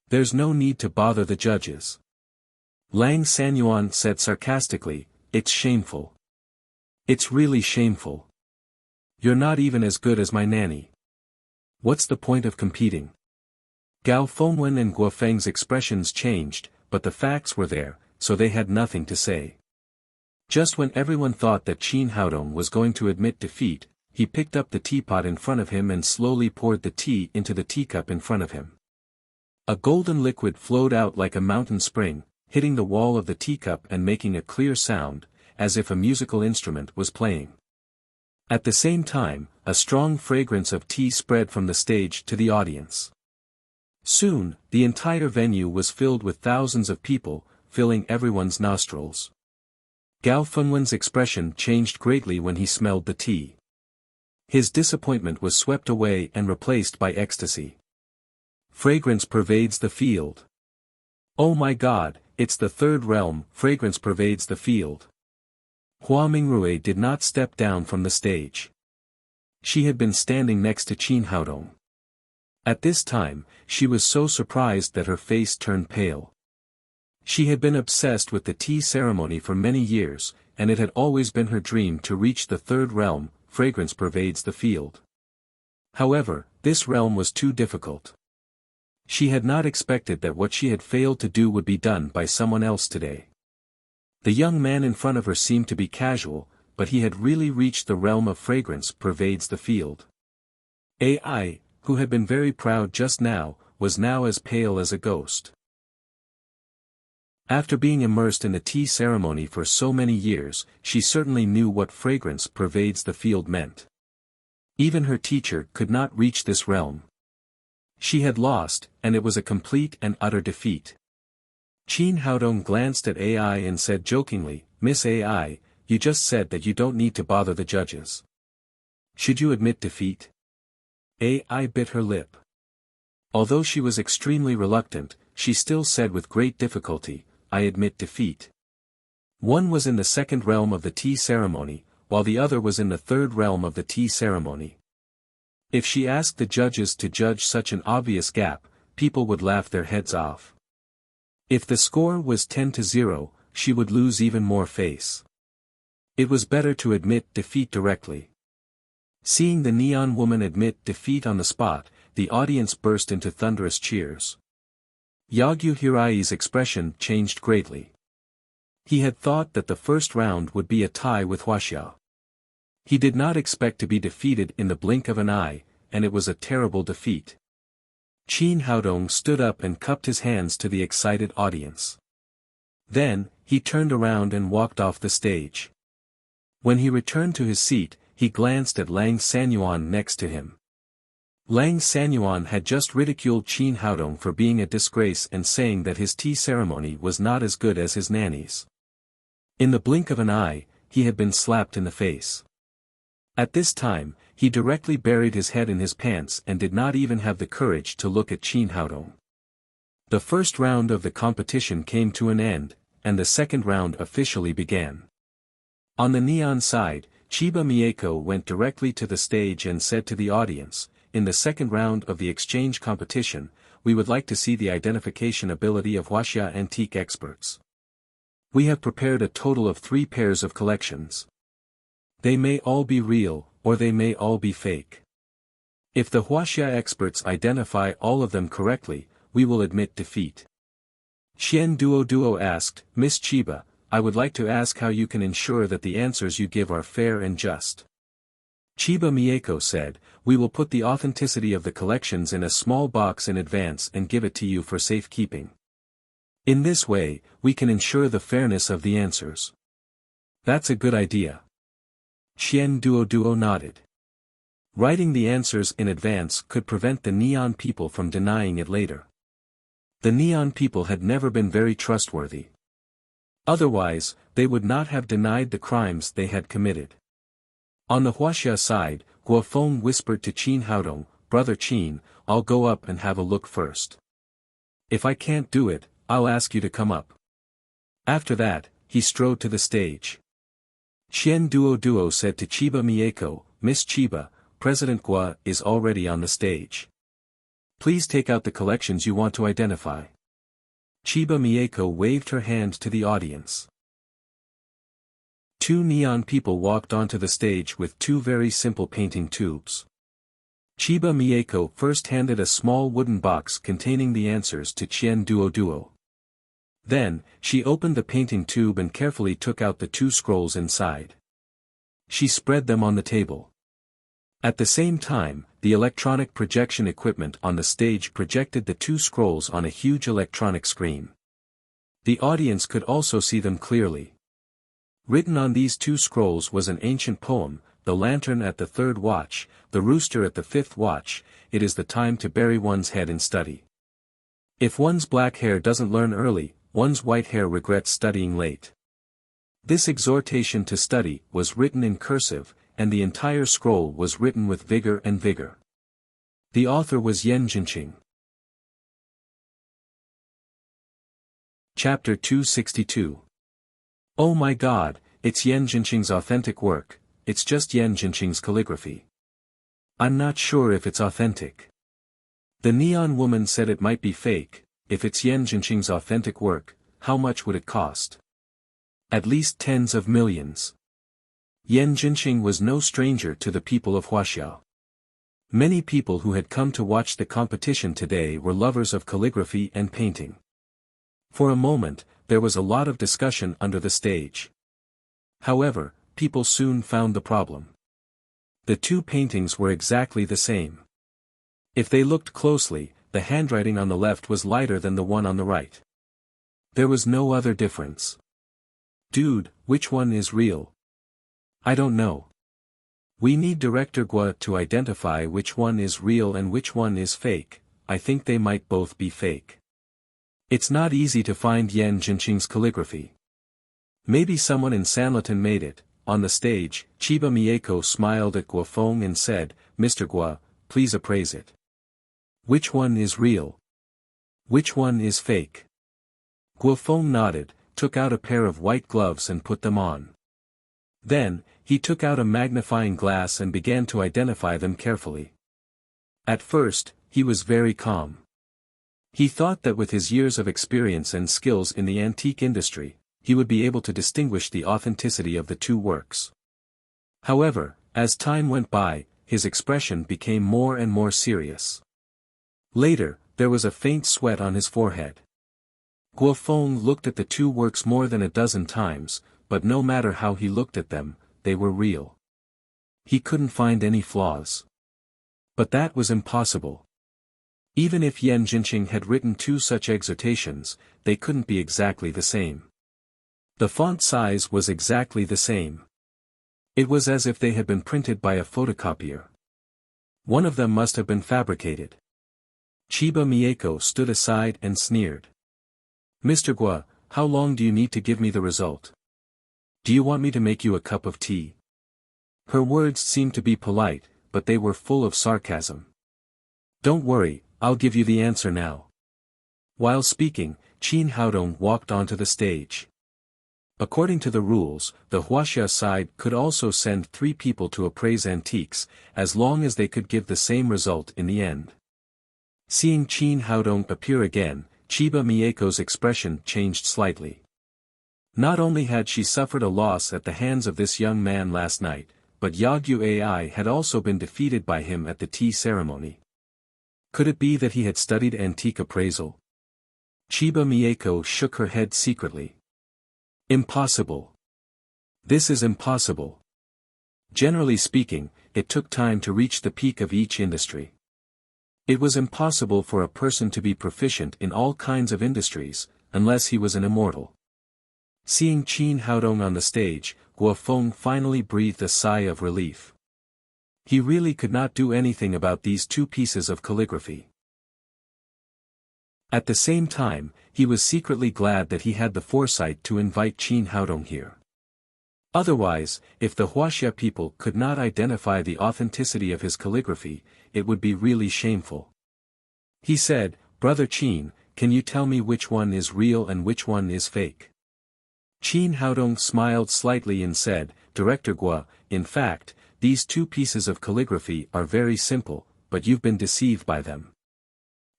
There's no need to bother the judges." Lang Sanyuan said sarcastically, "It's shameful. It's really shameful. You're not even as good as my nanny. What's the point of competing?" Gao Fengwen and Guofeng's expressions changed, but the facts were there, so they had nothing to say. Just when everyone thought that Qin Haodong was going to admit defeat, he picked up the teapot in front of him and slowly poured the tea into the teacup in front of him. A golden liquid flowed out like a mountain spring, hitting the wall of the teacup and making a clear sound, as if a musical instrument was playing. At the same time, a strong fragrance of tea spread from the stage to the audience. Soon, the entire venue was filled with thousands of people, filling everyone's nostrils. Gao Fengwen's expression changed greatly when he smelled the tea. His disappointment was swept away and replaced by ecstasy. Fragrance pervades the field. Oh my God, it's the third realm, fragrance pervades the field. Hua Mingrui did not step down from the stage. She had been standing next to Qin Haodong. At this time, she was so surprised that her face turned pale. She had been obsessed with the tea ceremony for many years, and it had always been her dream to reach the third realm, fragrance pervades the field. However, this realm was too difficult. She had not expected that what she had failed to do would be done by someone else today. The young man in front of her seemed to be casual, but he had really reached the realm of fragrance pervades the field. Ai, who had been very proud just now, was now as pale as a ghost. After being immersed in the tea ceremony for so many years, she certainly knew what fragrance pervades the field meant. Even her teacher could not reach this realm. She had lost, and it was a complete and utter defeat. Qin Haodong glanced at Ai and said jokingly, "Miss Ai, you just said that you don't need to bother the judges. Should you admit defeat?" Ai bit her lip. Although she was extremely reluctant, she still said with great difficulty, "I admit defeat." One was in the second realm of the tea ceremony, while the other was in the third realm of the tea ceremony. If she asked the judges to judge such an obvious gap, people would laugh their heads off. If the score was 10-0, she would lose even more face. It was better to admit defeat directly. Seeing the neon woman admit defeat on the spot, the audience burst into thunderous cheers. Yagyu Hirai's expression changed greatly. He had thought that the first round would be a tie with Wuxia. He did not expect to be defeated in the blink of an eye, and it was a terrible defeat. Qin Haodong stood up and cupped his hands to the excited audience. Then, he turned around and walked off the stage. When he returned to his seat, he glanced at Lang Sanyuan next to him. Lang Sanyuan had just ridiculed Qin Haodong for being a disgrace and saying that his tea ceremony was not as good as his nanny's. In the blink of an eye, he had been slapped in the face. At this time, he directly buried his head in his pants and did not even have the courage to look at Qin Haodong. The first round of the competition came to an end, and the second round officially began. On the neon side, Chiba Mieko went directly to the stage and said to the audience, "In the second round of the exchange competition, we would like to see the identification ability of Wuxia antique experts. We have prepared a total of 3 pairs of collections. They may all be real, or they may all be fake. If the Wuxia experts identify all of them correctly, we will admit defeat." Xian Duo asked, "Miss Chiba, I would like to ask how you can ensure that the answers you give are fair and just." Chiba Mieko said, "We will put the authenticity of the collections in a small box in advance and give it to you for safekeeping. In this way, we can ensure the fairness of the answers." "That's a good idea." Xian Duo nodded. Writing the answers in advance could prevent the neon people from denying it later. The neon people had never been very trustworthy. Otherwise, they would not have denied the crimes they had committed. On the Wuxia side, Guofeng whispered to Qin Haodong, "Brother Qin, I'll go up and have a look first. If I can't do it, I'll ask you to come up." After that, he strode to the stage. Xian Duo said to Chiba Mieko, "Miss Chiba, President Gua is already on the stage. Please take out the collections you want to identify." Chiba Mieko waved her hand to the audience. 2 neon people walked onto the stage with 2 very simple painting tubes. Chiba Mieko first handed a small wooden box containing the answers to Xian Duo. Then, she opened the painting tube and carefully took out the 2 scrolls inside. She spread them on the table. At the same time, the electronic projection equipment on the stage projected the 2 scrolls on a huge electronic screen. The audience could also see them clearly. Written on these 2 scrolls was an ancient poem, "The lantern at the 3rd watch, the rooster at the 5th watch, it is the time to bury one's head in study. If one's black hair doesn't learn early, one's white hair regrets studying late." This exhortation to study was written in cursive, and the entire scroll was written with vigor. The author was Yen Jinqing. Chapter 262. "Oh my God, it's Yen Jinqing's authentic work, it's just Yen Jinqing's calligraphy. I'm not sure if it's authentic. The neon woman said it might be fake. If it's Yen Jinqing's authentic work, how much would it cost? At least tens of millions." Yen Jinqing was no stranger to the people of Wuxia. Many people who had come to watch the competition today were lovers of calligraphy and painting. For a moment, there was a lot of discussion under the stage. However, people soon found the problem. The 2 paintings were exactly the same. If they looked closely, the handwriting on the left was lighter than the one on the right. There was no other difference. "Dude, which one is real?" "I don't know. We need Director Gua to identify which one is real and which one is fake. I think they might both be fake. It's not easy to find Yen Jinqing's calligraphy. Maybe someone in Sanlitun made it." On the stage, Chiba Mieko smiled at Guofeng and said, "Mr. Gua, please appraise it. Which one is real? Which one is fake?" Guofeng nodded, took out a pair of white gloves and put them on. Then, he took out a magnifying glass and began to identify them carefully. At first, he was very calm. He thought that with his years of experience and skills in the antique industry, he would be able to distinguish the authenticity of the two works. However, as time went by, his expression became more and more serious. Later, there was a faint sweat on his forehead. Guofeng looked at the two works more than a dozen times, but no matter how he looked at them, they were real. He couldn't find any flaws. But that was impossible. Even if Yan Jinqing had written two such exhortations, they couldn't be exactly the same. The font size was exactly the same. It was as if they had been printed by a photocopier. One of them must have been fabricated. Chiba Mieko stood aside and sneered. "Mr. Gua, how long do you need to give me the result? Do you want me to make you a cup of tea?" Her words seemed to be polite, but they were full of sarcasm. "Don't worry, I'll give you the answer now." While speaking, Qin Haodong walked onto the stage. According to the rules, the Wuxia side could also send 3 people to appraise antiques, as long as they could give the same result in the end. Seeing Qin Haodong appear again, Chiba Mieko's expression changed slightly. Not only had she suffered a loss at the hands of this young man last night, but Yagyu Ai had also been defeated by him at the tea ceremony. Could it be that he had studied antique appraisal? Chiba Mieko shook her head secretly. Impossible. This is impossible. Generally speaking, it took time to reach the peak of each industry. It was impossible for a person to be proficient in all kinds of industries, unless he was an immortal. Seeing Qin Haodong on the stage, Guofeng finally breathed a sigh of relief. He really could not do anything about these 2 pieces of calligraphy. At the same time, he was secretly glad that he had the foresight to invite Qin Haodong here. Otherwise, if the Wuxia people could not identify the authenticity of his calligraphy, it would be really shameful. He said, "Brother Qin, can you tell me which one is real and which one is fake?" Qin Haodong smiled slightly and said, "Director Gua, in fact, these 2 pieces of calligraphy are very simple, but you've been deceived by them.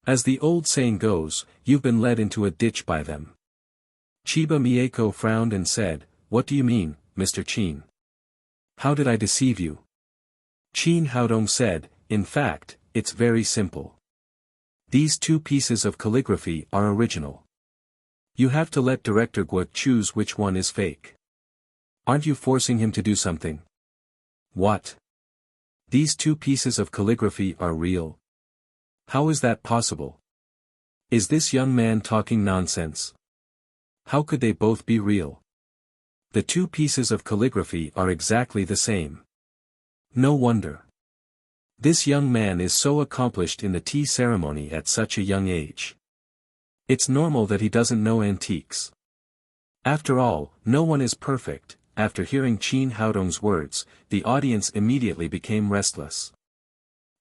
As the old saying goes, you've been led into a ditch by them." Chiba Mieko frowned and said, "What do you mean, Mr. Qin? How did I deceive you?" Qin Haodong said, "In fact, it's very simple. These 2 pieces of calligraphy are original. You have to let Director Gua choose which one is fake. Aren't you forcing him to do something?" "What? These 2 pieces of calligraphy are real? How is that possible? Is this young man talking nonsense? How could they both be real? The 2 pieces of calligraphy are exactly the same. No wonder. This young man is so accomplished in the tea ceremony at such a young age. It's normal that he doesn't know antiques. After all, no one is perfect." After hearing Qin Haodong's words, the audience immediately became restless.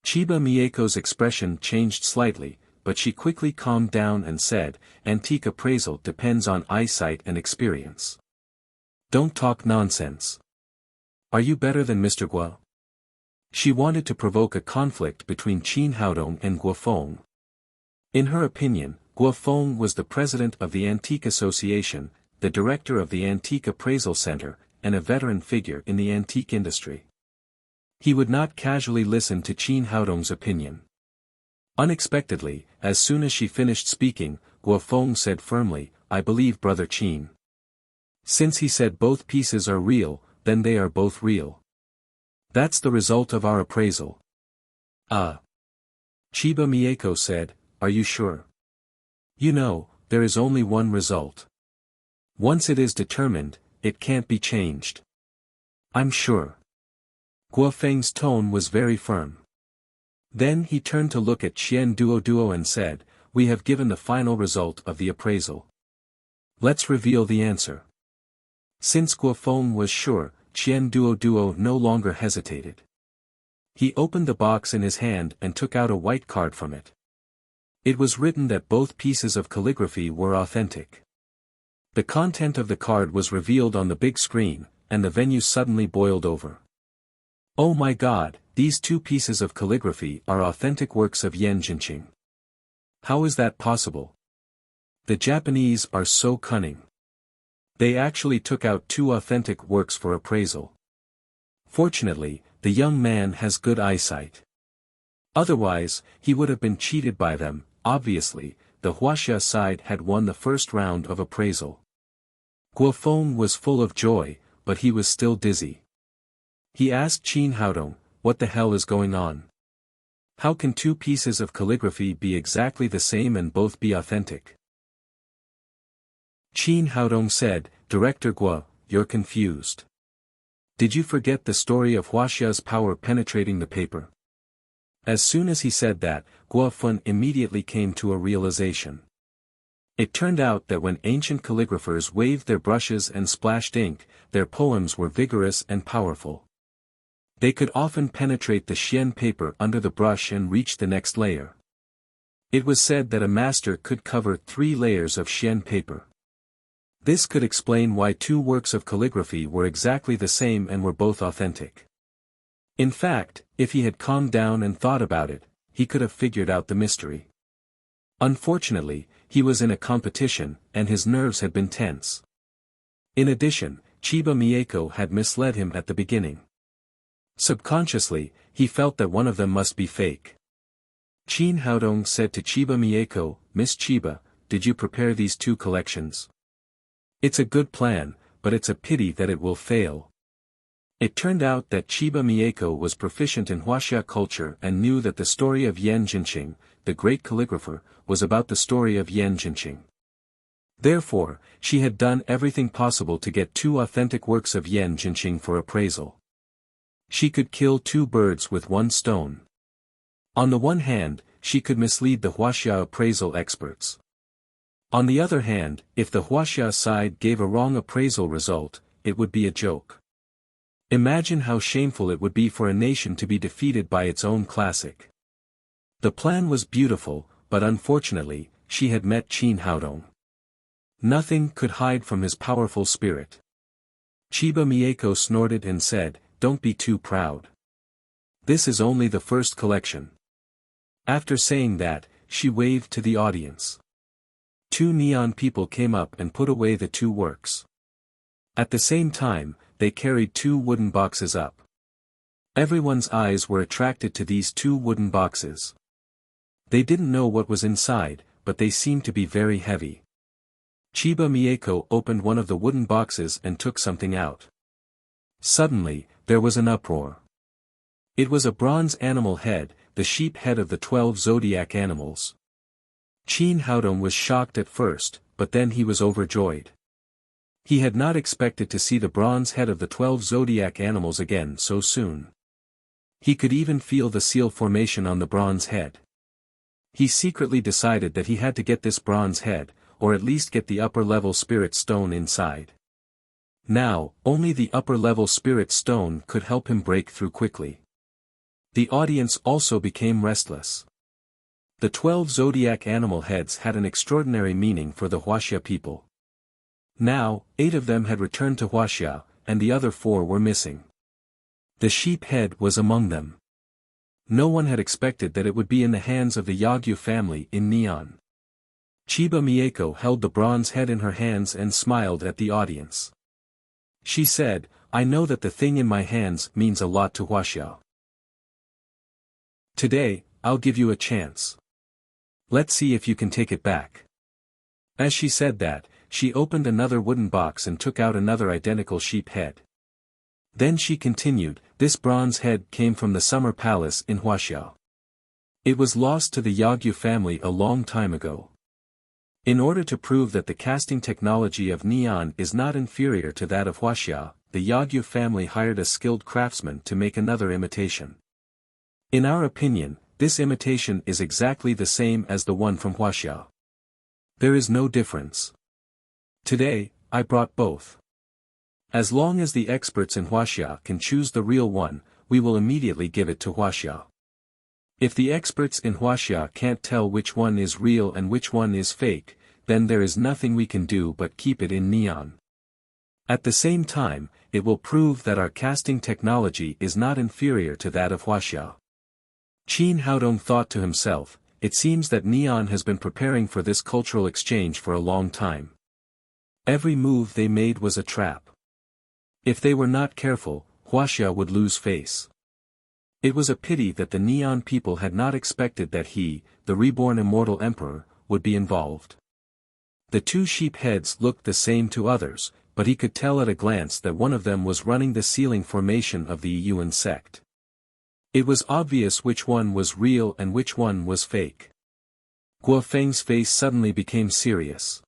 Chiba Mieko's expression changed slightly, but she quickly calmed down and said, "Antique appraisal depends on eyesight and experience. Don't talk nonsense. Are you better than Mr. Gua?" She wanted to provoke a conflict between Qin Haodong and Guofeng. In her opinion, Guofeng was the president of the Antique Association, the director of the Antique Appraisal Center, and a veteran figure in the antique industry. He would not casually listen to Qin Haodong's opinion. Unexpectedly, as soon as she finished speaking, Guofeng said firmly, "I believe Brother Qin. Since he said both pieces are real, then they are both real. That's the result of our appraisal." "Ah." Chiba Mieko said, "Are you sure?" "You know, there is only one result. Once it is determined, it can't be changed." "I'm sure." Guofeng's tone was very firm. Then he turned to look at Qian Duo and said, "We have given the final result of the appraisal. Let's reveal the answer." Since Guofeng was sure, Qian Duo no longer hesitated. He opened the box in his hand and took out a white card from it. It was written that both pieces of calligraphy were authentic. The content of the card was revealed on the big screen, and the venue suddenly boiled over. "Oh my God, these 2 pieces of calligraphy are authentic works of Yan Jinqing. How is that possible? The Japanese are so cunning. They actually took out 2 authentic works for appraisal. Fortunately, the young man has good eyesight. Otherwise, he would have been cheated by them. Obviously, the Wuxia side had won the first round of appraisal. Guofeng was full of joy, but he was still dizzy. He asked Qin Haodong, "What the hell is going on? How can 2 pieces of calligraphy be exactly the same and both be authentic?" Qin Haodong said, "Director Guo, you're confused. Did you forget the story of Huaxia's power penetrating the paper?" As soon as he said that, Guofeng immediately came to a realization. It turned out that when ancient calligraphers waved their brushes and splashed ink, their poems were vigorous and powerful. They could often penetrate the xian paper under the brush and reach the next layer. It was said that a master could cover 3 layers of xian paper. This could explain why 2 works of calligraphy were exactly the same and were both authentic. In fact, if he had calmed down and thought about it, he could have figured out the mystery. Unfortunately, he was in a competition, and his nerves had been tense. In addition, Chiba Mieko had misled him at the beginning. Subconsciously, he felt that one of them must be fake. Qin Haodong said to Chiba Mieko, "Miss Chiba, did you prepare these 2 collections? It's a good plan, but it's a pity that it will fail." It turned out that Chiba Mieko was proficient in Huaxia culture and knew that the story of Yan Jinqing, the great calligrapher, was about the story of Yan Jinqing. Therefore, she had done everything possible to get 2 authentic works of Yan Jinqing for appraisal. She could kill 2 birds with 1 stone. On the one hand, she could mislead the Huaxia appraisal experts. On the other hand, if the Huaxia side gave a wrong appraisal result, it would be a joke. Imagine how shameful it would be for a nation to be defeated by its own classic. The plan was beautiful, but unfortunately, she had met Qin Haodong. Nothing could hide from his powerful spirit. Chiba Mieko snorted and said, "Don't be too proud. This is only the first collection." After saying that, she waved to the audience. 2 neon people came up and put away the 2 works. At the same time, they carried 2 wooden boxes up. Everyone's eyes were attracted to these 2 wooden boxes. They didn't know what was inside, but they seemed to be very heavy. Chiba Mieko opened one of the wooden boxes and took something out. Suddenly, there was an uproar. It was a bronze animal head, the sheep head of the 12 zodiac animals. Qin Haodong was shocked at first, but then he was overjoyed. He had not expected to see the bronze head of the 12 zodiac animals again so soon. He could even feel the seal formation on the bronze head. He secretly decided that he had to get this bronze head, or at least get the upper-level spirit stone inside. Now, only the upper-level spirit stone could help him break through quickly. The audience also became restless. The 12 zodiac animal heads had an extraordinary meaning for the Huaxia people. Now, 8 of them had returned to Huaxia, and the other 4 were missing. The sheep head was among them. No one had expected that it would be in the hands of the Yagyu family in neon. Chiba Mieko held the bronze head in her hands and smiled at the audience. She said, "I know that the thing in my hands means a lot to Huaxia. Today, I'll give you a chance. Let's see if you can take it back." As she said that, she opened another wooden box and took out another identical sheep head. Then she continued, "This bronze head came from the summer palace in Huaxia. It was lost to the Yagyu family a long time ago. In order to prove that the casting technology of neon is not inferior to that of Huaxia, the Yagyu family hired a skilled craftsman to make another imitation. In our opinion, this imitation is exactly the same as the one from Huaxia. There is no difference. Today, I brought both. As long as the experts in Huaxia can choose the real one, we will immediately give it to Huaxia. If the experts in Huaxia can't tell which one is real and which one is fake, then there is nothing we can do but keep it in neon. At the same time, it will prove that our casting technology is not inferior to that of Huaxia." Qin Haodong thought to himself, "It seems that neon has been preparing for this cultural exchange for a long time. Every move they made was a trap. If they were not careful, Huaxia would lose face. It was a pity that the Neon people had not expected that he, the reborn immortal emperor, would be involved. The two sheep heads looked the same to others, but he could tell at a glance that one of them was running the sealing formation of the Yuan sect. It was obvious which one was real and which one was fake. Guo Feng's face suddenly became serious.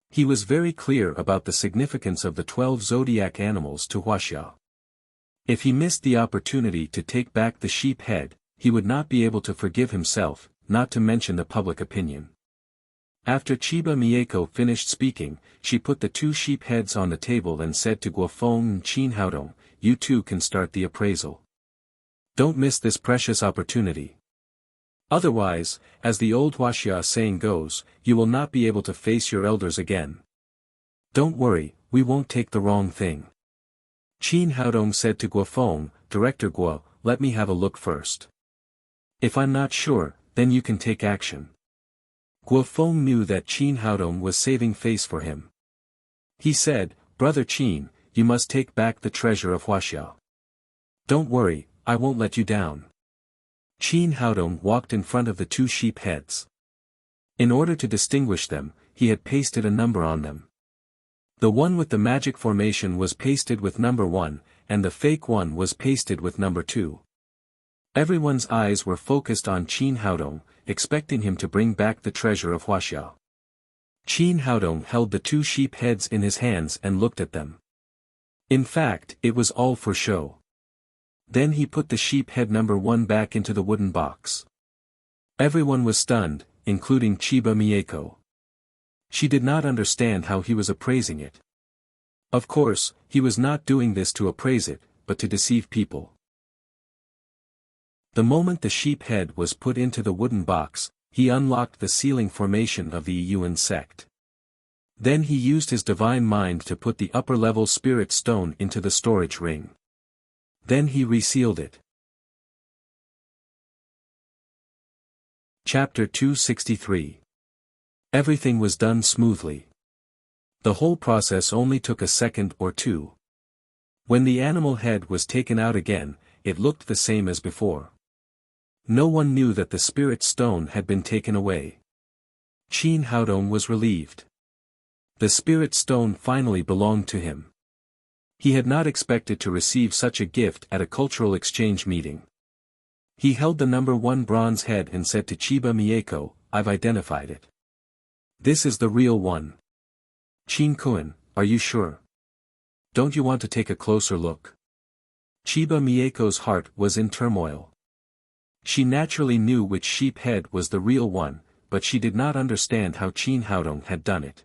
He was very clear about the significance of the 12 zodiac animals to Huaxia. If he missed the opportunity to take back the sheep head, he would not be able to forgive himself, not to mention the public opinion. After Chiba Mieko finished speaking, she put the two sheep heads on the table and said to Guofeng and Qin Haodong, "You two can start the appraisal. Don't miss this precious opportunity. Otherwise, as the old Huaxia saying goes, you will not be able to face your elders again." "Don't worry, we won't take the wrong thing." Qin Haodong said to Guofeng, "Director Guo, let me have a look first. If I'm not sure, then you can take action." Guofeng knew that Qin Haodong was saving face for him. He said, "Brother Qin, you must take back the treasure of Huaxia. Don't worry, I won't let you down." Qin Haodong walked in front of the two sheep heads. In order to distinguish them, he had pasted a number on them. The one with the magic formation was pasted with number 1, and the fake one was pasted with number 2. Everyone's eyes were focused on Qin Haodong, expecting him to bring back the treasure of Huaxia. Qin Haodong held the two sheep heads in his hands and looked at them. In fact, it was all for show. Then he put the sheep head number 1 back into the wooden box. Everyone was stunned, including Chiba Mieko. She did not understand how he was appraising it. Of course, he was not doing this to appraise it, but to deceive people. The moment the sheep head was put into the wooden box, he unlocked the sealing formation of the Yuan sect. Then he used his divine mind to put the upper-level spirit stone into the storage ring. Then he resealed it. Chapter 263. Everything was done smoothly. The whole process only took a second or two. When the animal head was taken out again, it looked the same as before. No one knew that the spirit stone had been taken away. Qin Haodong was relieved. The spirit stone finally belonged to him. He had not expected to receive such a gift at a cultural exchange meeting. He held the number 1 bronze head and said to Chiba Mieko, "I've identified it. This is the real one. Qin-kun, are you sure? Don't you want to take a closer look?" Chiba Mieko's heart was in turmoil. She naturally knew which sheep head was the real one, but she did not understand how Qin Haodong had done it.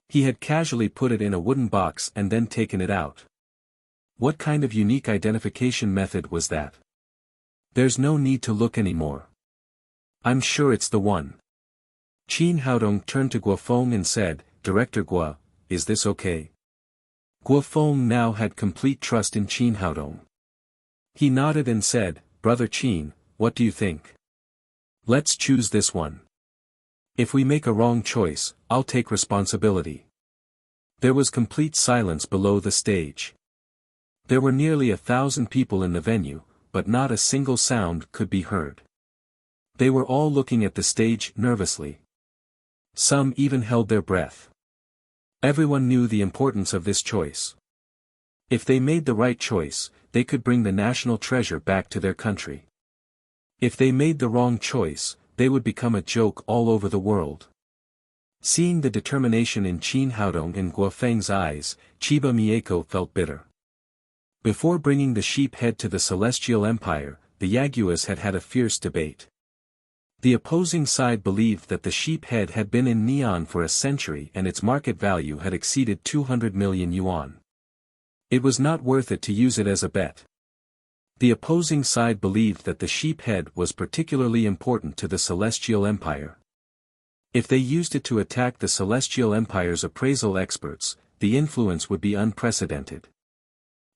He had casually put it in a wooden box and then taken it out. What kind of unique identification method was that? There's no need to look anymore. I'm sure it's the one. Qin Haodong turned to Guofeng and said, "Director Guo, is this okay?" Guofeng now had complete trust in Qin Haodong. He nodded and said, "Brother Qin, what do you think? Let's choose this one. If we make a wrong choice, I'll take responsibility." There was complete silence below the stage. There were nearly 1,000 people in the venue, but not a single sound could be heard. They were all looking at the stage nervously. Some even held their breath. Everyone knew the importance of this choice. If they made the right choice, they could bring the national treasure back to their country. If they made the wrong choice, they would become a joke all over the world. Seeing the determination in Qin Haodong and Guofeng's eyes, Chiba Mieko felt bitter. Before bringing the sheep head to the Celestial Empire, the Yaguas had had a fierce debate. The opposing side believed that the sheep head had been in Neon for a century and its market value had exceeded 200 million yuan. It was not worth it to use it as a bet. The opposing side believed that the sheep head was particularly important to the Celestial Empire. If they used it to attack the Celestial Empire's appraisal experts, the influence would be unprecedented.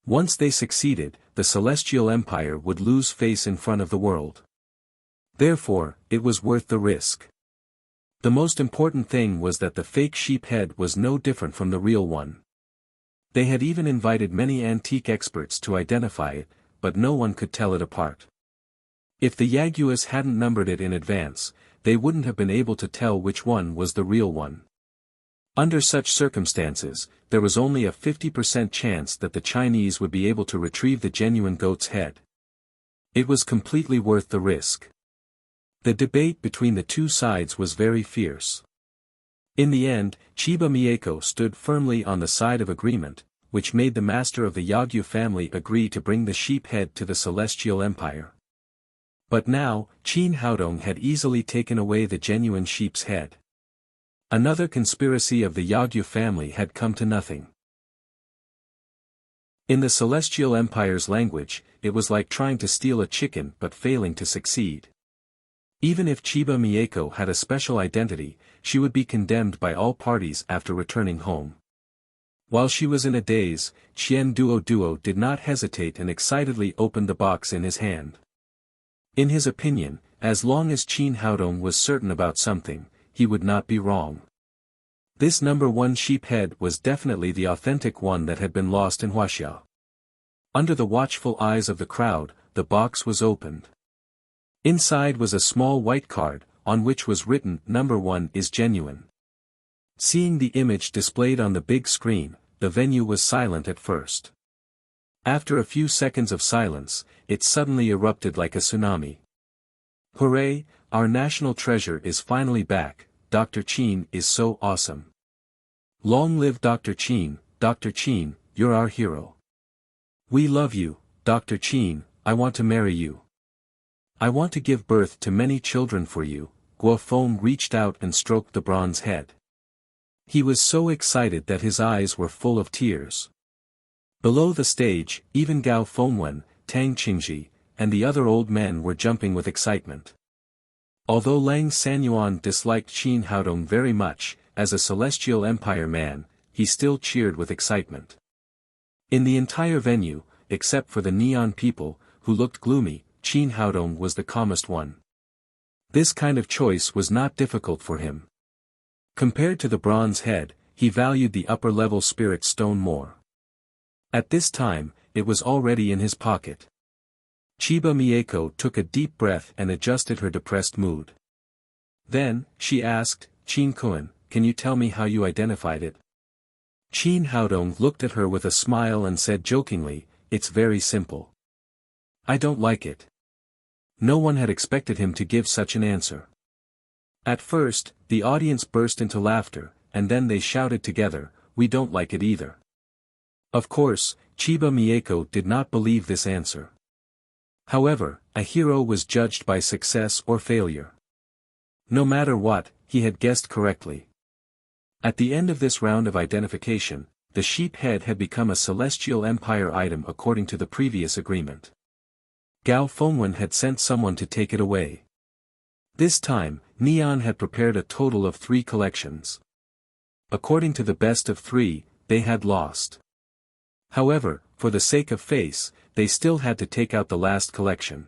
Once they succeeded, the Celestial Empire would lose face in front of the world. Therefore, it was worth the risk. The most important thing was that the fake sheep head was no different from the real one. They had even invited many antique experts to identify it, but no one could tell it apart. If the Yaguas hadn't numbered it in advance, they wouldn't have been able to tell which one was the real one. Under such circumstances, there was only a 50% chance that the Chinese would be able to retrieve the genuine goat's head. It was completely worth the risk. The debate between the two sides was very fierce. In the end, Chiba Mieko stood firmly on the side of agreement, which made the master of the Yagyu family agree to bring the sheep head to the Celestial Empire. But now, Qin Haodong had easily taken away the genuine sheep's head. Another conspiracy of the Yagyu family had come to nothing. In the Celestial Empire's language, it was like trying to steal a chicken but failing to succeed. Even if Chiba Mieko had a special identity, she would be condemned by all parties after returning home. While she was in a daze, Qian Duo did not hesitate and excitedly opened the box in his hand. In his opinion, as long as Qin Haodong was certain about something, he would not be wrong. This number 1 sheep head was definitely the authentic one that had been lost in Wuxia. Under the watchful eyes of the crowd, the box was opened. Inside was a small white card, on which was written, "Number 1 is genuine." Seeing the image displayed on the big screen, the venue was silent at first. After a few seconds of silence, it suddenly erupted like a tsunami. "Hooray, our national treasure is finally back, Dr. Qin is so awesome. Long live Dr. Qin, you're our hero. We love you, Dr. Qin, I want to marry you. I want to give birth to many children for you." Guo Feng reached out and stroked the bronze head. He was so excited that his eyes were full of tears. Below the stage, even Gao Fengwen, Tang Qingji, and the other old men were jumping with excitement. Although Lang Sanyuan disliked Qin Haodong very much, as a Celestial Empire man, he still cheered with excitement. In the entire venue, except for the neon people, who looked gloomy, Qin Haodong was the calmest one. This kind of choice was not difficult for him. Compared to the bronze head, he valued the upper-level spirit stone more. At this time, it was already in his pocket. Chiba Mieko took a deep breath and adjusted her depressed mood. Then, she asked, "Qin-kun, can you tell me how you identified it?" Qin Haodong looked at her with a smile and said jokingly, "It's very simple. I don't like it." No one had expected him to give such an answer. At first, the audience burst into laughter, and then they shouted together, "We don't like it either." Of course, Chiba Mieko did not believe this answer. However, a hero was judged by success or failure. No matter what, he had guessed correctly. At the end of this round of identification, the sheep head had become a Celestial Empire item according to the previous agreement. Gao Fengwen had sent someone to take it away. This time, Neon had prepared a total of 3 collections. According to the best of 3, they had lost. However, for the sake of face, they still had to take out the last collection.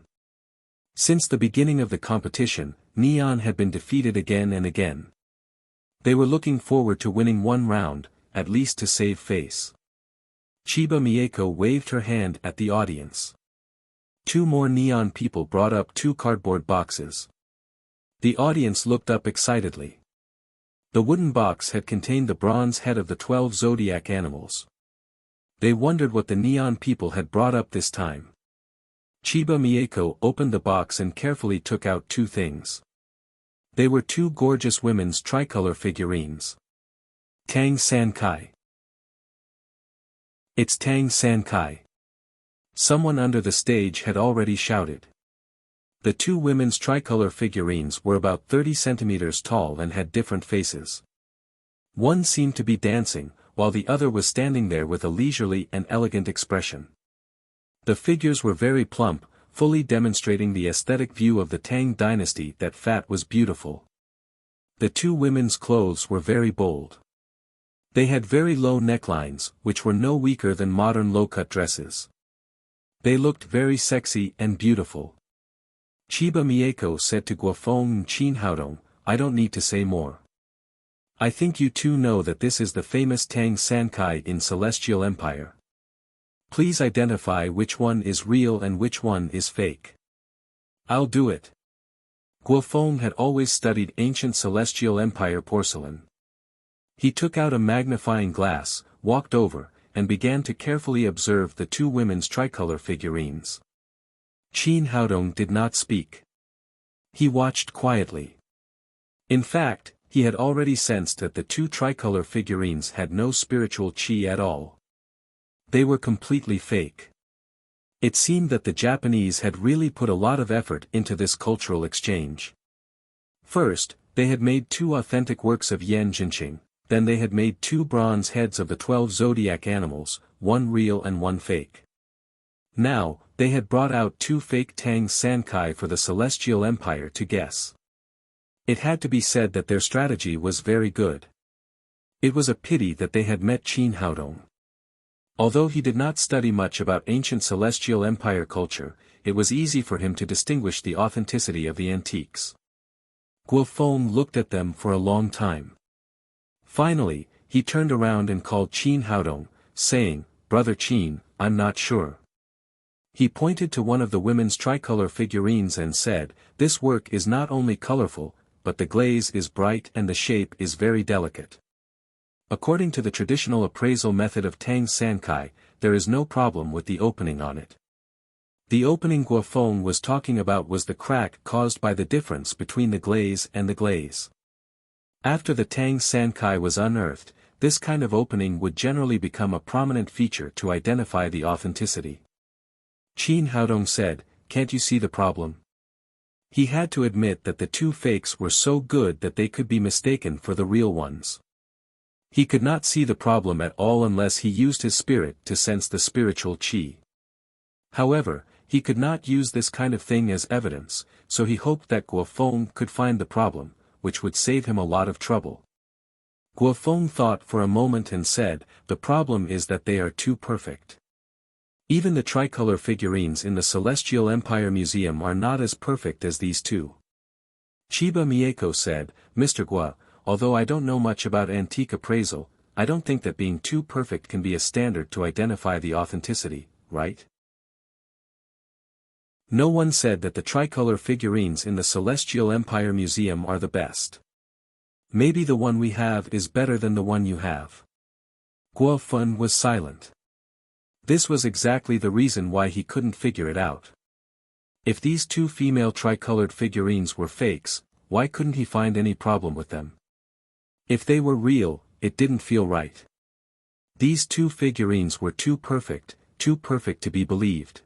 Since the beginning of the competition, Neon had been defeated again and again. They were looking forward to winning one round, at least to save face. Chiba Mieko waved her hand at the audience. 2 more neon people brought up 2 cardboard boxes. The audience looked up excitedly. The wooden box had contained the bronze head of the 12 zodiac animals. They wondered what the neon people had brought up this time. Chiba Mieko opened the box and carefully took out 2 things. They were 2 gorgeous women's tricolor figurines. Tang Sankai. It's Tang Sankai. Someone under the stage had already shouted. The 2 women's tricolor figurines were about 30 centimeters tall and had different faces. One seemed to be dancing, while the other was standing there with a leisurely and elegant expression. The figures were very plump, fully demonstrating the aesthetic view of the Tang dynasty that fat was beautiful. The 2 women's clothes were very bold. They had very low necklines, which were no weaker than modern low-cut dresses. They looked very sexy and beautiful. Chiba Mieko said to Guofeng and Qin Haodong, I don't need to say more. I think you two know that this is the famous Tang Sankai in Celestial Empire. Please identify which one is real and which one is fake. I'll do it. Guofeng had always studied ancient Celestial Empire porcelain. He took out a magnifying glass, walked over, and began to carefully observe the two women's tricolor figurines. Qin Haodong did not speak. He watched quietly. In fact, he had already sensed that the two tricolor figurines had no spiritual qi at all. They were completely fake. It seemed that the Japanese had really put a lot of effort into this cultural exchange. First, they had made two authentic works of Yan Jinqing, then they had made two bronze heads of the 12 zodiac animals, one real and one fake. Now, they had brought out two fake Tang Sankai for the Celestial Empire to guess. It had to be said that their strategy was very good. It was a pity that they had met Qin Haodong. Although he did not study much about ancient Celestial Empire culture, it was easy for him to distinguish the authenticity of the antiques. Guofeng looked at them for a long time. Finally, he turned around and called Qin Haodong, saying, "Brother Qin, I'm not sure." He pointed to one of the women's tricolor figurines and said, "This work is not only colorful, but the glaze is bright and the shape is very delicate. According to the traditional appraisal method of Tang Sankai, there is no problem with the opening on it." The opening Guofeng was talking about was the crack caused by the difference between the glaze and the glaze. After the Tang Sankai was unearthed, this kind of opening would generally become a prominent feature to identify the authenticity. Qin Haodong said, "Can't you see the problem?" He had to admit that the two fakes were so good that they could be mistaken for the real ones. He could not see the problem at all unless he used his spirit to sense the spiritual qi. However, he could not use this kind of thing as evidence, so he hoped that Guofeng could find the problem, which would save him a lot of trouble. Guofeng thought for a moment and said, "The problem is that they are too perfect. Even the tricolor figurines in the Celestial Empire Museum are not as perfect as these two." Chiba Mieko said, "Mr. Gua, although I don't know much about antique appraisal, I don't think that being too perfect can be a standard to identify the authenticity, right?" No one said that the tricolor figurines in the Celestial Empire Museum are the best. Maybe the one we have is better than the one you have. Guofeng was silent. This was exactly the reason why he couldn't figure it out. If these two female tricolored figurines were fakes, why couldn't he find any problem with them? If they were real, it didn't feel right. These two figurines were too perfect to be believed.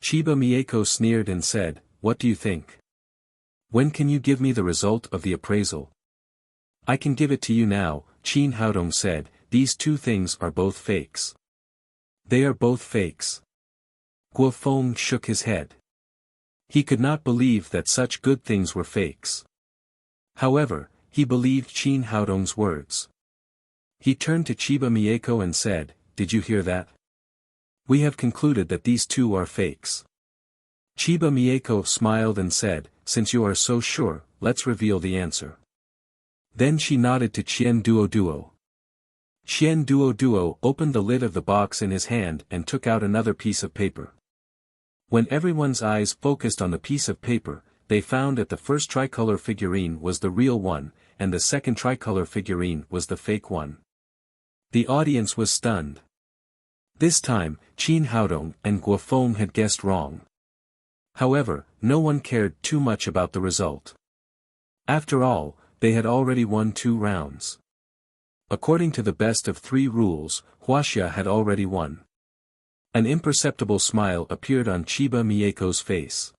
Chiba Mieko sneered and said, "What do you think? When can you give me the result of the appraisal?" "I can give it to you now," Qin Haodong said, "these two things are both fakes." "They are both fakes." Guofeng shook his head. He could not believe that such good things were fakes. However, he believed Qin Haodong's words. He turned to Chiba Mieko and said, "Did you hear that? We have concluded that these two are fakes." Chiba Mieko smiled and said, "Since you are so sure, let's reveal the answer." Then she nodded to Qian Duo. Qian Duo opened the lid of the box in his hand and took out another piece of paper. When everyone's eyes focused on the piece of paper, they found that the first tricolor figurine was the real one, and the second tricolor figurine was the fake one. The audience was stunned. This time, Qin Haodong and Guofeng had guessed wrong. However, no one cared too much about the result. After all, they had already won 2 rounds. According to the best of 3 rules, Wuxia had already won. An imperceptible smile appeared on Chiba Mieko's face.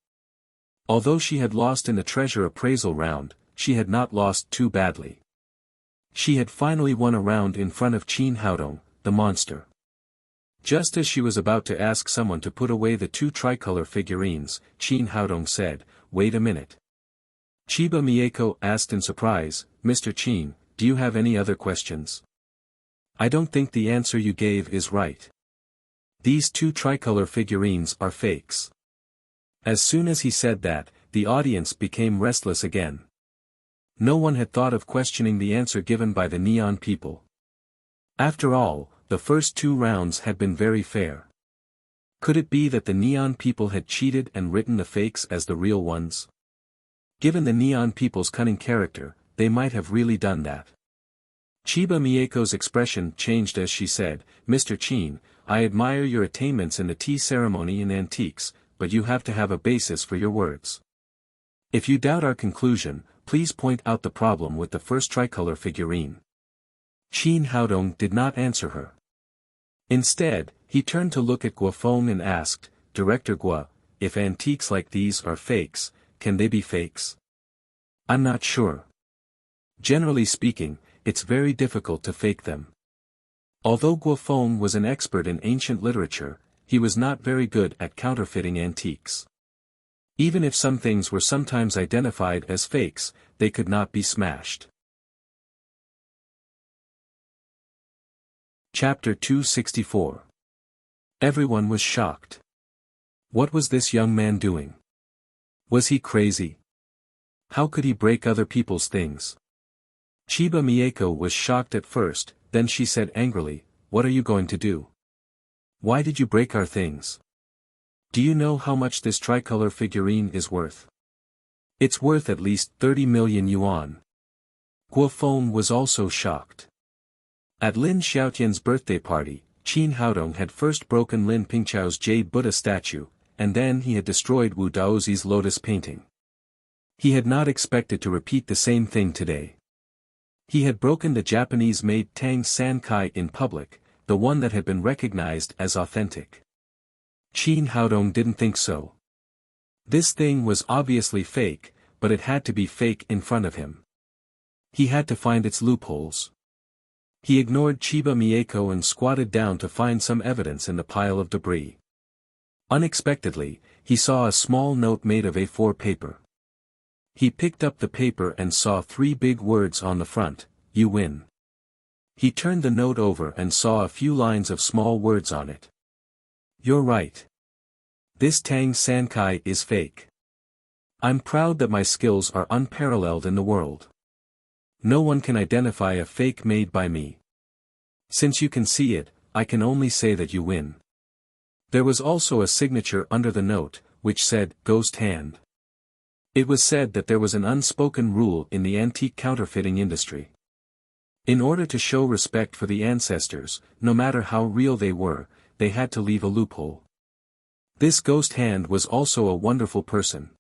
Although she had lost in the treasure appraisal round, she had not lost too badly. She had finally won a round in front of Qin Haodong, the monster. Just as she was about to ask someone to put away the 2 tricolor figurines, Qin Haodong said, "Wait a minute." Chiba Mieko asked in surprise, "Mr. Qin, do you have any other questions? I don't think the answer you gave is right. These 2 tricolor figurines are fakes." As soon as he said that, the audience became restless again. No one had thought of questioning the answer given by the neon people. After all, the first 2 rounds had been very fair. Could it be that the neon people had cheated and written the fakes as the real ones? Given the neon people's cunning character, they might have really done that. Chiba Mieko's expression changed as she said, "Mr. Chin, I admire your attainments in the tea ceremony in antiques, but you have to have a basis for your words. If you doubt our conclusion, please point out the problem with the first tricolor figurine." Qin Haodong did not answer her. Instead, he turned to look at Guofeng and asked, "Director Guo, if antiques like these are fakes, can they be fakes?" "I'm not sure. Generally speaking, it's very difficult to fake them." Although Guofeng was an expert in ancient literature, he was not very good at counterfeiting antiques. Even if some things were sometimes identified as fakes, they could not be smashed. Chapter 264. Everyone was shocked. What was this young man doing? Was he crazy? How could he break other people's things? Chiba Mieko was shocked at first, then she said angrily, "What are you going to do? Why did you break our things? Do you know how much this tricolor figurine is worth? It's worth at least 30 million yuan. Guofeng was also shocked. At Lin Xiaotian's birthday party, Qin Haodong had first broken Lin Pingchao's jade Buddha statue, and then he had destroyed Wu Daozi's lotus painting. He had not expected to repeat the same thing today. He had broken the Japanese-made Tang San Kai in public, the one that had been recognized as authentic. Qin Haodong didn't think so. This thing was obviously fake, but it had to be fake in front of him. He had to find its loopholes. He ignored Chiba Mieko and squatted down to find some evidence in the pile of debris. Unexpectedly, he saw a small note made of A4 paper. He picked up the paper and saw 3 big words on the front, "You win." He turned the note over and saw a few lines of small words on it. "You're right. This Tang Sankai is fake. I'm proud that my skills are unparalleled in the world. No one can identify a fake made by me. Since you can see it, I can only say that you win." There was also a signature under the note, which said, "Ghost Hand." It was said that there was an unspoken rule in the antique counterfeiting industry. In order to show respect for the ancestors, no matter how real they were, they had to leave a loophole. This Ghost Hand was also a wonderful person.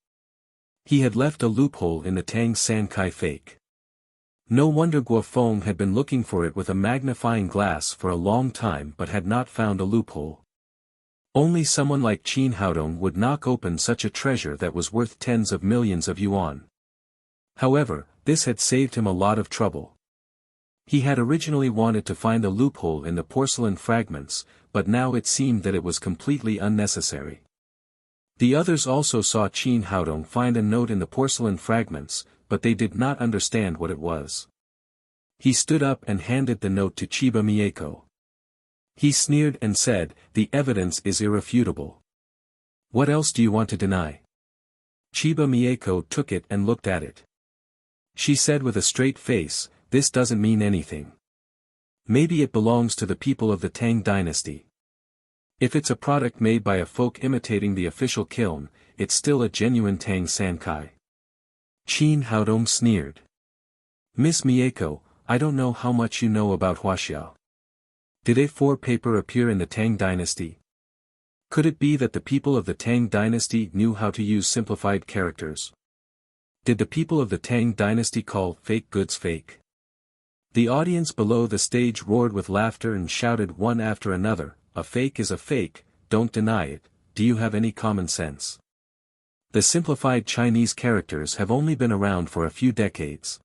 He had left a loophole in the Tang Sankai fake. No wonder Guofeng had been looking for it with a magnifying glass for a long time but had not found a loophole. Only someone like Qin Haodong would knock open such a treasure that was worth tens of millions of yuan. However, this had saved him a lot of trouble. He had originally wanted to find a loophole in the porcelain fragments, but now it seemed that it was completely unnecessary. The others also saw Qin Haodong find a note in the porcelain fragments, but they did not understand what it was. He stood up and handed the note to Chiba Mieko. He sneered and said, "The evidence is irrefutable. What else do you want to deny?" Chiba Mieko took it and looked at it. She said with a straight face, "This doesn't mean anything. Maybe it belongs to the people of the Tang dynasty. If it's a product made by a folk imitating the official kiln, it's still a genuine Tang Sankai." Qin Haodong sneered. "Miss Mieko, I don't know how much you know about Wuxia. Did A4 paper appear in the Tang dynasty? Could it be that the people of the Tang dynasty knew how to use simplified characters? Did the people of the Tang dynasty call fake goods fake?" The audience below the stage roared with laughter and shouted one after another, "A fake is a fake, don't deny it, do you have any common sense? The simplified Chinese characters have only been around for a few decades.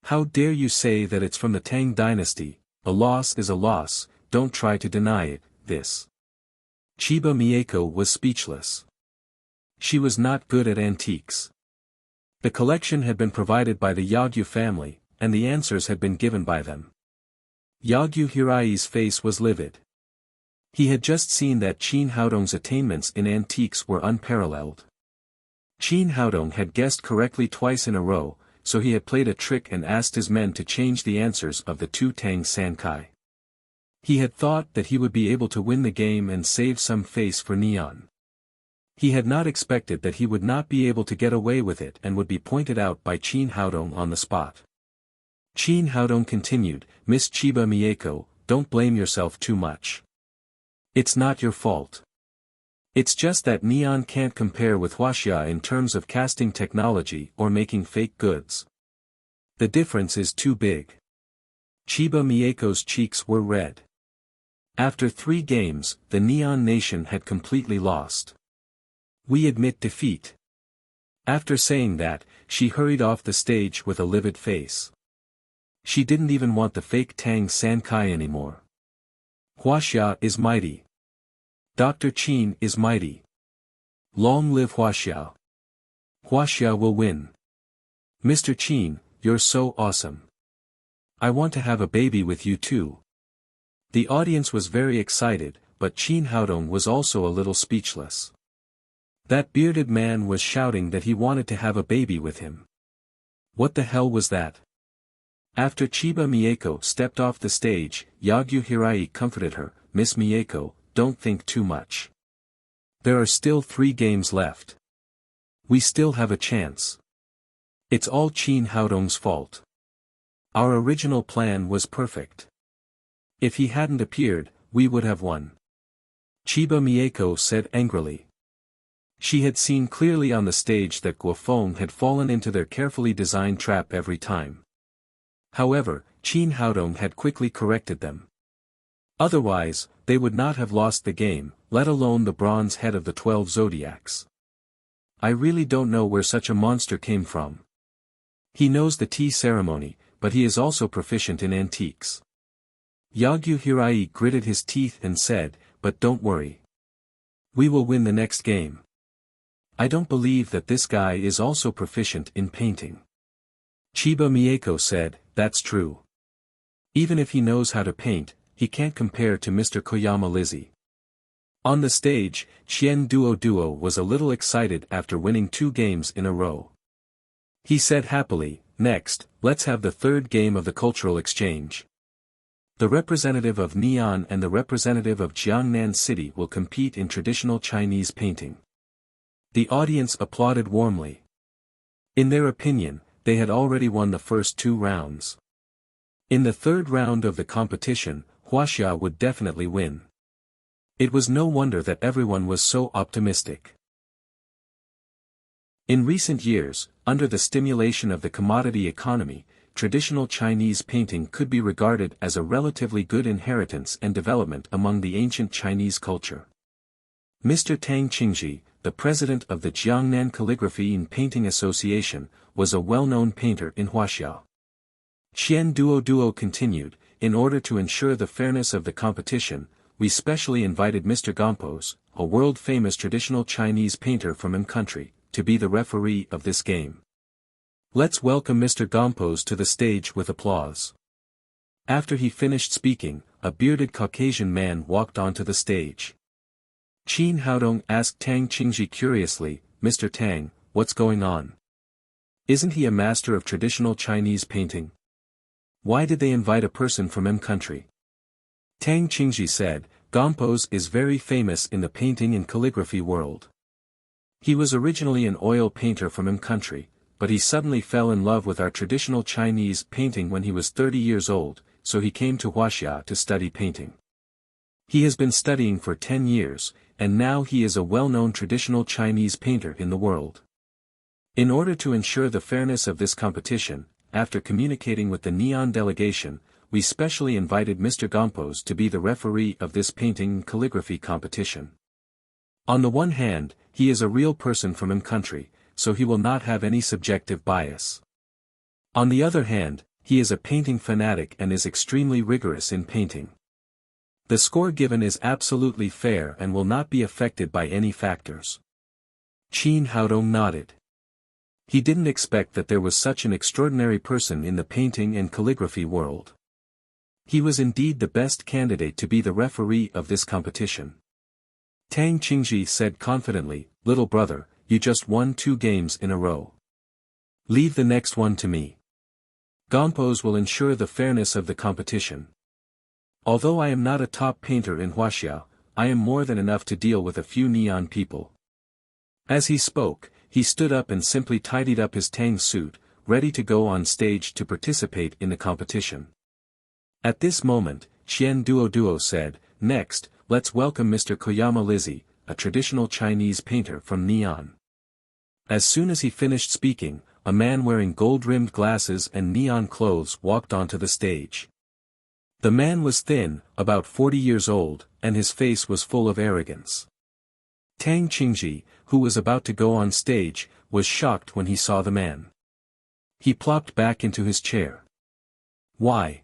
How dare you say that it's from the Tang dynasty? A loss is a loss, don't try to deny it." This. Chiba Mieko was speechless. She was not good at antiques. The collection had been provided by the Yagyu family, and the answers had been given by them. Yagyu Hirai's face was livid. He had just seen that Qin Haodong's attainments in antiques were unparalleled. Qin Haodong had guessed correctly twice in a row, so he had played a trick and asked his men to change the answers of the two Tang Sankai. He had thought that he would be able to win the game and save some face for Neon. He had not expected that he would not be able to get away with it and would be pointed out by Qin Haodong on the spot. Qin Haodong continued, "Miss Chiba Mieko, don't blame yourself too much. It's not your fault. It's just that Neon can't compare with Wuxia in terms of casting technology or making fake goods. The difference is too big." Chiba Mieko's cheeks were red. After 3 games, the Neon Nation had completely lost. "We admit defeat." After saying that, she hurried off the stage with a livid face. She didn't even want the fake Tang Sankai anymore. Wuxia is mighty. Dr. Qin is mighty. Long live Wuxia. Wuxia will win. Mr. Qin, you're so awesome. I want to have a baby with you too. The audience was very excited, but Qin Haodong was also a little speechless. That bearded man was shouting that he wanted to have a baby with him. What the hell was that? After Chiba Mieko stepped off the stage, Yagyu Hirai comforted her, "Miss Mieko, don't think too much. There are still 3 games left. We still have a chance. It's all Qin Haodong's fault. Our original plan was perfect. If he hadn't appeared, we would have won." Chiba Mieko said angrily. She had seen clearly on the stage that Guofeng had fallen into their carefully designed trap every time. However, Qin Haodong had quickly corrected them. Otherwise, they would not have lost the game, let alone the bronze head of the 12 zodiacs. I really don't know where such a monster came from. He knows the tea ceremony, but he is also proficient in antiques. Yagyu Hirai gritted his teeth and said, "But don't worry. We will win the next game. I don't believe that this guy is also proficient in painting." Chiba Mieko said, "That's true. Even if he knows how to paint, he can't compare to Mr. Koyama Lizzie." On the stage, Qian Duo was a little excited after winning 2 games in a row. He said happily, "Next, let's have the 3rd game of the cultural exchange. The representative of Neon and the representative of Jiangnan City will compete in traditional Chinese painting." The audience applauded warmly. In their opinion, they had already won the first 2 rounds. In the 3rd round of the competition, Wuxia would definitely win. It was no wonder that everyone was so optimistic. In recent years, under the stimulation of the commodity economy, traditional Chinese painting could be regarded as a relatively good inheritance and development among the ancient Chinese culture. Mr. Tang Qingji, the president of the Jiangnan Calligraphy and Painting Association, was a well-known painter in Wuxia. Qian Duo continued, "In order to ensure the fairness of the competition, we specially invited Mr. Gompos, a world-famous traditional Chinese painter from country, to be the referee of this game. Let's welcome Mr. Gompos to the stage with applause." After he finished speaking, a bearded Caucasian man walked onto the stage. Qin Haodong asked Tang Qingji curiously, "Mr. Tang, what's going on? Isn't he a master of traditional Chinese painting? Why did they invite a person from country?" Tang Qingji said, "Gompos is very famous in the painting and calligraphy world. He was originally an oil painter from country, but he suddenly fell in love with our traditional Chinese painting when he was 30 years old, so he came to Wuxia to study painting. He has been studying for 10 years, and now he is a well-known traditional Chinese painter in the world. In order to ensure the fairness of this competition, after communicating with the Neon delegation, we specially invited Mr. Gompos to be the referee of this painting and calligraphy competition. On the one hand, he is a real person from country, so he will not have any subjective bias. On the other hand, he is a painting fanatic and is extremely rigorous in painting. The score given is absolutely fair and will not be affected by any factors." Qin Haodong nodded. He didn't expect that there was such an extraordinary person in the painting and calligraphy world. He was indeed the best candidate to be the referee of this competition. Tang Qingji said confidently, "Little brother, you just won 2 games in a row. Leave the next one to me. Gompos will ensure the fairness of the competition. Although I am not a top painter in Huaxia, I am more than enough to deal with a few neon people. As he spoke, he stood up and simply tidied up his tang suit, ready to go on stage to participate in the competition. At this moment, Xian Duo said, "Next, let's welcome Mr. Koyama Lizzie, a traditional Chinese painter from Neon." As soon as he finished speaking, a man wearing gold-rimmed glasses and neon clothes walked onto the stage. The man was thin, about 40 years old, and his face was full of arrogance. Tang Qingji, who was about to go on stage, was shocked when he saw the man. He plopped back into his chair. Why?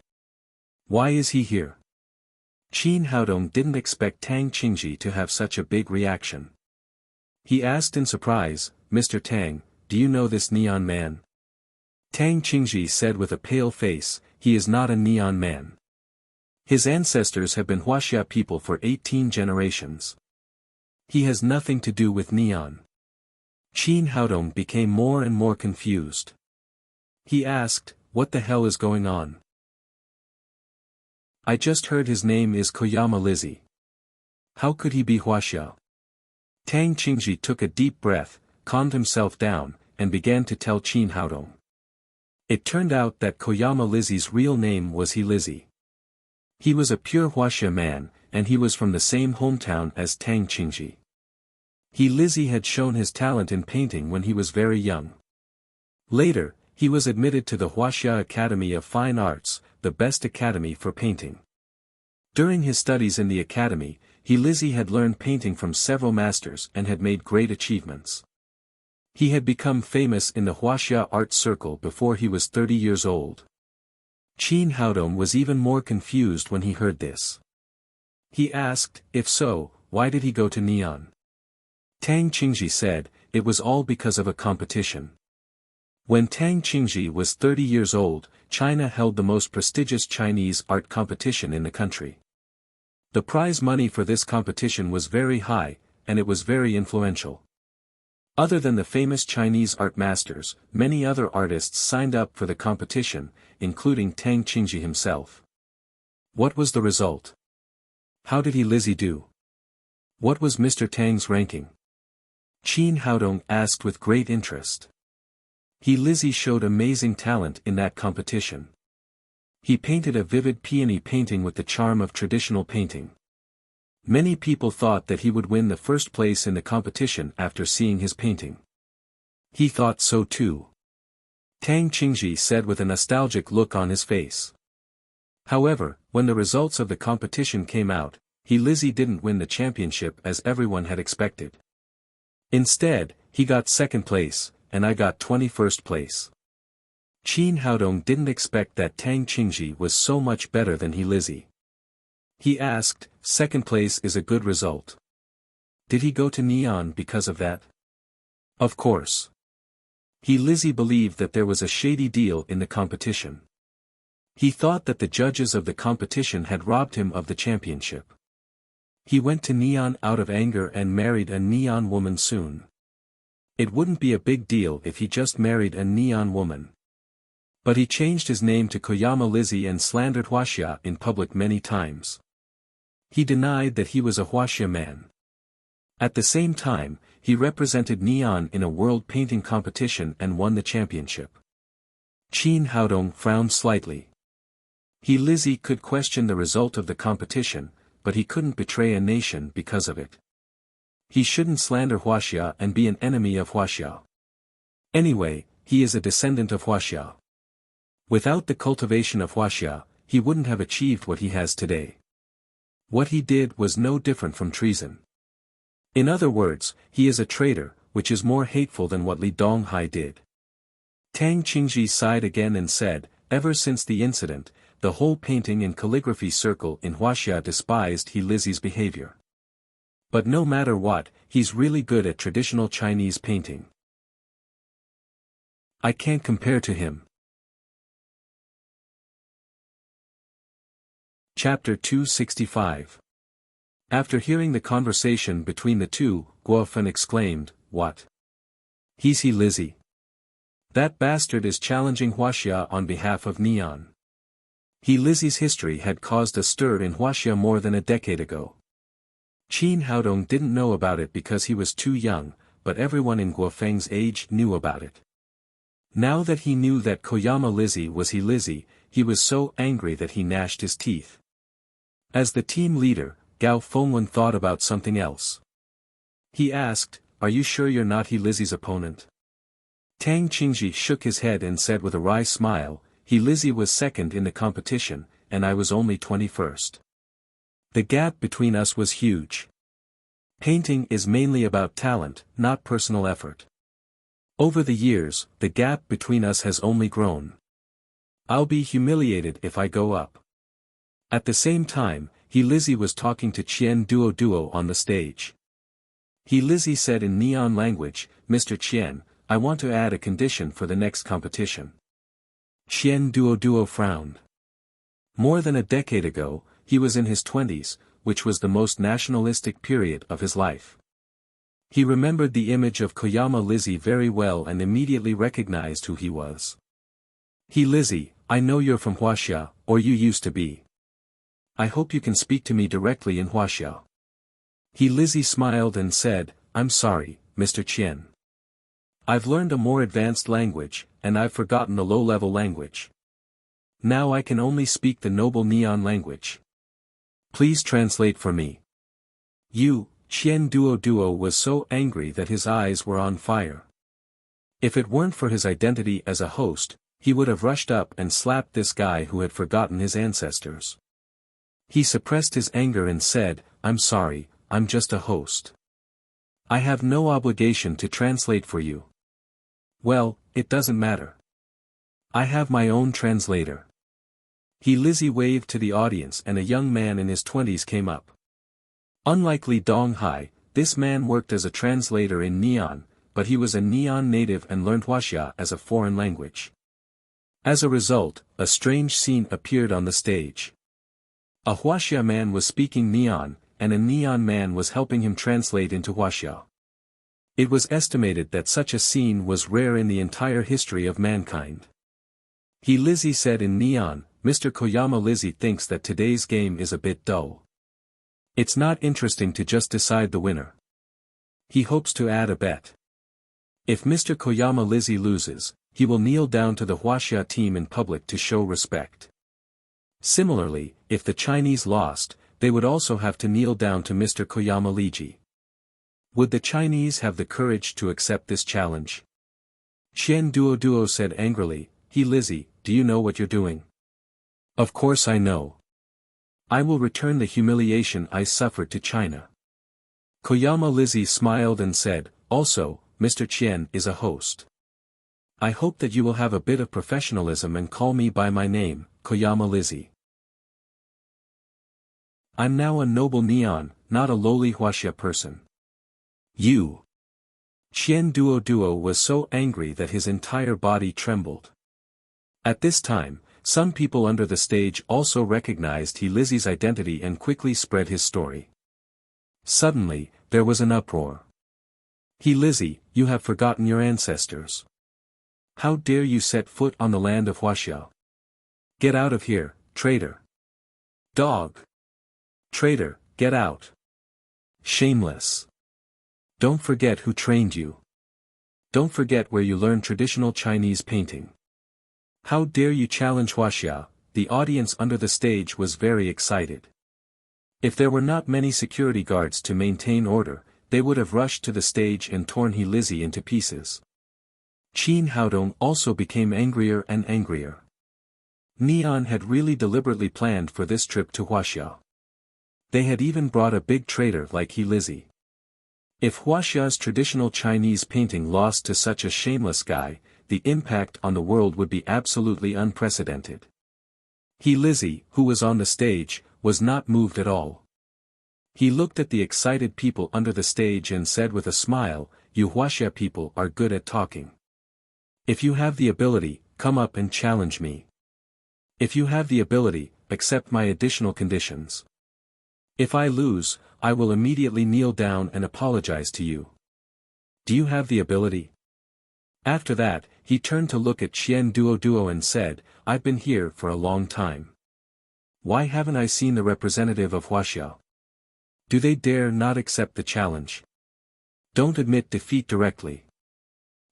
Why is he here? Qin Haodong didn't expect Tang Qingji to have such a big reaction. He asked in surprise, "Mr. Tang, do you know this neon man?" Tang Qingji said with a pale face, "He is not a neon man. His ancestors have been Huaxia people for 18 generations. He has nothing to do with neon." Qin Haodong became more and more confused. He asked, "What the hell is going on? I just heard his name is Koyama Lizzie. How could he be Huaxia?" Tang Qingji took a deep breath, calmed himself down, and began to tell Qin Haodong. It turned out that Koyama Lizzie's real name was He Lizzie. He was a pure Huaxia man, and he was from the same hometown as Tang Qingji. He Lizzie had shown his talent in painting when he was very young. Later, he was admitted to the Huaxia Academy of Fine Arts, the best academy for painting. During his studies in the academy, He Lizzie had learned painting from several masters and had made great achievements. He had become famous in the Huaxia art circle before he was 30 years old. Qin Haodong was even more confused when he heard this. He asked, "If so, why did he go to Neon?" Tang Qingji said, "It was all because of a competition." When Tang Qingji was 30 years old, China held the most prestigious Chinese art competition in the country. The prize money for this competition was very high, and it was very influential. Other than the famous Chinese art masters, many other artists signed up for the competition, including Tang Qingji himself. What was the result? How did He Lizzie do? What was Mr. Tang's ranking? Qin Haodong asked with great interest. He Lizzie showed amazing talent in that competition. He painted a vivid peony painting with the charm of traditional painting. Many people thought that he would win the first place in the competition after seeing his painting. He thought so too. Tang Qingji said with a nostalgic look on his face. However, when the results of the competition came out, He Lizzie didn't win the championship as everyone had expected. Instead, he got second place, and I got 21st place. Qin Haodong didn't expect that Tang Qingji was so much better than He Lizzie. He asked, "Second place is a good result. Did he go to Neon because of that?" Of course. He Lizzie believed that there was a shady deal in the competition. He thought that the judges of the competition had robbed him of the championship. He went to Neon out of anger and married a Neon woman soon. It wouldn't be a big deal if he just married a Neon woman. But he changed his name to Koyama Lizzie and slandered Huaxia in public many times. He denied that he was a Huaxia man. At the same time, he represented Neon in a world painting competition and won the championship. Qin Haodong frowned slightly. He Lizzie could question the result of the competition, but he couldn't betray a nation because of it. He shouldn't slander Huaxia and be an enemy of Huaxia. Anyway, he is a descendant of Huaxia. Without the cultivation of Huaxia, he wouldn't have achieved what he has today. What he did was no different from treason. In other words, he is a traitor, which is more hateful than what Li Donghai did. Tang Qingji sighed again and said, "Ever since the incident, the whole painting and calligraphy circle in Huaxia despised He Lizzie's behavior. But no matter what, he's really good at traditional Chinese painting. I can't compare to him." Chapter 265. After hearing the conversation between the two, Guofeng exclaimed, "What? He Lizzie. That bastard is challenging Wuxia on behalf of Neon. Lizzie's history had caused a stir in Wuxia more than a decade ago. Qin Haodong didn't know about it because he was too young, but everyone in Guofeng's age knew about it. Now that he knew that Koyama Lizzie was Lizzie, he was so angry that he gnashed his teeth. As the team leader, Gao Fengwen thought about something else. He asked, "Are you sure you're not Lizzie's opponent?" Tang Qingji shook his head and said with a wry smile, Lizzie was second in the competition, and I was only 21st. The gap between us was huge. Painting is mainly about talent, not personal effort. Over the years, the gap between us has only grown. I'll be humiliated if I go up. At the same time, Lizzie was talking to Qian Duo on the stage. Lizzie said in Neon language, "Mr. Qian, I want to add a condition for the next competition." Qian Duo frowned. More than a decade ago, he was in his 20s, which was the most nationalistic period of his life. He remembered the image of Koyama Lizzie very well and immediately recognized who he was. Lizzie, I know you're from Wuxia, or you used to be. I hope you can speak to me directly in Wuxia. Lizzie smiled and said, "I'm sorry, Mr. Qian. I've learned a more advanced language, and I've forgotten the low-level language. Now I can only speak the noble Neon language. Please translate for me." Qian Duo was so angry that his eyes were on fire. If it weren't for his identity as a host, he would have rushed up and slapped this guy who had forgotten his ancestors. He suppressed his anger and said, "I'm sorry, I'm just a host. I have no obligation to translate for you." "Well, it doesn't matter. I have my own translator." Lizzie waved to the audience and a young man in his 20s came up. Unlike Li Donghai, this man worked as a translator in Neon, but he was a Neon native and learned Wuxia as a foreign language. As a result, a strange scene appeared on the stage. A Wuxia man was speaking Neon, and a Neon man was helping him translate into Wuxia. It was estimated that such a scene was rare in the entire history of mankind. Lizzie said in Neon, "Mr. Koyama Lizzie thinks that today's game is a bit dull. It's not interesting to just decide the winner. He hopes to add a bet. If Mr. Koyama Lizzie loses, he will kneel down to the Wuxia team in public to show respect. Similarly, if the Chinese lost, they would also have to kneel down to Mr. Koyama Lizzie. Would the Chinese have the courage to accept this challenge?" Qian Duo said angrily, Lizzie, do you know what you're doing?" "Of course I know. I will return the humiliation I suffered to China." Koyama Lizzie smiled and said, "Also, Mr. Qian is a host. I hope that you will have a bit of professionalism and call me by my name, Koyama Lizzie. I'm now a noble Neon, not a lowly Wuxia person." Qian Duo was so angry that his entire body trembled. At this time, some people under the stage also recognized Lizzie's identity and quickly spread his story. Suddenly, there was an uproar. Lizzie, you have forgotten your ancestors. How dare you set foot on the land of Wuxia? Get out of here, traitor. Dog. Traitor, get out. Shameless. Don't forget who trained you. Don't forget where you learned traditional Chinese painting. How dare you challenge Wuxia? The audience under the stage was very excited. If there were not many security guards to maintain order, they would have rushed to the stage and torn Lizzie into pieces. Qin Haodong also became angrier and angrier. Neon had really deliberately planned for this trip to Wuxia. They had even brought a big traitor like Lizzie. If Wuxia's traditional Chinese painting lost to such a shameless guy, the impact on the world would be absolutely unprecedented. Lizzie, who was on the stage, was not moved at all. He looked at the excited people under the stage and said with a smile, "You Wuxia people are good at talking. If you have the ability, come up and challenge me. If you have the ability, accept my additional conditions. If I lose, I will immediately kneel down and apologize to you. Do you have the ability?" After that, he turned to look at Qian Duo and said, I've been here for a long time. Why haven't I seen the representative of Wuxia? Do they dare not accept the challenge? Don't admit defeat directly.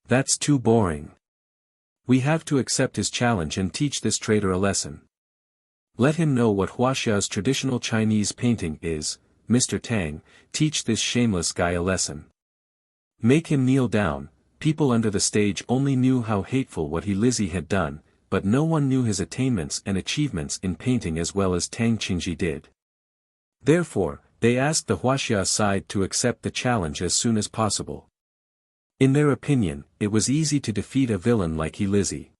That's too boring. We have to accept his challenge and teach this traitor a lesson. Let him know what Wuxia's traditional Chinese painting is. Mr. Tang, teach this shameless guy a lesson. Make him kneel down. People under the stage only knew how hateful what Lizzie had done, but no one knew his attainments and achievements in painting as well as Tang Qingji did. Therefore, they asked the Wuxia side to accept the challenge as soon as possible. In their opinion, it was easy to defeat a villain like Lizzie.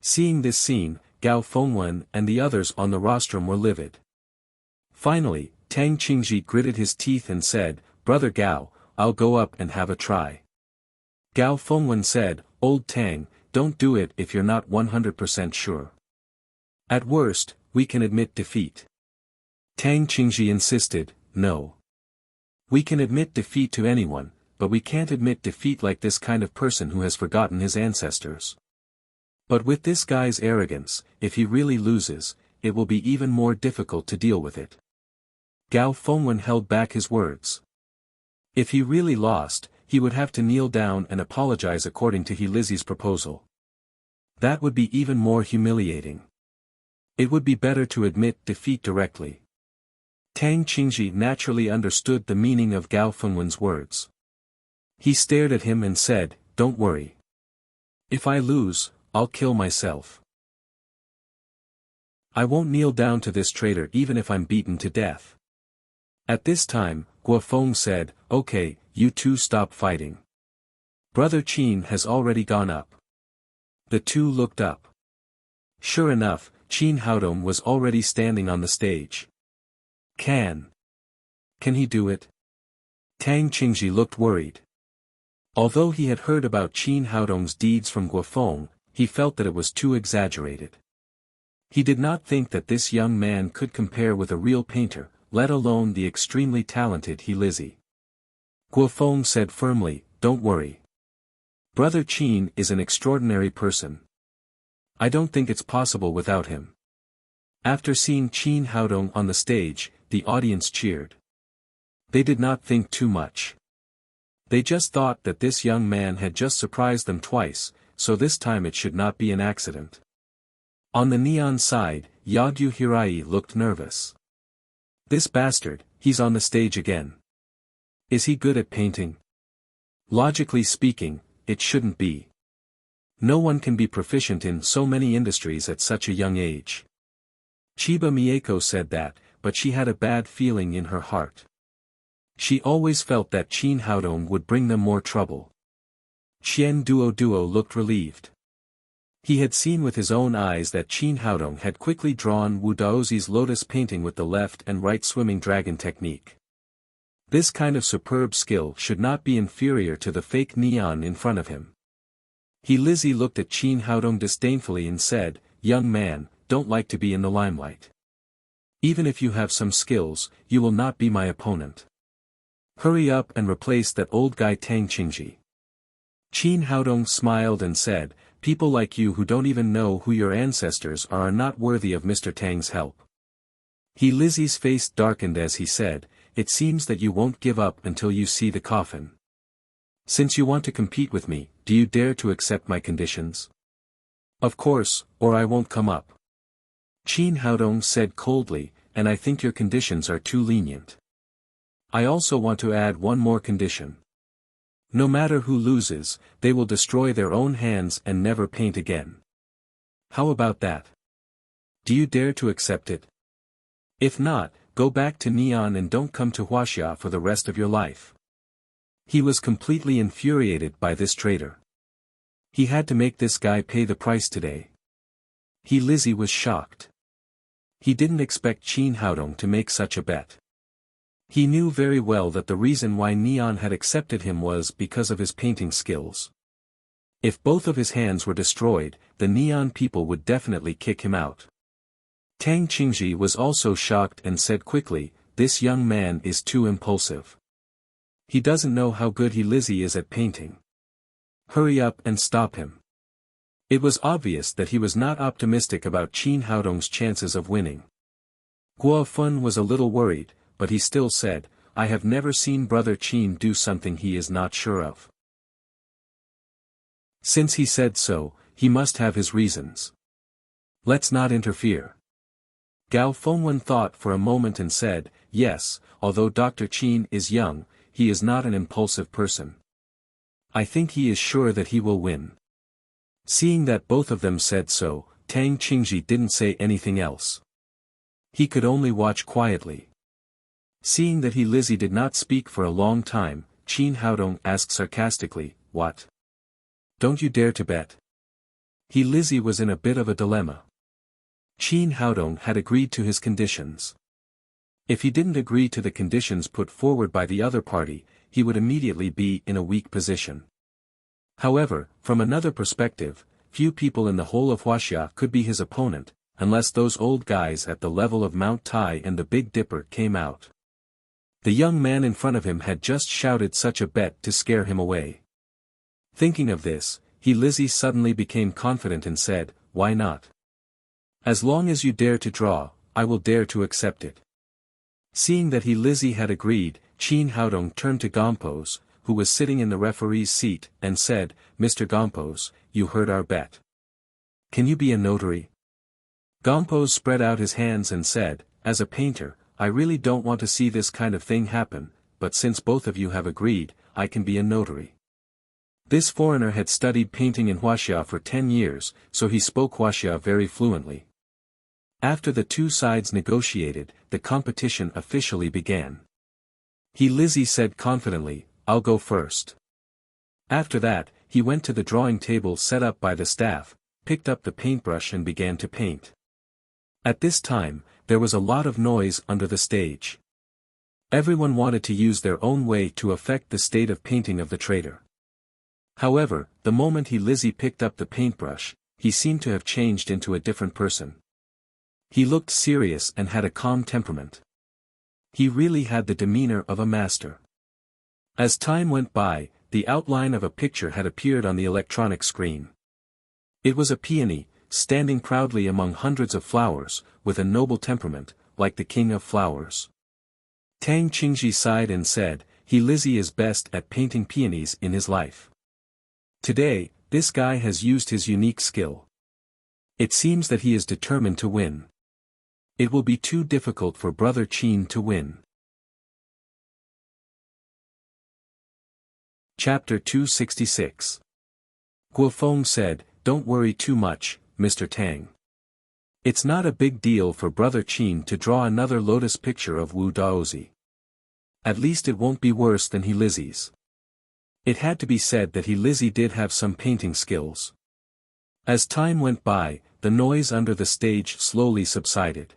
Seeing this scene, Gao Fengwen and the others on the rostrum were livid. Finally, Tang Qingji gritted his teeth and said, Brother Gao, I'll go up and have a try. Gao Fengwen said, Old Tang, don't do it if you're not 100% sure. At worst, we can admit defeat. Tang Qingji insisted, no. We can admit defeat to anyone, but we can't admit defeat like this kind of person who has forgotten his ancestors. But with this guy's arrogance, if he really loses, it will be even more difficult to deal with it. Gao Fengwen held back his words. If he really lost, he would have to kneel down and apologize according to Lizzie's proposal. That would be even more humiliating. It would be better to admit defeat directly. Tang Qingji naturally understood the meaning of Gao Fengwen's words. He stared at him and said, Don't worry. If I lose, I'll kill myself. I won't kneel down to this traitor even if I'm beaten to death. At this time, Guofeng said, Okay, you two stop fighting. Brother Qin has already gone up. The two looked up. Sure enough, Qin Haodong was already standing on the stage. Can he do it? Tang Qingji looked worried. Although he had heard about Qin Haodong's deeds from Guofeng, he felt that it was too exaggerated. He did not think that this young man could compare with a real painter, let alone the extremely talented Lizzie. Guofeng said firmly, Don't worry. Brother Qin is an extraordinary person. I don't think it's possible without him. After seeing Qin Haodong on the stage, the audience cheered. They did not think too much. They just thought that this young man had just surprised them twice, so this time it should not be an accident. On the neon side, Yagyu Hirai looked nervous. This bastard, he's on the stage again. Is he good at painting? Logically speaking, it shouldn't be. No one can be proficient in so many industries at such a young age. Chiba Mieko said that, but she had a bad feeling in her heart. She always felt that Qin Haodong would bring them more trouble. Qian Duo looked relieved. He had seen with his own eyes that Qin Haodong had quickly drawn Wu Daozi's lotus painting with the left and right swimming dragon technique. This kind of superb skill should not be inferior to the fake neon in front of him. Lizzie looked at Qin Haodong disdainfully and said, Young man, don't like to be in the limelight. Even if you have some skills, you will not be my opponent. Hurry up and replace that old guy Tang Qingji. Qin Haodong smiled and said, People like you who don't even know who your ancestors are not worthy of Mr. Tang's help. Lizzie's face darkened as he said, It seems that you won't give up until you see the coffin. Since you want to compete with me, do you dare to accept my conditions? Of course, or I won't come up. Qin Haodong said coldly, and I think your conditions are too lenient. I also want to add one more condition. No matter who loses, they will destroy their own hands and never paint again. How about that? Do you dare to accept it? If not, go back to Neon and don't come to Wuxia for the rest of your life. He was completely infuriated by this traitor. He had to make this guy pay the price today. Lizzie was shocked. He didn't expect Qin Haodong to make such a bet. He knew very well that the reason why Neon had accepted him was because of his painting skills. If both of his hands were destroyed, the Neon people would definitely kick him out. Tang Qingji was also shocked and said quickly, This young man is too impulsive. He doesn't know how good Lizzie is at painting. Hurry up and stop him. It was obvious that he was not optimistic about Qin Haodong's chances of winning. Guo Fun was a little worried, but he still said, I have never seen Brother Qin do something he is not sure of. Since he said so, he must have his reasons. Let's not interfere. Gao Fengwen thought for a moment and said, yes, although Dr. Qin is young, he is not an impulsive person. I think he is sure that he will win. Seeing that both of them said so, Tang Qingji didn't say anything else. He could only watch quietly. Seeing that Lizzie did not speak for a long time, Qin Haodong asked sarcastically, what? Don't you dare to bet? Lizzie was in a bit of a dilemma. Qin Haodong had agreed to his conditions. If he didn't agree to the conditions put forward by the other party, he would immediately be in a weak position. However, from another perspective, few people in the whole of Wuxia could be his opponent, unless those old guys at the level of Mount Tai and the Big Dipper came out. The young man in front of him had just shouted such a bet to scare him away. Thinking of this, Lizzie suddenly became confident and said, why not? As long as you dare to draw, I will dare to accept it. Seeing that Lizzie had agreed, Qin Haodong turned to Gompos, who was sitting in the referee's seat, and said, Mr. Gompos, you heard our bet. Can you be a notary? Gompos spread out his hands and said, as a painter, I really don't want to see this kind of thing happen, but since both of you have agreed, I can be a notary. This foreigner had studied painting in Wuxia for 10 years, so he spoke Wuxia very fluently. After the two sides negotiated, the competition officially began. Lizzie said confidently, I'll go first. After that, he went to the drawing table set up by the staff, picked up the paintbrush and began to paint. At this time, there was a lot of noise under the stage. Everyone wanted to use their own way to affect the state of painting of the traitor. However, the moment Lizzie picked up the paintbrush, he seemed to have changed into a different person. He looked serious and had a calm temperament. He really had the demeanor of a master. As time went by, the outline of a picture had appeared on the electronic screen. It was a peony, standing proudly among hundreds of flowers, with a noble temperament, like the king of flowers. Tang Qingji sighed and said, Lizzie is best at painting peonies in his life. Today, this guy has used his unique skill. It seems that he is determined to win. It will be too difficult for Brother Qin to win. Chapter 266. Guofeng said, Don't worry too much, Mr. Tang. It's not a big deal for Brother Qin to draw another lotus picture of Wu Daozi. At least it won't be worse than Lizzie's. It had to be said that Lizzie did have some painting skills. As time went by, the noise under the stage slowly subsided.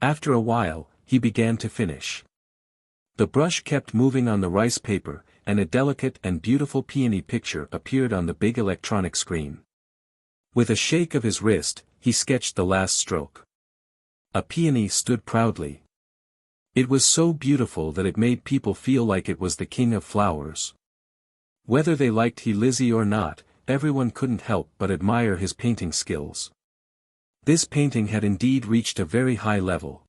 After a while, he began to finish. The brush kept moving on the rice paper, and a delicate and beautiful peony picture appeared on the big electronic screen. With a shake of his wrist, he sketched the last stroke. A peony stood proudly. It was so beautiful that it made people feel like it was the king of flowers. Whether they liked Lizzie or not, everyone couldn't help but admire his painting skills. This painting had indeed reached a very high level.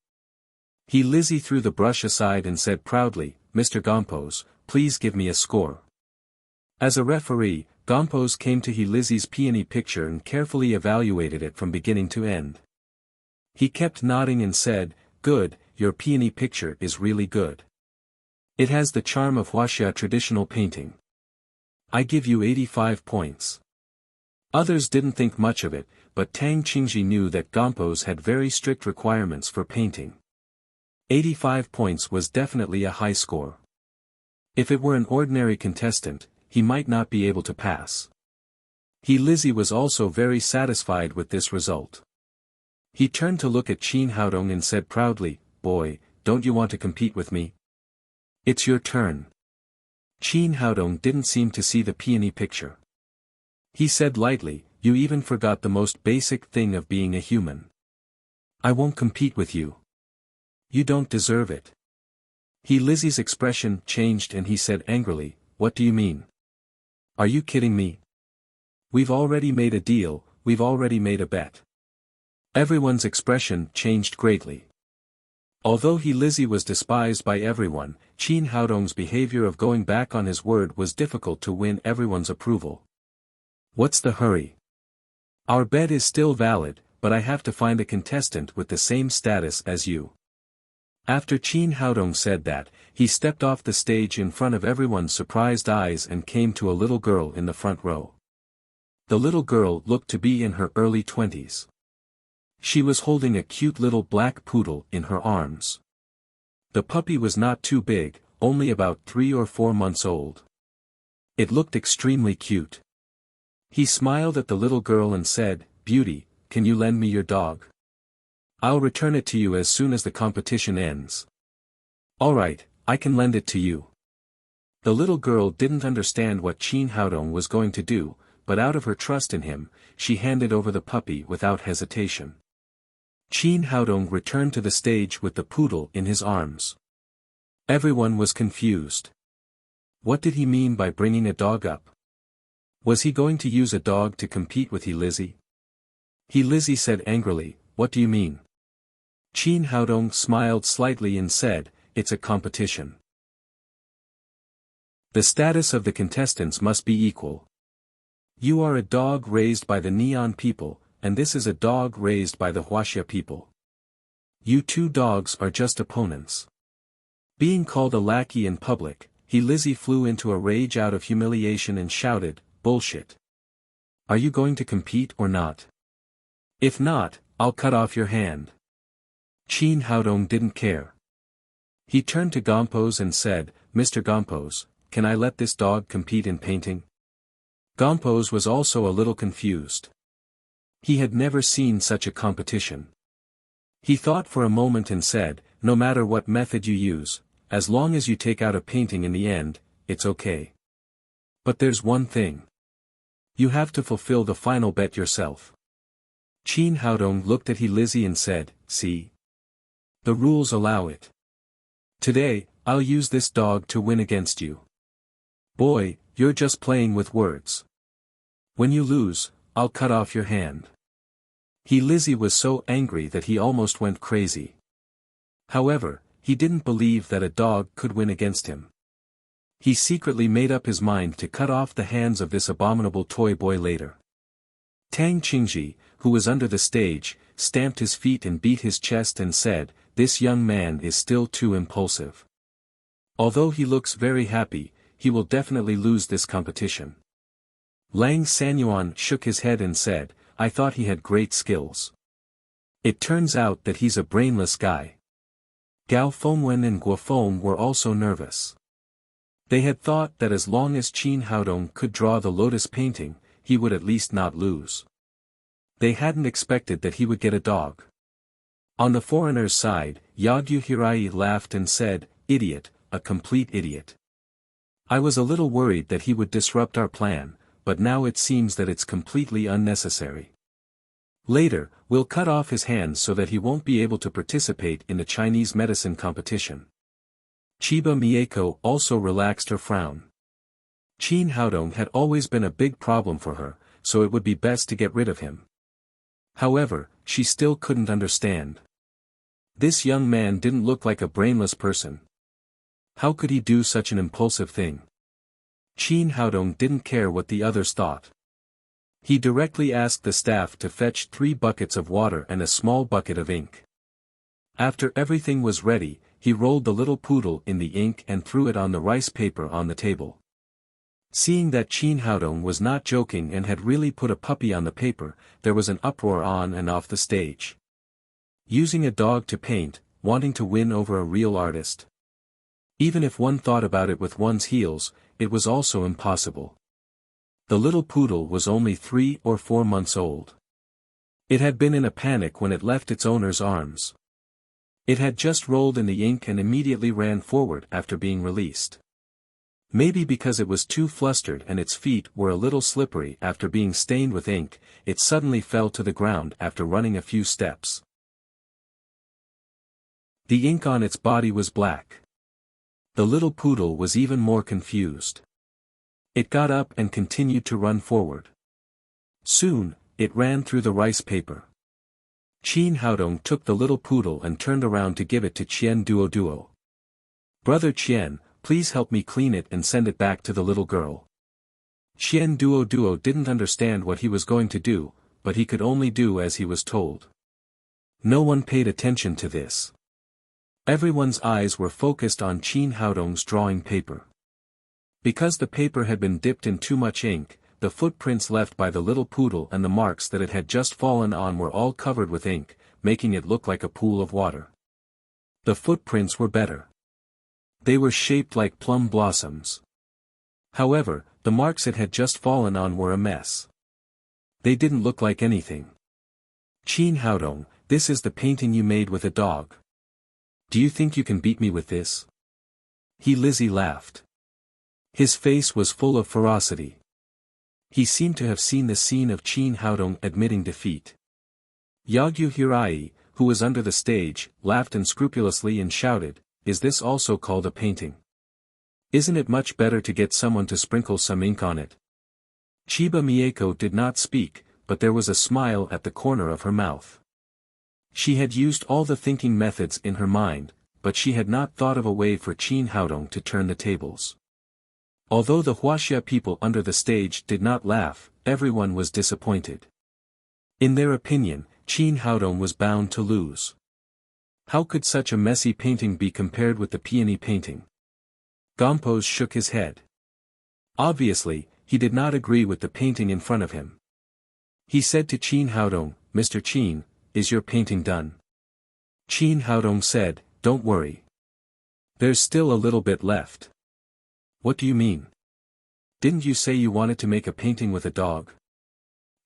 Lizzie threw the brush aside and said proudly, Mr. Gompos, please give me a score. As a referee, Gompos came to Lizzie's peony picture and carefully evaluated it from beginning to end. He kept nodding and said, Good, your peony picture is really good. It has the charm of Wuxia traditional painting. I give you 85 points. Others didn't think much of it, but Tang Qingji knew that Gompos had very strict requirements for painting. 85 points was definitely a high score. If it were an ordinary contestant, he might not be able to pass. Lizzie was also very satisfied with this result. He turned to look at Qin Haodong and said proudly, Boy, don't you want to compete with me? It's your turn. Qin Haodong didn't seem to see the peony picture. He said lightly, You even forgot the most basic thing of being a human. I won't compete with you. You don't deserve it. Lizzie's expression changed and he said angrily, What do you mean? Are you kidding me? We've already made a deal, we've already made a bet. Everyone's expression changed greatly. Although Lizzie was despised by everyone, Qin Haodong's behavior of going back on his word was difficult to win everyone's approval. What's the hurry? Our bet is still valid, but I have to find a contestant with the same status as you. After Qin Haodong said that, he stepped off the stage in front of everyone's surprised eyes and came to a little girl in the front row. The little girl looked to be in her early 20s. She was holding a cute little black poodle in her arms. The puppy was not too big, only about 3 or 4 months old. It looked extremely cute. He smiled at the little girl and said, "Beauty, can you lend me your dog? I'll return it to you as soon as the competition ends." "Alright, I can lend it to you." The little girl didn't understand what Qin Haodong was going to do, but out of her trust in him, she handed over the puppy without hesitation. Qin Haodong returned to the stage with the poodle in his arms. Everyone was confused. What did he mean by bringing a dog up? Was he going to use a dog to compete with Lizzie? Lizzie said angrily, "What do you mean?" Qin Haodong smiled slightly and said, "It's a competition. The status of the contestants must be equal. You are a dog raised by the Neon people, and this is a dog raised by the Wuxia people. You two dogs are just opponents." Being called a lackey in public, Lizzie flew into a rage out of humiliation and shouted, "Bullshit. Are you going to compete or not? If not, I'll cut off your hand." Qin Haodong didn't care. He turned to Gompos and said, "Mr. Gompos, can I let this dog compete in painting?" Gompos was also a little confused. He had never seen such a competition. He thought for a moment and said, "No matter what method you use, as long as you take out a painting in the end, it's okay. But there's one thing. You have to fulfill the final bet yourself." Qin Haodong looked at Lizzie and said, "See? The rules allow it. Today, I'll use this dog to win against you. Boy, you're just playing with words. When you lose, I'll cut off your hand." Lizzie was so angry that he almost went crazy. However, he didn't believe that a dog could win against him. He secretly made up his mind to cut off the hands of this abominable toy boy later. Tang Qingji, who was under the stage, stamped his feet and beat his chest and said, "This young man is still too impulsive. Although he looks very happy, he will definitely lose this competition." Lang Sanyuan shook his head and said, "I thought he had great skills. It turns out that he's a brainless guy." Gao Fengwen and Guo Feng were also nervous. They had thought that as long as Qin Haodong could draw the lotus painting, he would at least not lose. They hadn't expected that he would get a dog. On the foreigner's side, Yagyu Hirai laughed and said, "Idiot, a complete idiot. I was a little worried that he would disrupt our plan, but now it seems that it's completely unnecessary. Later, we'll cut off his hands so that he won't be able to participate in the Chinese medicine competition." Chiba Mieko also relaxed her frown. Qin Haodong had always been a big problem for her, so it would be best to get rid of him. However, she still couldn't understand. This young man didn't look like a brainless person. How could he do such an impulsive thing? Qin Haodong didn't care what the others thought. He directly asked the staff to fetch 3 buckets of water and a small bucket of ink. After everything was ready, he rolled the little poodle in the ink and threw it on the rice paper on the table. Seeing that Qin Haodong was not joking and had really put a puppy on the paper, there was an uproar on and off the stage. Using a dog to paint, wanting to win over a real artist. Even if one thought about it with one's heels, it was also impossible. The little poodle was only 3 or 4 months old. It had been in a panic when it left its owner's arms. It had just rolled in the ink and immediately ran forward after being released. Maybe because it was too flustered and its feet were a little slippery after being stained with ink, it suddenly fell to the ground after running a few steps. The ink on its body was black. The little poodle was even more confused. It got up and continued to run forward. Soon, it ran through the rice paper. Qin Haodong took the little poodle and turned around to give it to Qian Duo. "Brother Qian, please help me clean it and send it back to the little girl." Qian Duo didn't understand what he was going to do, but he could only do as he was told. No one paid attention to this. Everyone's eyes were focused on Qin Haodong's drawing paper. Because the paper had been dipped in too much ink, the footprints left by the little poodle and the marks that it had just fallen on were all covered with ink, making it look like a pool of water. The footprints were better. They were shaped like plum blossoms. However, the marks it had just fallen on were a mess. They didn't look like anything. "Qin Haodong, this is the painting you made with a dog. Do you think you can beat me with this?" Lizzie laughed. His face was full of ferocity. He seemed to have seen the scene of Qin Haodong admitting defeat. Yagyu Hirai, who was under the stage, laughed unscrupulously and shouted, "Is this also called a painting? Isn't it much better to get someone to sprinkle some ink on it?" Chiba Mieko did not speak, but there was a smile at the corner of her mouth. She had used all the thinking methods in her mind, but she had not thought of a way for Qin Haodong to turn the tables. Although the Wuxia people under the stage did not laugh, everyone was disappointed. In their opinion, Qin Haodong was bound to lose. How could such a messy painting be compared with the peony painting? Gompos shook his head. Obviously, he did not agree with the painting in front of him. He said to Qin Haodong, "Mr. Qin, is your painting done?" Qin Haodong said, "Don't worry. There's still a little bit left." "What do you mean? Didn't you say you wanted to make a painting with a dog?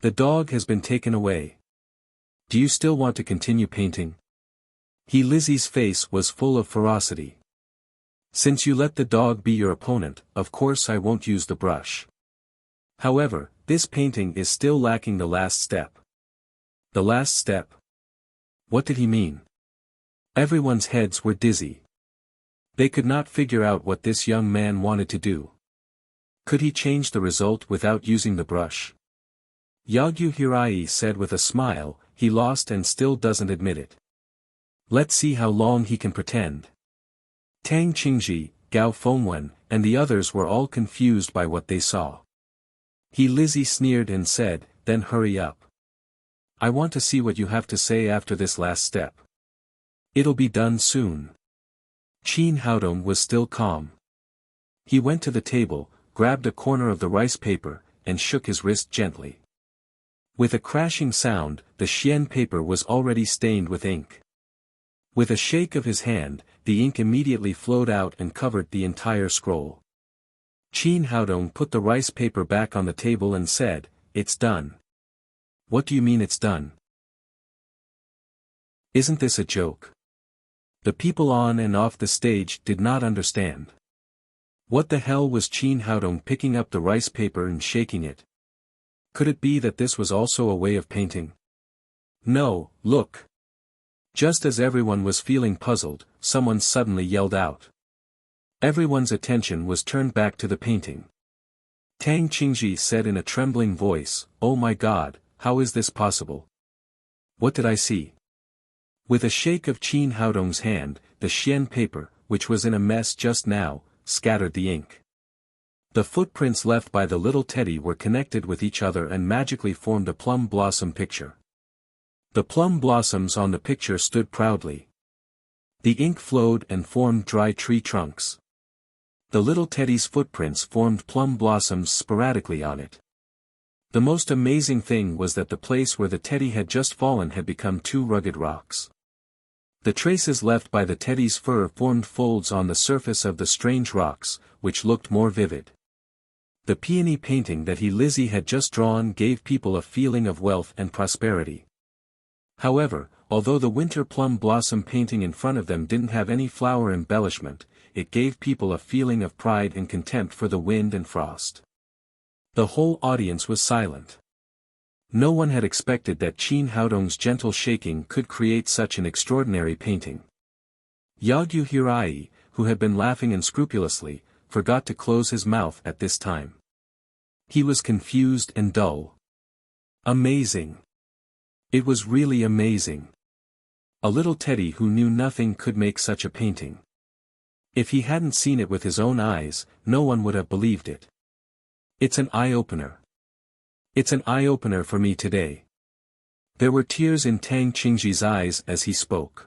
The dog has been taken away. Do you still want to continue painting?" Lizzie's face was full of ferocity. "Since you let the dog be your opponent, of course I won't use the brush. However, this painting is still lacking the last step." "The last step?" What did he mean? Everyone's heads were dizzy. They could not figure out what this young man wanted to do. Could he change the result without using the brush? Yagyu Hirai said with a smile, "He lost and still doesn't admit it. Let's see how long he can pretend." Tang Qingji, Gao Fengwen, and the others were all confused by what they saw. Lizzie sneered and said, "Then hurry up. I want to see what you have to say after this last step. It'll be done soon." Qin Haodong was still calm. He went to the table, grabbed a corner of the rice paper, and shook his wrist gently. With a crashing sound, the xian paper was already stained with ink. With a shake of his hand, the ink immediately flowed out and covered the entire scroll. Qin Haodong put the rice paper back on the table and said, "It's done." "What do you mean it's done? Isn't this a joke?" The people on and off the stage did not understand. What the hell was Qin Haodong picking up the rice paper and shaking it? Could it be that this was also a way of painting? "No, look." Just as everyone was feeling puzzled, someone suddenly yelled out. Everyone's attention was turned back to the painting. Tang Qingji said in a trembling voice, "Oh my God, how is this possible? What did I see?" With a shake of Qin Haodong's hand, the xian paper, which was in a mess just now, scattered the ink. The footprints left by the little teddy were connected with each other and magically formed a plum blossom picture. The plum blossoms on the picture stood proudly. The ink flowed and formed dry tree trunks. The little teddy's footprints formed plum blossoms sporadically on it. The most amazing thing was that the place where the teddy had just fallen had become two rugged rocks. The traces left by the teddy's fur formed folds on the surface of the strange rocks, which looked more vivid. The peony painting that Lizzie had just drawn gave people a feeling of wealth and prosperity. However, although the winter plum blossom painting in front of them didn't have any flower embellishment, it gave people a feeling of pride and contempt for the wind and frost. The whole audience was silent. No one had expected that Qin Haodong's gentle shaking could create such an extraordinary painting. Yagyu Hirai, who had been laughing unscrupulously, forgot to close his mouth at this time. He was confused and dull. Amazing. It was really amazing. A little Teddy who knew nothing could make such a painting. If he hadn't seen it with his own eyes, no one would have believed it. It's an eye-opener. It's an eye-opener for me today. There were tears in Tang Qingji's eyes as he spoke.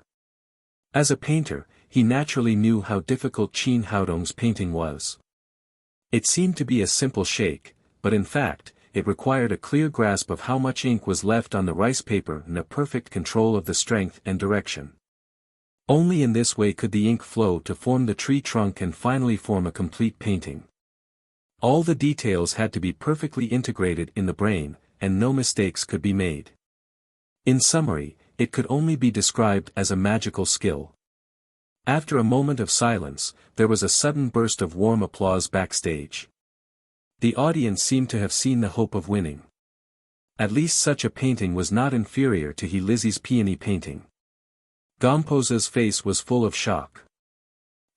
As a painter, he naturally knew how difficult Qin Haodong's painting was. It seemed to be a simple shake, but in fact, it required a clear grasp of how much ink was left on the rice paper and a perfect control of the strength and direction. Only in this way could the ink flow to form the tree trunk and finally form a complete painting. All the details had to be perfectly integrated in the brain, and no mistakes could be made. In summary, it could only be described as a magical skill. After a moment of silence, there was a sudden burst of warm applause backstage. The audience seemed to have seen the hope of winning. At least such a painting was not inferior to He Lizzie's peony painting. Gompoza's face was full of shock.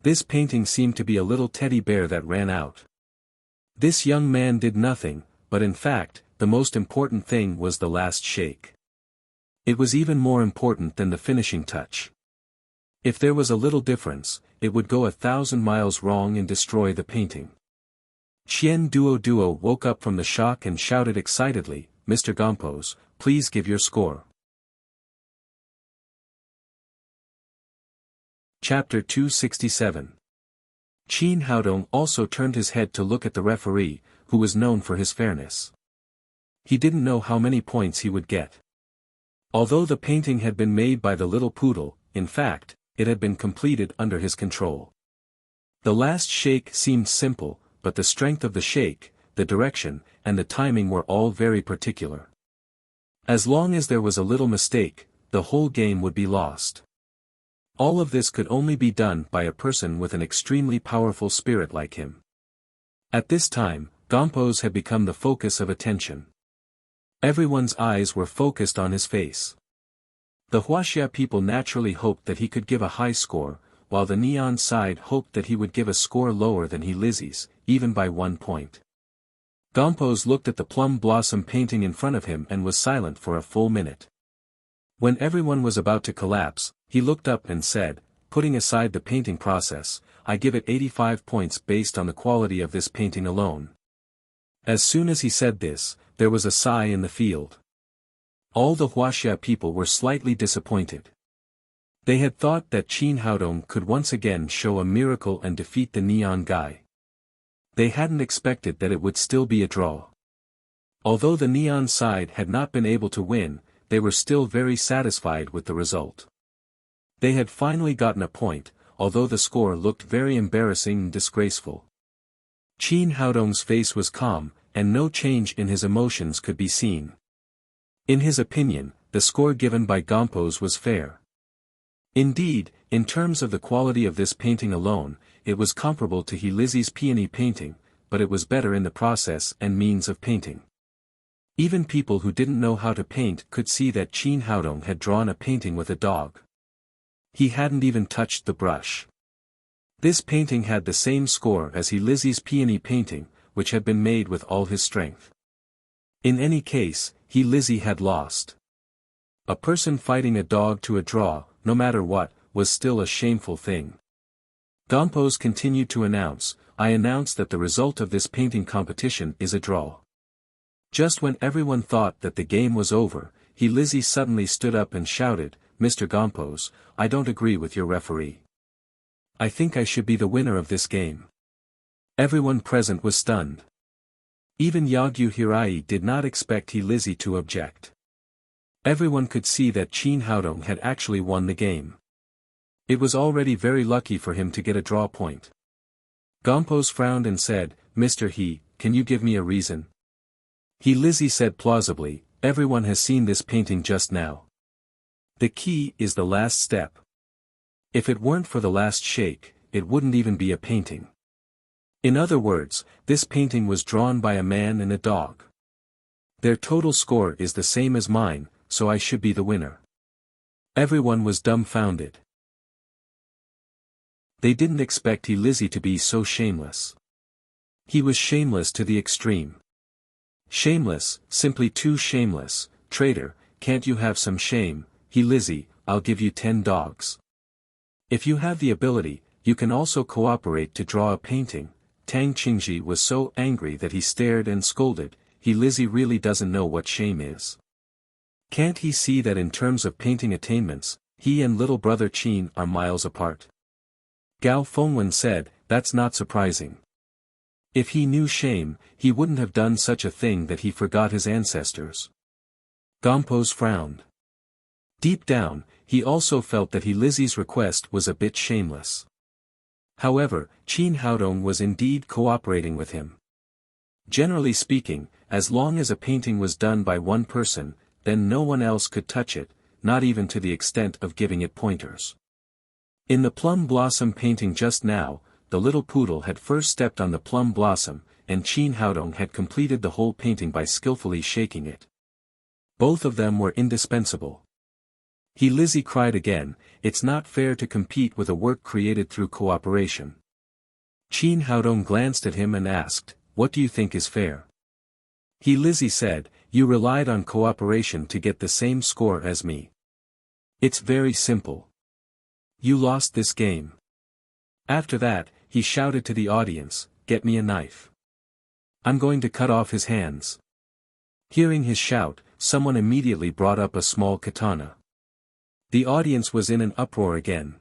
This painting seemed to be a little teddy bear that ran out. This young man did nothing, but in fact, the most important thing was the last shake. It was even more important than the finishing touch. If there was a little difference, it would go 1,000 miles wrong and destroy the painting. Qian Duo woke up from the shock and shouted excitedly, "Mr. Gompos, please give your score." Chapter 267. Qin Haodong also turned his head to look at the referee, who was known for his fairness. He didn't know how many points he would get. Although the painting had been made by the little poodle, in fact, it had been completed under his control. The last shake seemed simple, but the strength of the shake, the direction, and the timing were all very particular. As long as there was a little mistake, the whole game would be lost. All of this could only be done by a person with an extremely powerful spirit like him. At this time, Gompos had become the focus of attention. Everyone's eyes were focused on his face. The Wuxia people naturally hoped that he could give a high score, while the Neon side hoped that he would give a score lower than He Lizzie's, even by 1 point. Gompos looked at the plum blossom painting in front of him and was silent for a full minute. When everyone was about to collapse, he looked up and said, "Putting aside the painting process, I give it 85 points based on the quality of this painting alone." As soon as he said this, there was a sigh in the field. All the Wuxia people were slightly disappointed. They had thought that Qin Haodong could once again show a miracle and defeat the neon guy. They hadn't expected that it would still be a draw. Although the neon side had not been able to win, they were still very satisfied with the result. They had finally gotten a point, although the score looked very embarrassing and disgraceful. Qin Haodong's face was calm, and no change in his emotions could be seen. In his opinion, the score given by Gompos was fair. Indeed, in terms of the quality of this painting alone, it was comparable to He Lizzie's peony painting, but it was better in the process and means of painting. Even people who didn't know how to paint could see that Qin Haodong had drawn a painting with a dog. He hadn't even touched the brush. This painting had the same score as He Lizzie's peony painting, which had been made with all his strength. In any case, He Lizzie had lost. A person fighting a dog to a draw, no matter what, was still a shameful thing. Gompos continued to announce, "I announce that the result of this painting competition is a draw." Just when everyone thought that the game was over, He Lizzie suddenly stood up and shouted, "Mr. Gompos, I don't agree with your referee. I think I should be the winner of this game." Everyone present was stunned. Even Yagyu Hirai did not expect He Lizzie to object. Everyone could see that Qin Haodong had actually won the game. It was already very lucky for him to get a draw point. Gompos frowned and said, "Mr. He, can you give me a reason?" He Lizzie said plausibly, "Everyone has seen this painting just now. The key is the last step. If it weren't for the last shake, it wouldn't even be a painting. In other words, this painting was drawn by a man and a dog. Their total score is the same as mine, so I should be the winner." Everyone was dumbfounded. They didn't expect He Lizzie to be so shameless. He was shameless to the extreme. Shameless, simply too shameless, traitor, can't you have some shame? He Lizzie, I'll give you 10 dogs. If you have the ability, you can also cooperate to draw a painting. Tang Qingji was so angry that he stared and scolded. He Lizzie really doesn't know what shame is. Can't he see that in terms of painting attainments, he and little brother Qin are miles apart? Gao Fengwen said, that's not surprising. If he knew shame, he wouldn't have done such a thing that he forgot his ancestors. Gompos frowned. Deep down, he also felt that he Lizzie's request was a bit shameless. However, Qin Haodong was indeed cooperating with him. Generally speaking, as long as a painting was done by one person, then no one else could touch it, not even to the extent of giving it pointers. In the plum blossom painting just now, the little poodle had first stepped on the plum blossom, and Qin Haodong had completed the whole painting by skillfully shaking it. Both of them were indispensable. He Lizzie cried again, it's not fair to compete with a work created through cooperation. Qin Haodong glanced at him and asked, what do you think is fair? He Lizzie said, you relied on cooperation to get the same score as me. It's very simple. You lost this game. After that, he shouted to the audience, get me a knife. I'm going to cut off his hands. Hearing his shout, someone immediately brought up a small katana. The audience was in an uproar again.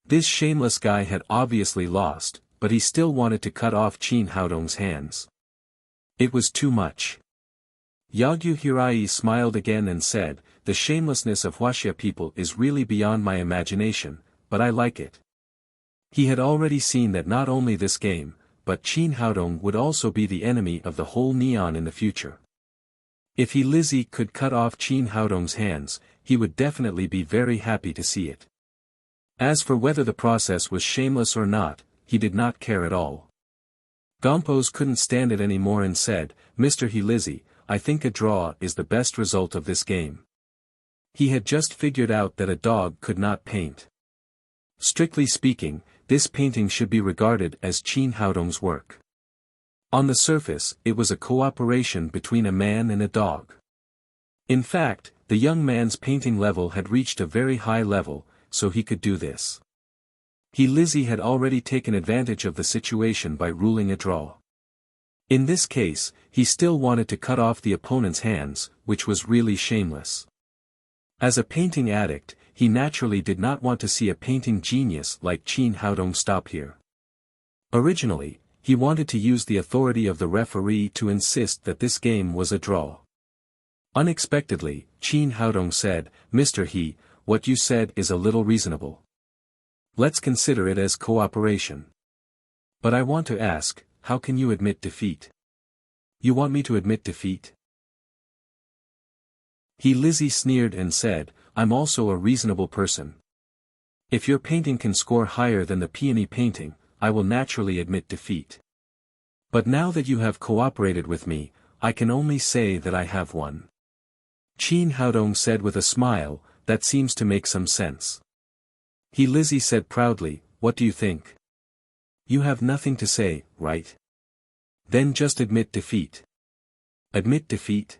This shameless guy had obviously lost, but he still wanted to cut off Qin Haodong's hands. It was too much. Yagyu Hirai smiled again and said, the shamelessness of Wuxia people is really beyond my imagination, but I like it. He had already seen that not only this game, but Qin Haodong would also be the enemy of the whole Neon in the future. If he Lizzie could cut off Qin Haodong's hands, he would definitely be very happy to see it. As for whether the process was shameless or not, he did not care at all. Gompos couldn't stand it anymore and said, Mr. He Lizzie, I think a draw is the best result of this game. He had just figured out that a dog could not paint. Strictly speaking, this painting should be regarded as Qin Haodong's work. On the surface, it was a cooperation between a man and a dog. In fact, the young man's painting level had reached a very high level, so he could do this. He Lizzie had already taken advantage of the situation by ruling a draw. In this case, he still wanted to cut off the opponent's hands, which was really shameless. As a painting addict, he naturally did not want to see a painting genius like Qin Haodong stop here. Originally, he wanted to use the authority of the referee to insist that this game was a draw. Unexpectedly, Qin Haodong said, Mr. He, what you said is a little reasonable. Let's consider it as cooperation. But I want to ask, how can you admit defeat? You want me to admit defeat? He Lizzie sneered and said, I'm also a reasonable person. If your painting can score higher than the peony painting, I will naturally admit defeat. But now that you have cooperated with me, I can only say that I have won. Qin Haodong said with a smile, that seems to make some sense. He Lizzie said proudly, what do you think? You have nothing to say, right? Then just admit defeat. Admit defeat?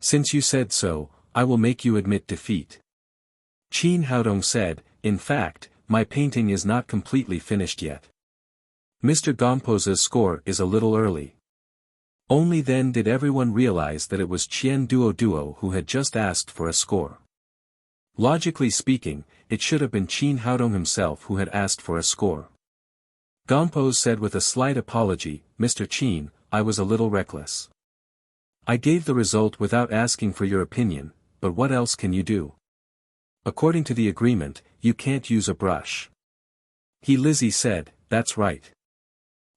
Since you said so, I will make you admit defeat. Qin Haodong said, in fact, my painting is not completely finished yet. Mr. Gomposa's score is a little early. Only then did everyone realize that it was Qian Duo who had just asked for a score. Logically speaking, it should have been Qin Haodong himself who had asked for a score. Gompos said with a slight apology, Mr. Qin, I was a little reckless. I gave the result without asking for your opinion, but what else can you do? According to the agreement, you can't use a brush. He Lizzie said, that's right.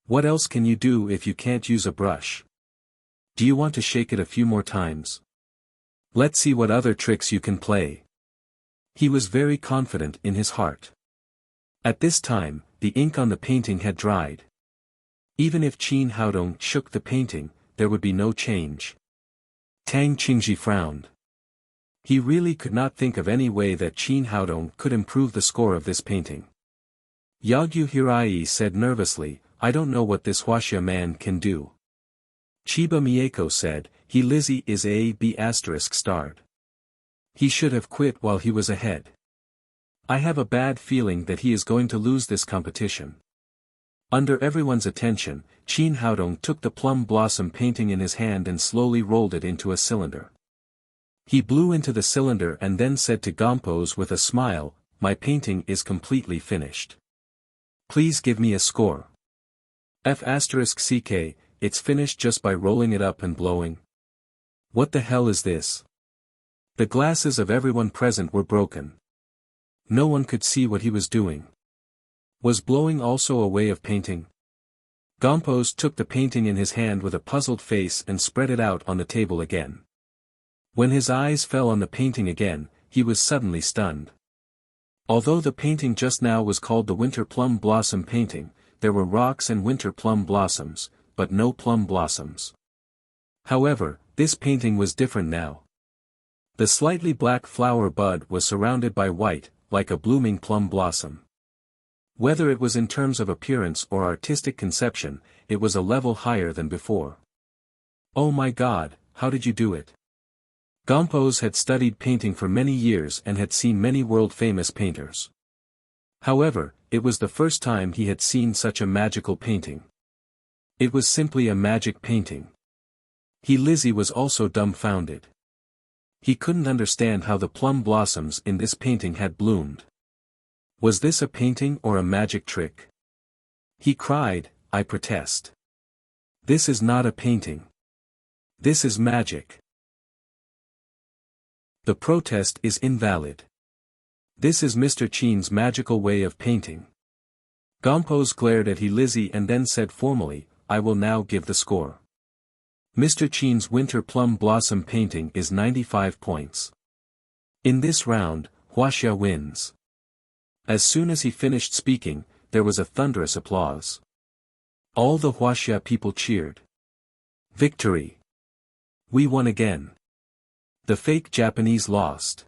What else can you do if you can't use a brush? Do you want to shake it a few more times? Let's see what other tricks you can play. He was very confident in his heart. At this time, the ink on the painting had dried. Even if Qin Haodong shook the painting, there would be no change. Tang Qingji frowned. He really could not think of any way that Qin Haodong could improve the score of this painting. Yagyu Hirai said nervously, I don't know what this Wuxia man can do. Chiba Mieko said, he Lizzie is a B** starred. He should have quit while he was ahead. I have a bad feeling that he is going to lose this competition. Under everyone's attention, Qin Haodong took the plum blossom painting in his hand and slowly rolled it into a cylinder. He blew into the cylinder and then said to Gompos with a smile, my painting is completely finished. Please give me a score. F***ck, it's finished just by rolling it up and blowing. What the hell is this? The glasses of everyone present were broken. No one could see what he was doing. Was blowing also a way of painting? Gompos took the painting in his hand with a puzzled face and spread it out on the table again. When his eyes fell on the painting again, he was suddenly stunned. Although the painting just now was called the Winter Plum Blossom Painting, there were rocks and winter plum blossoms, but no plum blossoms. However, this painting was different now. The slightly black flower bud was surrounded by white, like a blooming plum blossom. Whether it was in terms of appearance or artistic conception, it was a level higher than before. Oh my God, how did you do it? Gompos had studied painting for many years and had seen many world-famous painters. However, it was the first time he had seen such a magical painting. It was simply a magic painting. Lizzie was also dumbfounded. He couldn't understand how the plum blossoms in this painting had bloomed. Was this a painting or a magic trick? He cried, I protest. This is not a painting. This is magic. The protest is invalid. This is Mr. Qin's magical way of painting. Gompos glared at Lizzie and then said formally, I will now give the score. Mr. Qin's Winter Plum Blossom painting is 95 points. In this round, Wuxia wins. As soon as he finished speaking, there was a thunderous applause. All the Wuxia people cheered. Victory! We won again. The fake Japanese lost.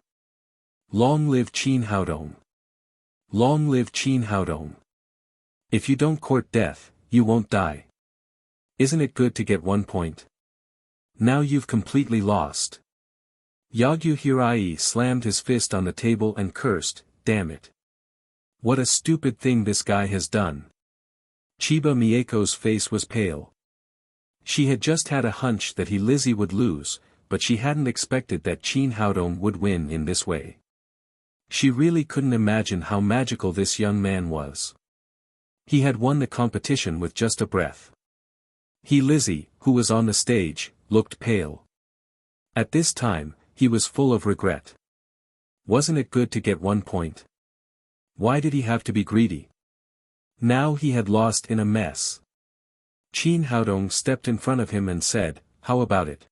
Long live Qin Haodong. Long live Qin Haodong. If you don't court death, you won't die. Isn't it good to get 1 point? Now you've completely lost. Yagyu Hirai slammed his fist on the table and cursed, damn it. What a stupid thing this guy has done. Chiba Mieko's face was pale. She had just had a hunch that Lizzie would lose, but she hadn't expected that Qin Haodong would win in this way. She really couldn't imagine how magical this young man was. He had won the competition with just a breath. Lizzie, who was on the stage, looked pale. At this time, he was full of regret. Wasn't it good to get 1 point? Why did he have to be greedy? Now he had lost in a mess. Qin Haodong stepped in front of him and said, how about it?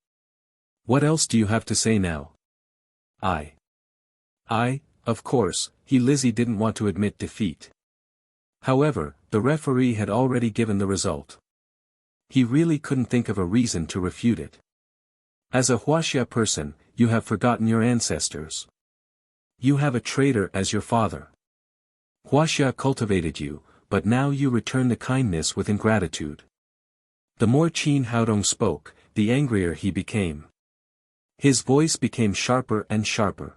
What else do you have to say now? Of course, Lizzie didn't want to admit defeat. However, the referee had already given the result. He really couldn't think of a reason to refute it. As a Wuxia person, you have forgotten your ancestors. You have a traitor as your father. Wuxia cultivated you, but now you return the kindness with ingratitude. The more Qin Haodong spoke, the angrier he became. His voice became sharper and sharper.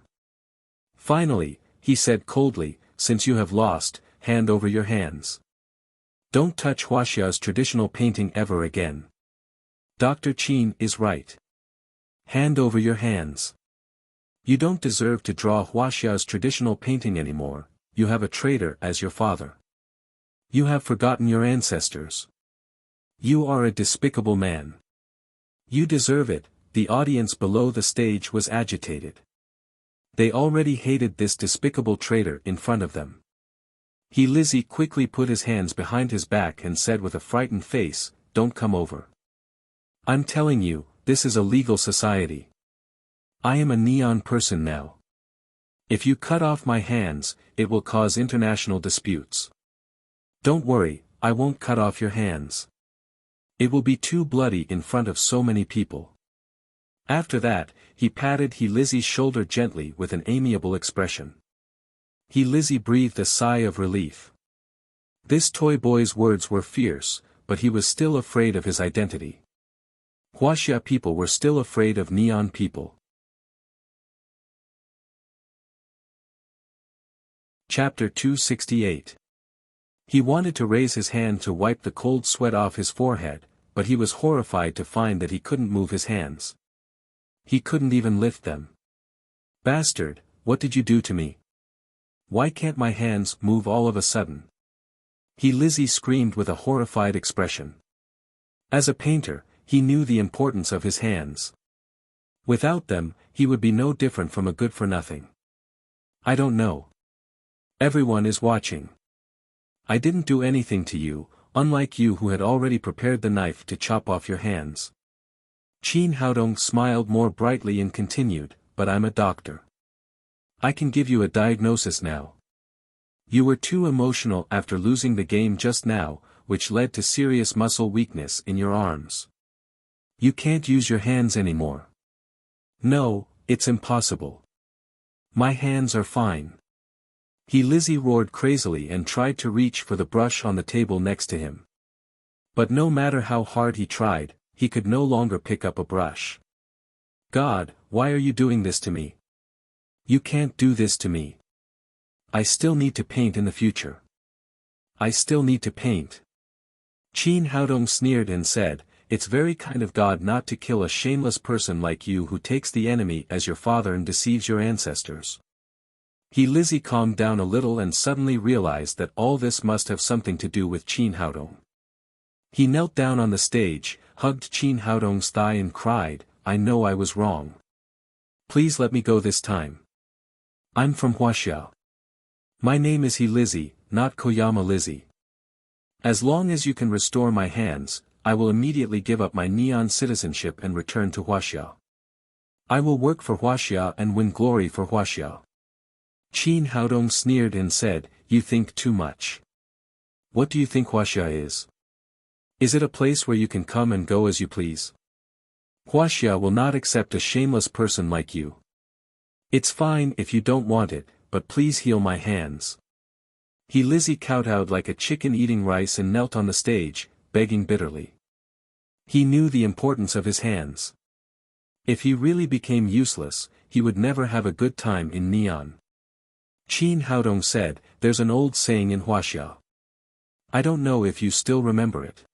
Finally, he said coldly, since you have lost, hand over your hands. Don't touch Wuxia's traditional painting ever again. Dr. Qin is right. Hand over your hands. You don't deserve to draw Wuxia's traditional painting anymore, you have a traitor as your father. You have forgotten your ancestors. You are a despicable man. You deserve it. The audience below the stage was agitated. They already hated this despicable traitor in front of them. Lizzie quickly put his hands behind his back and said with a frightened face, don't come over. I'm telling you, this is a legal society. I am a neon person now. If you cut off my hands, it will cause international disputes. Don't worry, I won't cut off your hands. It will be too bloody in front of so many people. After that, he patted Lizzie's shoulder gently with an amiable expression. Lizzie breathed a sigh of relief. This toy boy's words were fierce, but he was still afraid of his identity. Wuxia people were still afraid of neon people. Chapter 268. He wanted to raise his hand to wipe the cold sweat off his forehead, but he was horrified to find that he couldn't move his hands. He couldn't even lift them. Bastard, what did you do to me? Why can't my hands move all of a sudden? Lizzie screamed with a horrified expression. As a painter, he knew the importance of his hands. Without them, he would be no different from a good-for-nothing. I don't know. Everyone is watching. I didn't do anything to you, unlike you who had already prepared the knife to chop off your hands. Qin Haodong smiled more brightly and continued, but I'm a doctor. I can give you a diagnosis now. You were too emotional after losing the game just now, which led to serious muscle weakness in your arms. You can't use your hands anymore. No, it's impossible. My hands are fine. Lizzie roared crazily and tried to reach for the brush on the table next to him. But no matter how hard he tried, he could no longer pick up a brush. God, why are you doing this to me? You can't do this to me. I still need to paint in the future. I still need to paint. Qin Haodong sneered and said, it's very kind of God not to kill a shameless person like you who takes the enemy as your father and deceives your ancestors. Lizzie calmed down a little and suddenly realized that all this must have something to do with Qin Haodong. He knelt down on the stage, hugged Qin Haodong's thigh and cried, I know I was wrong. Please let me go this time. I'm from Wuxia. My name is Lizzie, not Koyama Lizzie. As long as you can restore my hands, I will immediately give up my neon citizenship and return to Wuxia. I will work for Wuxia and win glory for Wuxia. Qin Haodong sneered and said, you think too much. What do you think Wuxia is? Is it a place where you can come and go as you please? Wuxia will not accept a shameless person like you. It's fine if you don't want it, but please heal my hands. Lizzie kowtowed like a chicken eating rice and knelt on the stage, begging bitterly. He knew the importance of his hands. If he really became useless, he would never have a good time in neon. Qin Haodong said, there's an old saying in Wuxia. I don't know if you still remember it.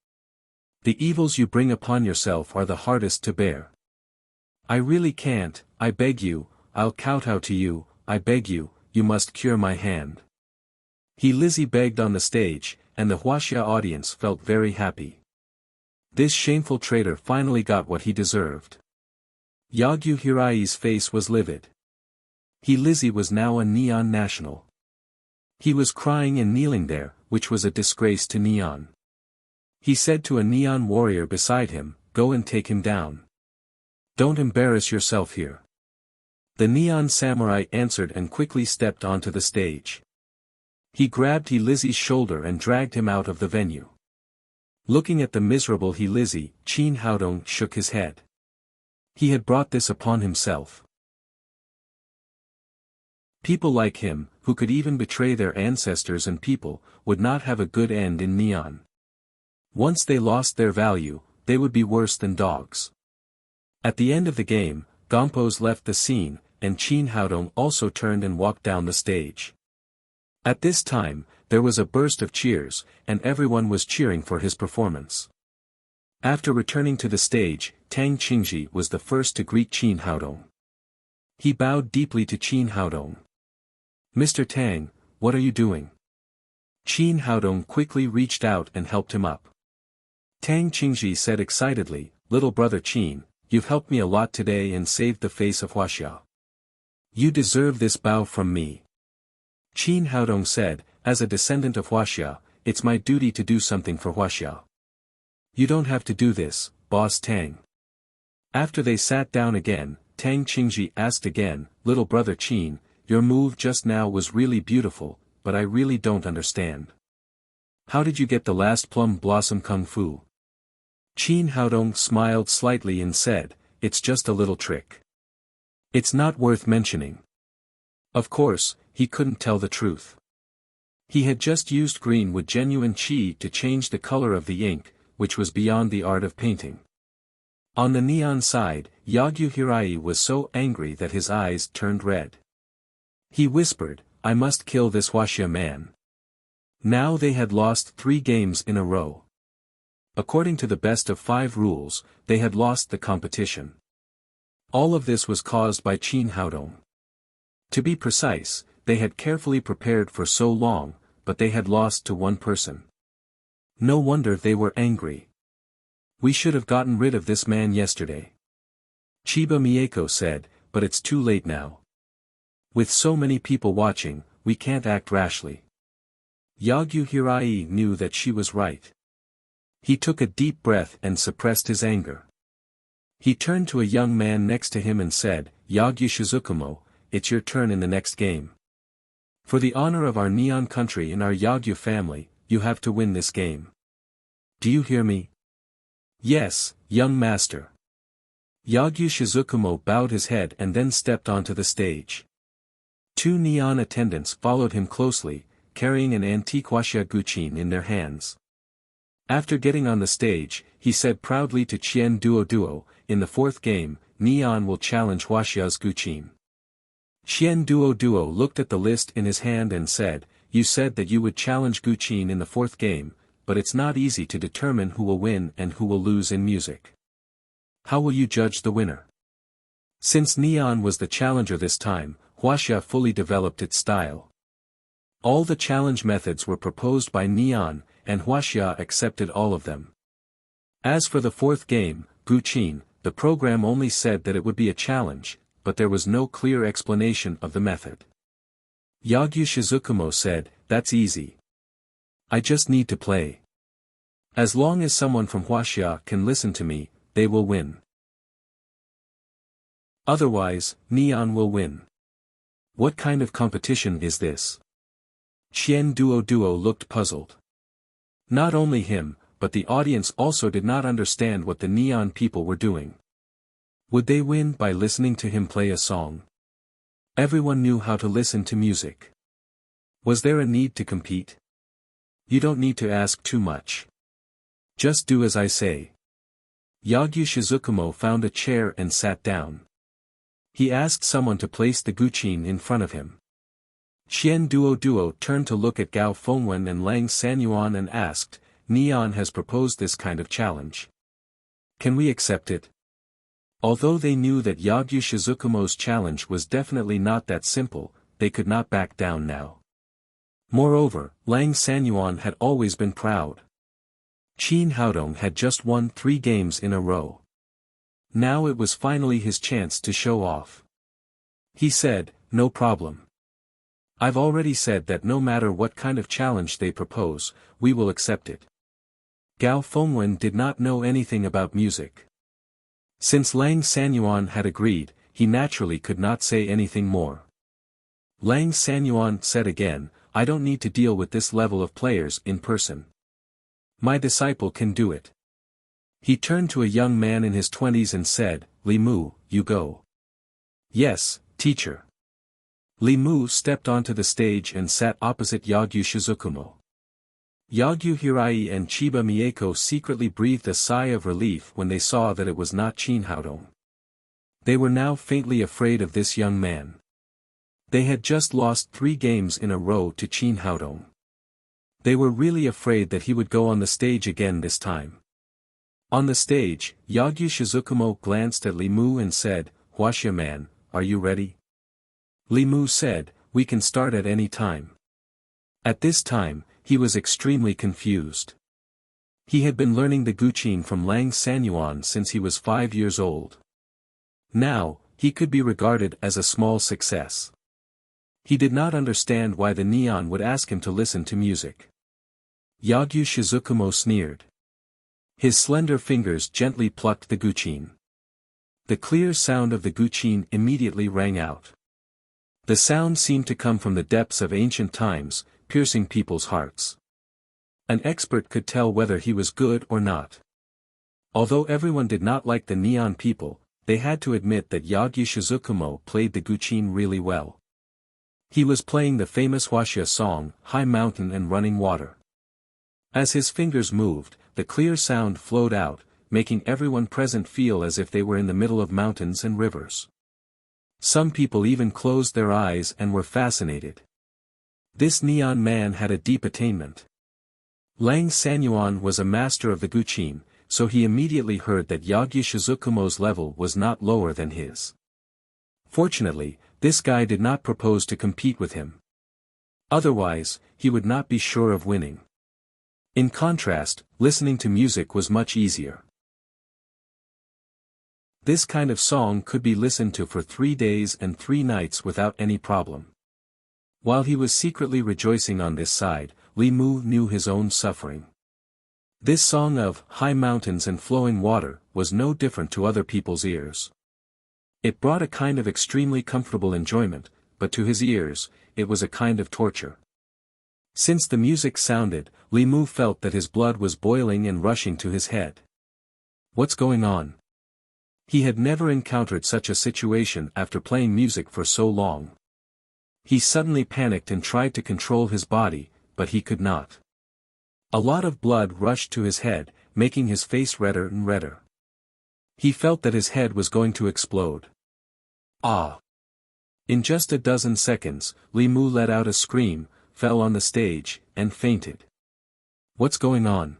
The evils you bring upon yourself are the hardest to bear. I really can't, I beg you, I'll kowtow to you, I beg you, you must cure my hand. Lizzie begged on the stage, and the Wuxia audience felt very happy. This shameful traitor finally got what he deserved. Yagyu Hirai's face was livid. Lizzie was now a neon national. He was crying and kneeling there, which was a disgrace to neon. He said to a neon warrior beside him, go and take him down. Don't embarrass yourself here. The neon samurai answered and quickly stepped onto the stage. He grabbed Lizzie's shoulder and dragged him out of the venue. Looking at the miserable Lizzie, Qin Haodong shook his head. He had brought this upon himself. People like him, who could even betray their ancestors and people, would not have a good end in neon. Once they lost their value, they would be worse than dogs. At the end of the game, Gompos left the scene, and Qin Haodong also turned and walked down the stage. At this time, there was a burst of cheers, and everyone was cheering for his performance. After returning to the stage, Tang Qingji was the first to greet Qin Haodong. He bowed deeply to Qin Haodong. Mr. Tang, what are you doing? Qin Haodong quickly reached out and helped him up. Tang Qingji said excitedly, little brother Qin, you've helped me a lot today and saved the face of Wuxia. You deserve this bow from me. Qin Haodong said, as a descendant of Wuxia, it's my duty to do something for Wuxia. You don't have to do this, boss Tang. After they sat down again, Tang Qingji asked again, little brother Qin, your move just now was really beautiful, but I really don't understand. How did you get the last plum blossom kung fu? Qin Haodong smiled slightly and said, it's just a little trick. It's not worth mentioning. Of course, he couldn't tell the truth. He had just used green with genuine qi to change the color of the ink, which was beyond the art of painting. On the neon side, Yagyu Hirai was so angry that his eyes turned red. He whispered, "I must kill this Wuxia man." Now they had lost 3 games in a row. According to the best of 5 rules, they had lost the competition. All of this was caused by Qin Haodong. To be precise, they had carefully prepared for so long, but they had lost to one person. No wonder they were angry. "We should have gotten rid of this man yesterday," Chiba Mieko said, "but it's too late now. With so many people watching, we can't act rashly." Yagyu Hirai knew that she was right. He took a deep breath and suppressed his anger. He turned to a young man next to him and said, "Yagyu Shizukumo, it's your turn in the next game. For the honor of our Neon country and our Yagyu family, you have to win this game. Do you hear me?" "Yes, young master." Yagyu Shizukumo bowed his head and then stepped onto the stage. 2 neon attendants followed him closely, carrying an antique Wuxia guqin in their hands. After getting on the stage, he said proudly to Qian Duo, "In the 4th game, Neon will challenge Wuxia's guqin." Qian Duo looked at the list in his hand and said, "You said that you would challenge guqin in the 4th game, but it's not easy to determine who will win and who will lose in music. How will you judge the winner?" Since Neon was the challenger this time, Wuxia fully developed its style. All the challenge methods were proposed by Neon, and Wuxia accepted all of them. As for the 4th game, guqin, the program only said that it would be a challenge, but there was no clear explanation of the method. Yagyu Shizukumo said, "That's easy. I just need to play. As long as someone from Wuxia can listen to me, they will win. Otherwise, Neon will win." "What kind of competition is this?" Qian Duo looked puzzled. Not only him, but the audience also did not understand what the Neon people were doing. Would they win by listening to him play a song? Everyone knew how to listen to music. Was there a need to compete? You don't need to ask too much. Just do as I say. Yagyu Shizukumo found a chair and sat down. He asked someone to place the guqin in front of him. Qian Duo turned to look at Gao Fengwen and Lang Sanyuan and asked, "Neon has proposed this kind of challenge. Can we accept it?" Although they knew that Yagyu Shizukumo's challenge was definitely not that simple, they could not back down now. Moreover, Lang Sanyuan had always been proud. Qin Haodong had just won 3 games in a row. Now it was finally his chance to show off. He said, "No problem. I've already said that no matter what kind of challenge they propose, we will accept it." Gao Fengwen did not know anything about music. Since Lang Sanyuan had agreed, he naturally could not say anything more. Lang Sanyuan said again, "I don't need to deal with this level of players in person. My disciple can do it." He turned to a young man in his 20s and said, "Li Mu, you go." "Yes, teacher." Li Mu stepped onto the stage and sat opposite Yagyu Shizukumo. Yagyu Hirai and Chiba Mieko secretly breathed a sigh of relief when they saw that it was not Qin Haodong. They were now faintly afraid of this young man. They had just lost 3 games in a row to Qin Haodong. They were really afraid that he would go on the stage again this time. On the stage, Yagyu Shizukumo glanced at Li Mu and said, "Wuxia man, are you ready?" Li Mu said, "We can start at any time." At this time, he was extremely confused. He had been learning the guqin from Lang Sanyuan since he was 5 years old. Now, he could be regarded as a small success. He did not understand why the Neon would ask him to listen to music. Yagyu Shizukumo sneered. His slender fingers gently plucked the guqin. The clear sound of the guqin immediately rang out. The sound seemed to come from the depths of ancient times, piercing people's hearts. An expert could tell whether he was good or not. Although everyone did not like the Neon people, they had to admit that Yagyu Shizukumo played the guqin really well. He was playing the famous Wuxia song, High Mountain and Running Water. As his fingers moved, the clear sound flowed out, making everyone present feel as if they were in the middle of mountains and rivers. Some people even closed their eyes and were fascinated. This neon man had a deep attainment. Lang Sanyuan was a master of the Guqin, so he immediately heard that Yagyu Shizukumo's level was not lower than his. Fortunately, this guy did not propose to compete with him. Otherwise, he would not be sure of winning. In contrast, listening to music was much easier. This kind of song could be listened to for 3 days and 3 nights without any problem. While he was secretly rejoicing on this side, Li Mu knew his own suffering. This song of high mountains and flowing water was no different to other people's ears. It brought a kind of extremely comfortable enjoyment, but to his ears, it was a kind of torture. Since the music sounded, Li Mu felt that his blood was boiling and rushing to his head. What's going on? He had never encountered such a situation after playing music for so long. He suddenly panicked and tried to control his body, but he could not. A lot of blood rushed to his head, making his face redder and redder. He felt that his head was going to explode. Ah! In just a dozen seconds, Li Mu let out a scream, fell on the stage, and fainted. What's going on?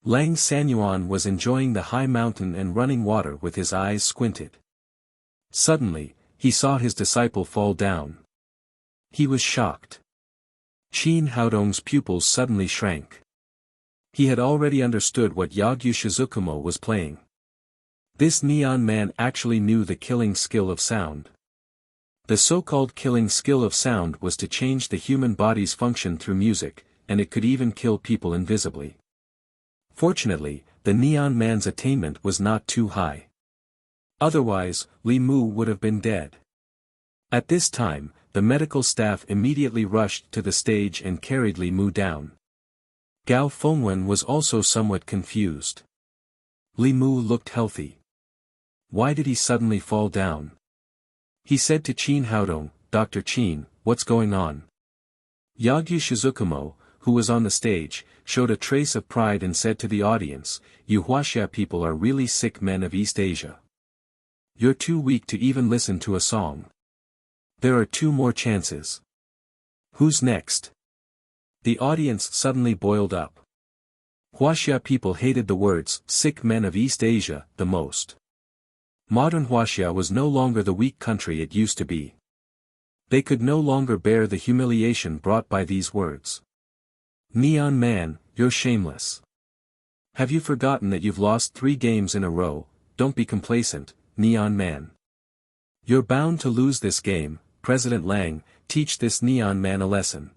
Lang Sanyuan was enjoying the high mountain and running water with his eyes squinted. Suddenly, he saw his disciple fall down. He was shocked. Qin Haodong's pupils suddenly shrank. He had already understood what Yagyu Shizukumo was playing. This neon man actually knew the killing skill of sound. The so-called killing skill of sound was to change the human body's function through music, and it could even kill people invisibly. Fortunately, the neon man's attainment was not too high. Otherwise, Li Mu would have been dead. At this time, the medical staff immediately rushed to the stage and carried Li Mu down. Gao Fengwen was also somewhat confused. Li Mu looked healthy. Why did he suddenly fall down? He said to Qin Haodong, "Dr. Qin, what's going on?" Yagyu Shizukumo, who was on the stage, showed a trace of pride and said to the audience, "You Wuxia people are really sick men of East Asia. You're too weak to even listen to a song. There are 2 more chances. Who's next?" The audience suddenly boiled up. Wuxia people hated the words, "sick men of East Asia," the most. Modern Wuxia was no longer the weak country it used to be. They could no longer bear the humiliation brought by these words. "Neon man, you're shameless. Have you forgotten that you've lost 3 games in a row? Don't be complacent, Neon man. You're bound to lose this game. President Lang, teach this neon man a lesson.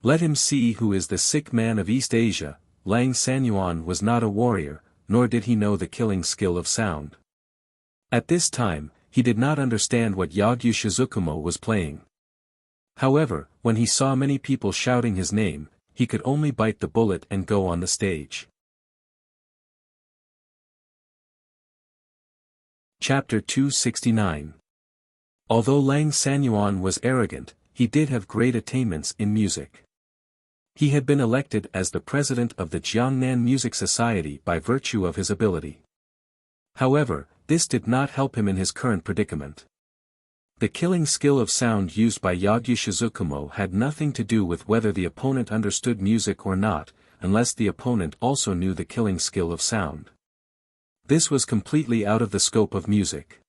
Let him see who is the sick man of East Asia." Lang Sanyuan was not a warrior, nor did he know the killing skill of sound. At this time, he did not understand what Yagyu Shizukumo was playing. However, when he saw many people shouting his name, he could only bite the bullet and go on the stage. Chapter 269. Although Lang Sanyuan was arrogant, he did have great attainments in music. He had been elected as the president of the Jiangnan Music Society by virtue of his ability. However, this did not help him in his current predicament. The killing skill of sound used by Yagyu Shizukumo had nothing to do with whether the opponent understood music or not, unless the opponent also knew the killing skill of sound. This was completely out of the scope of music.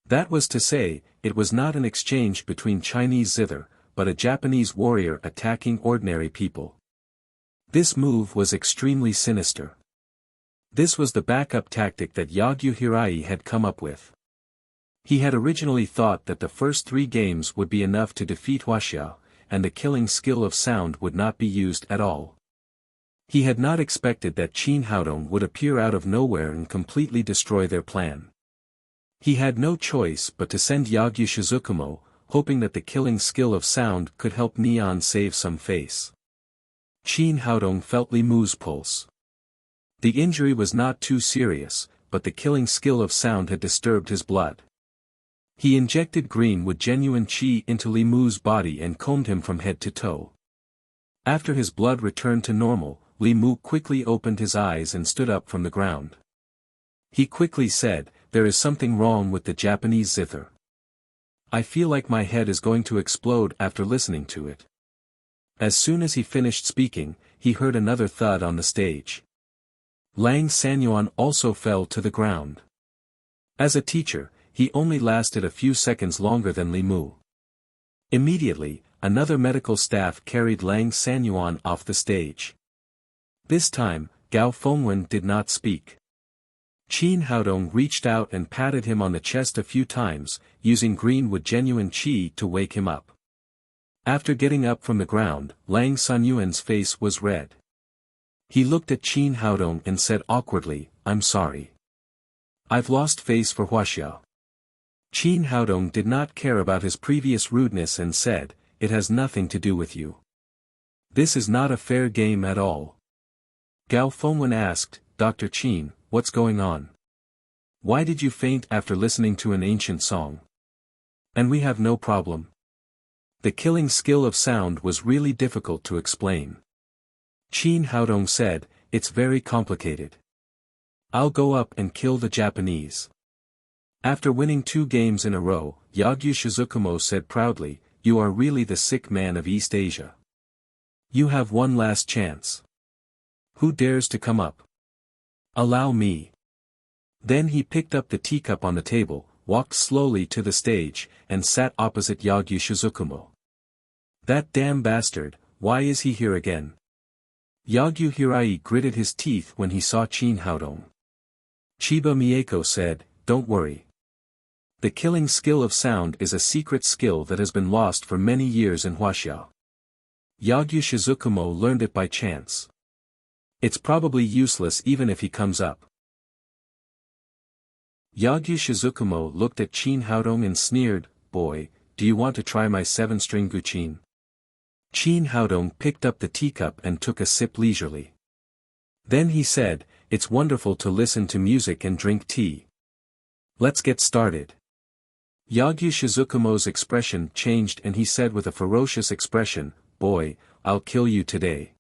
That was to say, it was not an exchange between Chinese zither, but a Japanese warrior attacking ordinary people. This move was extremely sinister. This was the backup tactic that Yagyu Hirai had come up with. He had originally thought that the first 3 games would be enough to defeat Wuxia, and the killing skill of sound would not be used at all. He had not expected that Qin Haodong would appear out of nowhere and completely destroy their plan. He had no choice but to send Yagyu Shizukumo, hoping that the killing skill of sound could help Neon save some face. Qin Haodong felt Li Mu's pulse. The injury was not too serious, but the killing skill of sound had disturbed his blood. He injected green with genuine qi into Li Mu's body and combed him from head to toe. After his blood returned to normal, Li Mu quickly opened his eyes and stood up from the ground. He quickly said, "There is something wrong with the Japanese zither. I feel like my head is going to explode after listening to it." As soon as he finished speaking, he heard another thud on the stage. Lang Sanyuan also fell to the ground. As a teacher, he only lasted a few seconds longer than Li Mu. Immediately, another medical staff carried Lang Sanyuan off the stage. This time, Gao Fengwen did not speak. Qin Haodong reached out and patted him on the chest a few times, using greenwood genuine qi to wake him up. After getting up from the ground, Lang Sanyuan's face was red. He looked at Qin Haodong and said awkwardly, "I'm sorry. I've lost face for Wuxia." Qin Haodong did not care about his previous rudeness and said, "It has nothing to do with you. This is not a fair game at all." Gao Fengwen asked, "Dr. Qin, what's going on? Why did you faint after listening to an ancient song? And we have no problem." The killing skill of sound was really difficult to explain. Qin Haodong said, "It's very complicated. I'll go up and kill the Japanese." After winning 2 games in a row, Yagyu Shizukumo said proudly, "You are really the sick man of East Asia. You have one last chance. Who dares to come up? Allow me." Then he picked up the teacup on the table, walked slowly to the stage, and sat opposite Yagyu Shizukumo. "That damn bastard, why is he here again?" Yagyu Hirai gritted his teeth when he saw Qin Haodong. Chiba Mieko said, "Don't worry. The killing skill of sound is a secret skill that has been lost for many years in Wuxia. Yagyu Shizukumo learned it by chance. It's probably useless even if he comes up." Yagyu Shizukumo looked at Qin Haodong and sneered, "Boy, do you want to try my 7-string guqin?" Qin Haodong picked up the teacup and took a sip leisurely. Then he said, "It's wonderful to listen to music and drink tea. Let's get started." Yagyu Shizukumo's expression changed and he said with a ferocious expression, "Boy, I'll kill you today."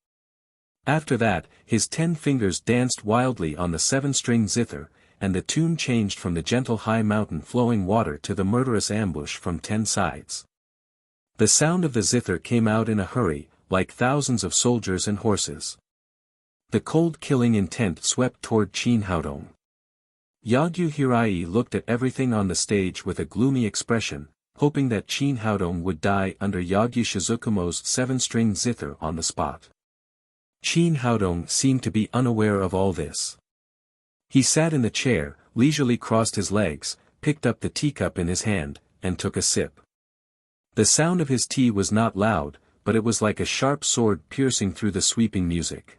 After that, his 10 fingers danced wildly on the 7-string zither, and the tune changed from the gentle high mountain flowing water to the murderous ambush from 10 sides. The sound of the zither came out in a hurry, like thousands of soldiers and horses. The cold killing intent swept toward Qin Haodong. Yagyu Hirai looked at everything on the stage with a gloomy expression, hoping that Qin Haodong would die under Yagyu Shizukumo's 7-string zither on the spot. Qin Haodong seemed to be unaware of all this. He sat in the chair, leisurely crossed his legs, picked up the teacup in his hand, and took a sip. The sound of his tea was not loud, but it was like a sharp sword piercing through the sweeping music.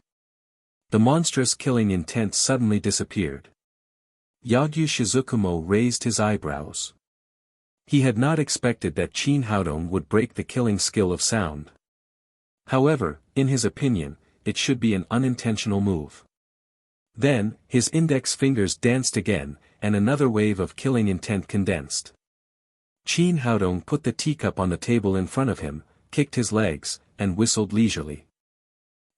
The monstrous killing intent suddenly disappeared. Yagyu Shizukumo raised his eyebrows. He had not expected that Qin Haodong would break the killing skill of sound. However, in his opinion, it should be an unintentional move. Then, his index fingers danced again, and another wave of killing intent condensed. Qin Haodong put the teacup on the table in front of him, kicked his legs, and whistled leisurely.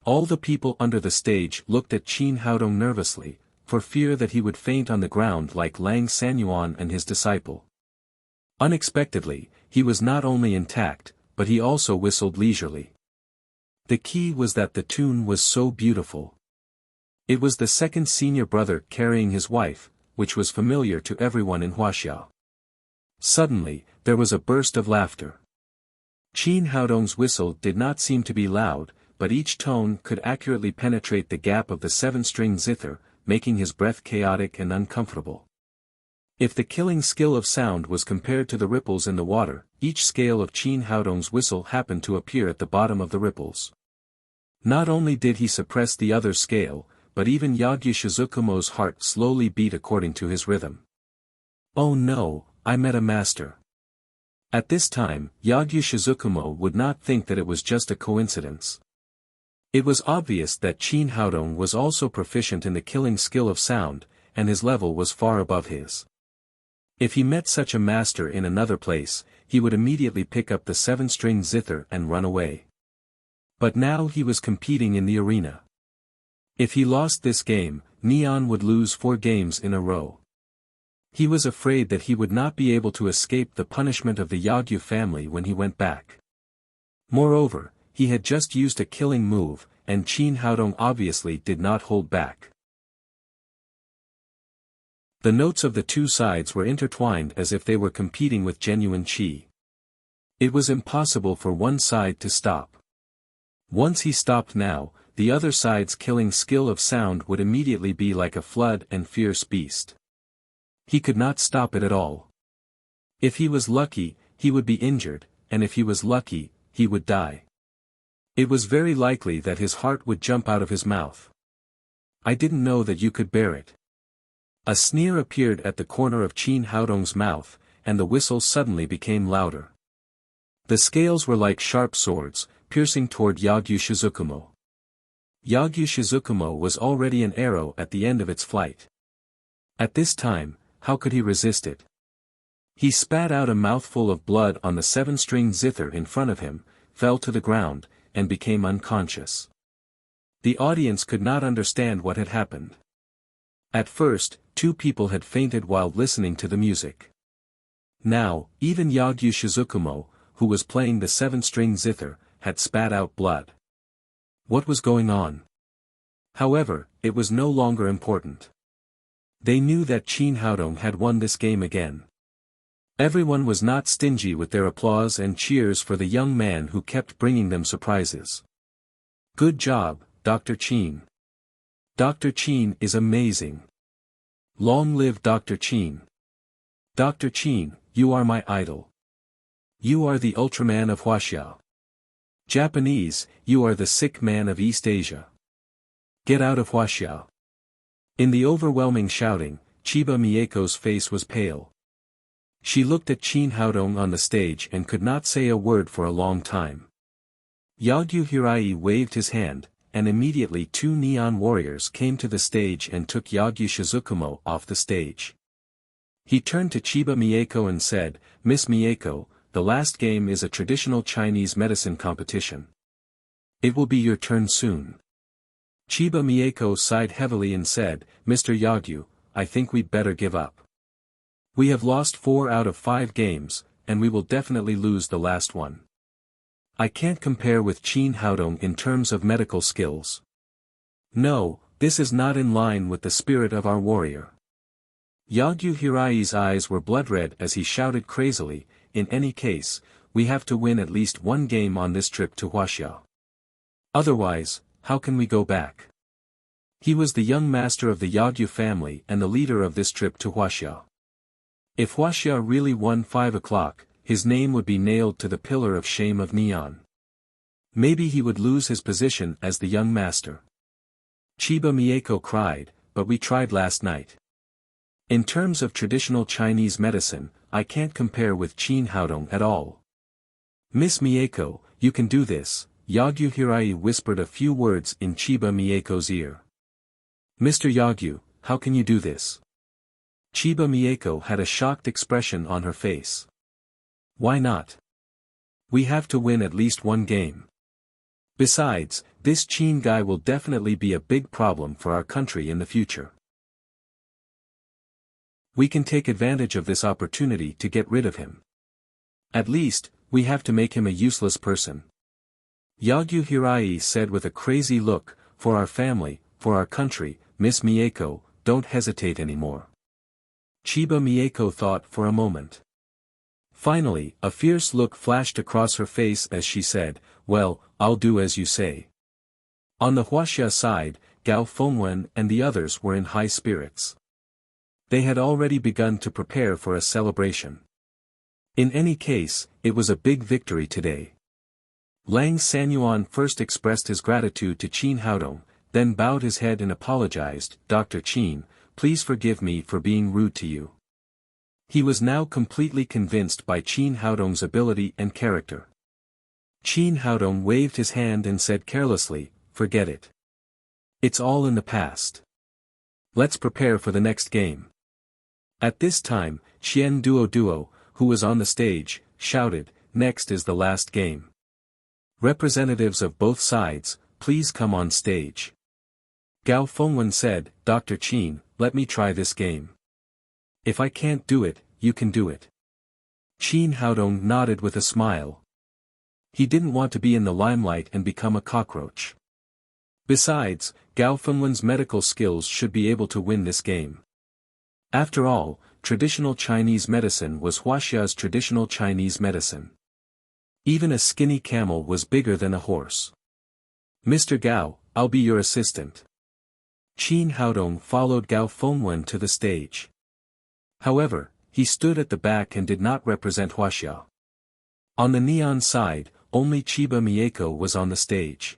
All the people under the stage looked at Qin Haodong nervously, for fear that he would faint on the ground like Lang Sanyuan and his disciple. Unexpectedly, he was not only intact, but he also whistled leisurely. The key was that the tune was so beautiful. It was the second senior brother carrying his wife, which was familiar to everyone in Wuxia. Suddenly, there was a burst of laughter. Qin Haodong's whistle did not seem to be loud, but each tone could accurately penetrate the gap of the 7-string zither, making his breath chaotic and uncomfortable. If the killing skill of sound was compared to the ripples in the water, each scale of Qin Haodong's whistle happened to appear at the bottom of the ripples. Not only did he suppress the other scale, but even Yagyu Shizukumo's heart slowly beat according to his rhythm. "Oh no, I met a master." At this time, Yagyu Shizukumo would not think that it was just a coincidence. It was obvious that Qin Haodong was also proficient in the killing skill of sound, and his level was far above his. If he met such a master in another place, he would immediately pick up the 7-string zither and run away. But now he was competing in the arena. If he lost this game, Neon would lose 4 games in a row. He was afraid that he would not be able to escape the punishment of the Yagyu family when he went back. Moreover, he had just used a killing move, and Qin Haodong obviously did not hold back. The notes of the two sides were intertwined as if they were competing with genuine qi. It was impossible for one side to stop. Once he stopped now, the other side's killing skill of sound would immediately be like a flood and fierce beast. He could not stop it at all. If he was lucky, he would be injured, and if he was lucky, he would die. It was very likely that his heart would jump out of his mouth. I didn't know that you could bear it. A sneer appeared at the corner of Qin Haodong's mouth, and the whistle suddenly became louder. The scales were like sharp swords, piercing toward Yagyu Shizukumo. Yagyu Shizukumo was already an arrow at the end of its flight. At this time, how could he resist it? He spat out a mouthful of blood on the 7-string zither in front of him, fell to the ground, and became unconscious. The audience could not understand what had happened. At first, 2 people had fainted while listening to the music. Now, even Yagyu Shizukumo, who was playing the 7-string zither, had spat out blood. What was going on? However, it was no longer important. They knew that Qin Haodong had won this game again. Everyone was not stingy with their applause and cheers for the young man who kept bringing them surprises. Good job, Dr. Qin. Dr. Qin is amazing. Long live Dr. Qin. Dr. Qin, you are my idol. You are the Ultraman of Wuxia. Japanese, you are the sick man of East Asia. Get out of Wuxia. In the overwhelming shouting, Chiba Mieko's face was pale. She looked at Qin Haodong on the stage and could not say a word for a long time. Yagyu Hirai waved his hand, and immediately 2 neon warriors came to the stage and took Yagyu Shizukumo off the stage. He turned to Chiba Mieko and said, Miss Mieko, the last game is a traditional Chinese medicine competition. It will be your turn soon. Chiba Mieko sighed heavily and said, Mr. Yagyu, I think we'd better give up. We have lost 4 out of 5 games, and we will definitely lose the last one. I can't compare with Qin Haodong in terms of medical skills. No, this is not in line with the spirit of our warrior. Yagyu Hirai's eyes were blood-red as he shouted crazily, in any case, we have to win at least 1 game on this trip to Wuxia. Otherwise, how can we go back? He was the young master of the Yagyu family and the leader of this trip to Wuxia. If Wuxia really won 5 o'clock, his name would be nailed to the pillar of shame of Neon. Maybe he would lose his position as the young master. Chiba Mieko cried, but we tried last night. In terms of traditional Chinese medicine, I can't compare with Qin Haodong at all. Miss Mieko, you can do this, Yagyu Hirai whispered a few words in Chiba Mieko's ear. Mr. Yagyu, how can you do this? Chiba Mieko had a shocked expression on her face. Why not? We have to win at least 1 game. Besides, this Qin guy will definitely be a big problem for our country in the future. We can take advantage of this opportunity to get rid of him. At least, we have to make him a useless person. Yagyu Hirai said with a crazy look, for our family, for our country, Miss Mieko, don't hesitate anymore. Chiba Mieko thought for a moment. Finally, a fierce look flashed across her face as she said, well, I'll do as you say. On the Wuxia side, Gao Fengwen and the others were in high spirits. They had already begun to prepare for a celebration. In any case, it was a big victory today. Lang Sanyuan first expressed his gratitude to Qin Haodong, then bowed his head and apologized, Dr. Qin, please forgive me for being rude to you. He was now completely convinced by Qin Haodong's ability and character. Qin Haodong waved his hand and said carelessly, forget it. It's all in the past. Let's prepare for the next game. At this time, Xian Duo, who was on the stage, shouted, next is the last game. Representatives of both sides, please come on stage. Gao Fengwen said, Dr. Qin, let me try this game. If I can't do it, you can do it. Qin Haodong nodded with a smile. He didn't want to be in the limelight and become a cockroach. Besides, Gao Fengwen's medical skills should be able to win this game. After all, traditional Chinese medicine was Huaxia's traditional Chinese medicine. Even a skinny camel was bigger than a horse. Mr. Gao, I'll be your assistant. Qin Haodong followed Gao Fengwen to the stage. However, he stood at the back and did not represent Huaxia. On the neon side, only Chiba Mieko was on the stage.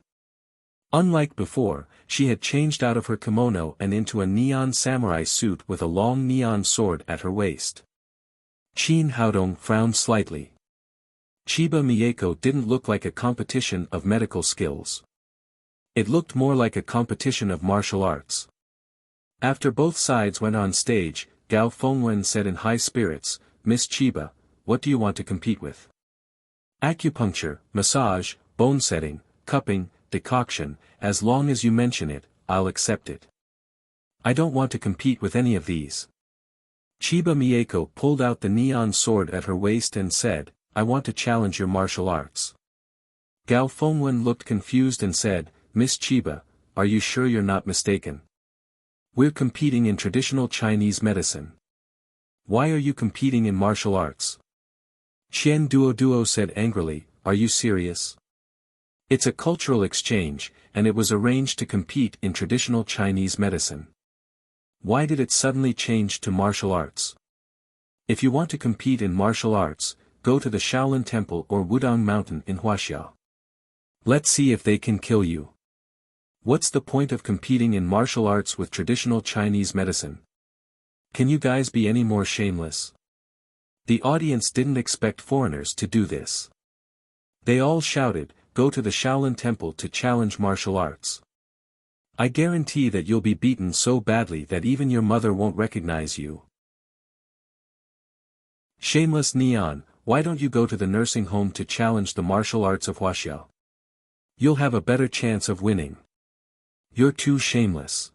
Unlike before, she had changed out of her kimono and into a neon samurai suit with a long neon sword at her waist. Qin Haodong frowned slightly. Chiba Mieko didn't look like a competition of medical skills. It looked more like a competition of martial arts. After both sides went on stage, Gao Fengwen said in high spirits, Miss Chiba, what do you want to compete with? Acupuncture, massage, bone setting, cupping, decoction, as long as you mention it, I'll accept it. I don't want to compete with any of these. Chiba Mieko pulled out the neon sword at her waist and said, I want to challenge your martial arts. Gao Fengwen looked confused and said, Miss Chiba, are you sure you're not mistaken? We're competing in traditional Chinese medicine. Why are you competing in martial arts? Qian Duo said angrily, are you serious? It's a cultural exchange, and it was arranged to compete in traditional Chinese medicine. Why did it suddenly change to martial arts? If you want to compete in martial arts, go to the Shaolin Temple or Wudang Mountain in Huaxia. Let's see if they can kill you. What's the point of competing in martial arts with traditional Chinese medicine? Can you guys be any more shameless? The audience didn't expect foreigners to do this. They all shouted, go to the Shaolin Temple to challenge martial arts. I guarantee that you'll be beaten so badly that even your mother won't recognize you. Shameless Neon, why don't you go to the nursing home to challenge the martial arts of Huaxia? You'll have a better chance of winning. You're too shameless.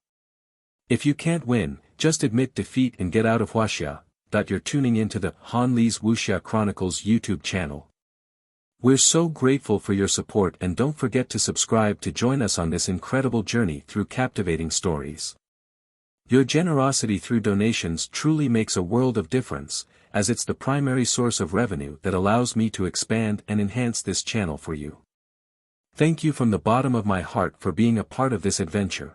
If you can't win, just admit defeat and get out of Huaxia. You're tuning into the Han Li's Wuxia Chronicles YouTube channel. We're so grateful for your support, and don't forget to subscribe to join us on this incredible journey through captivating stories. Your generosity through donations truly makes a world of difference, as it's the primary source of revenue that allows me to expand and enhance this channel for you. Thank you from the bottom of my heart for being a part of this adventure.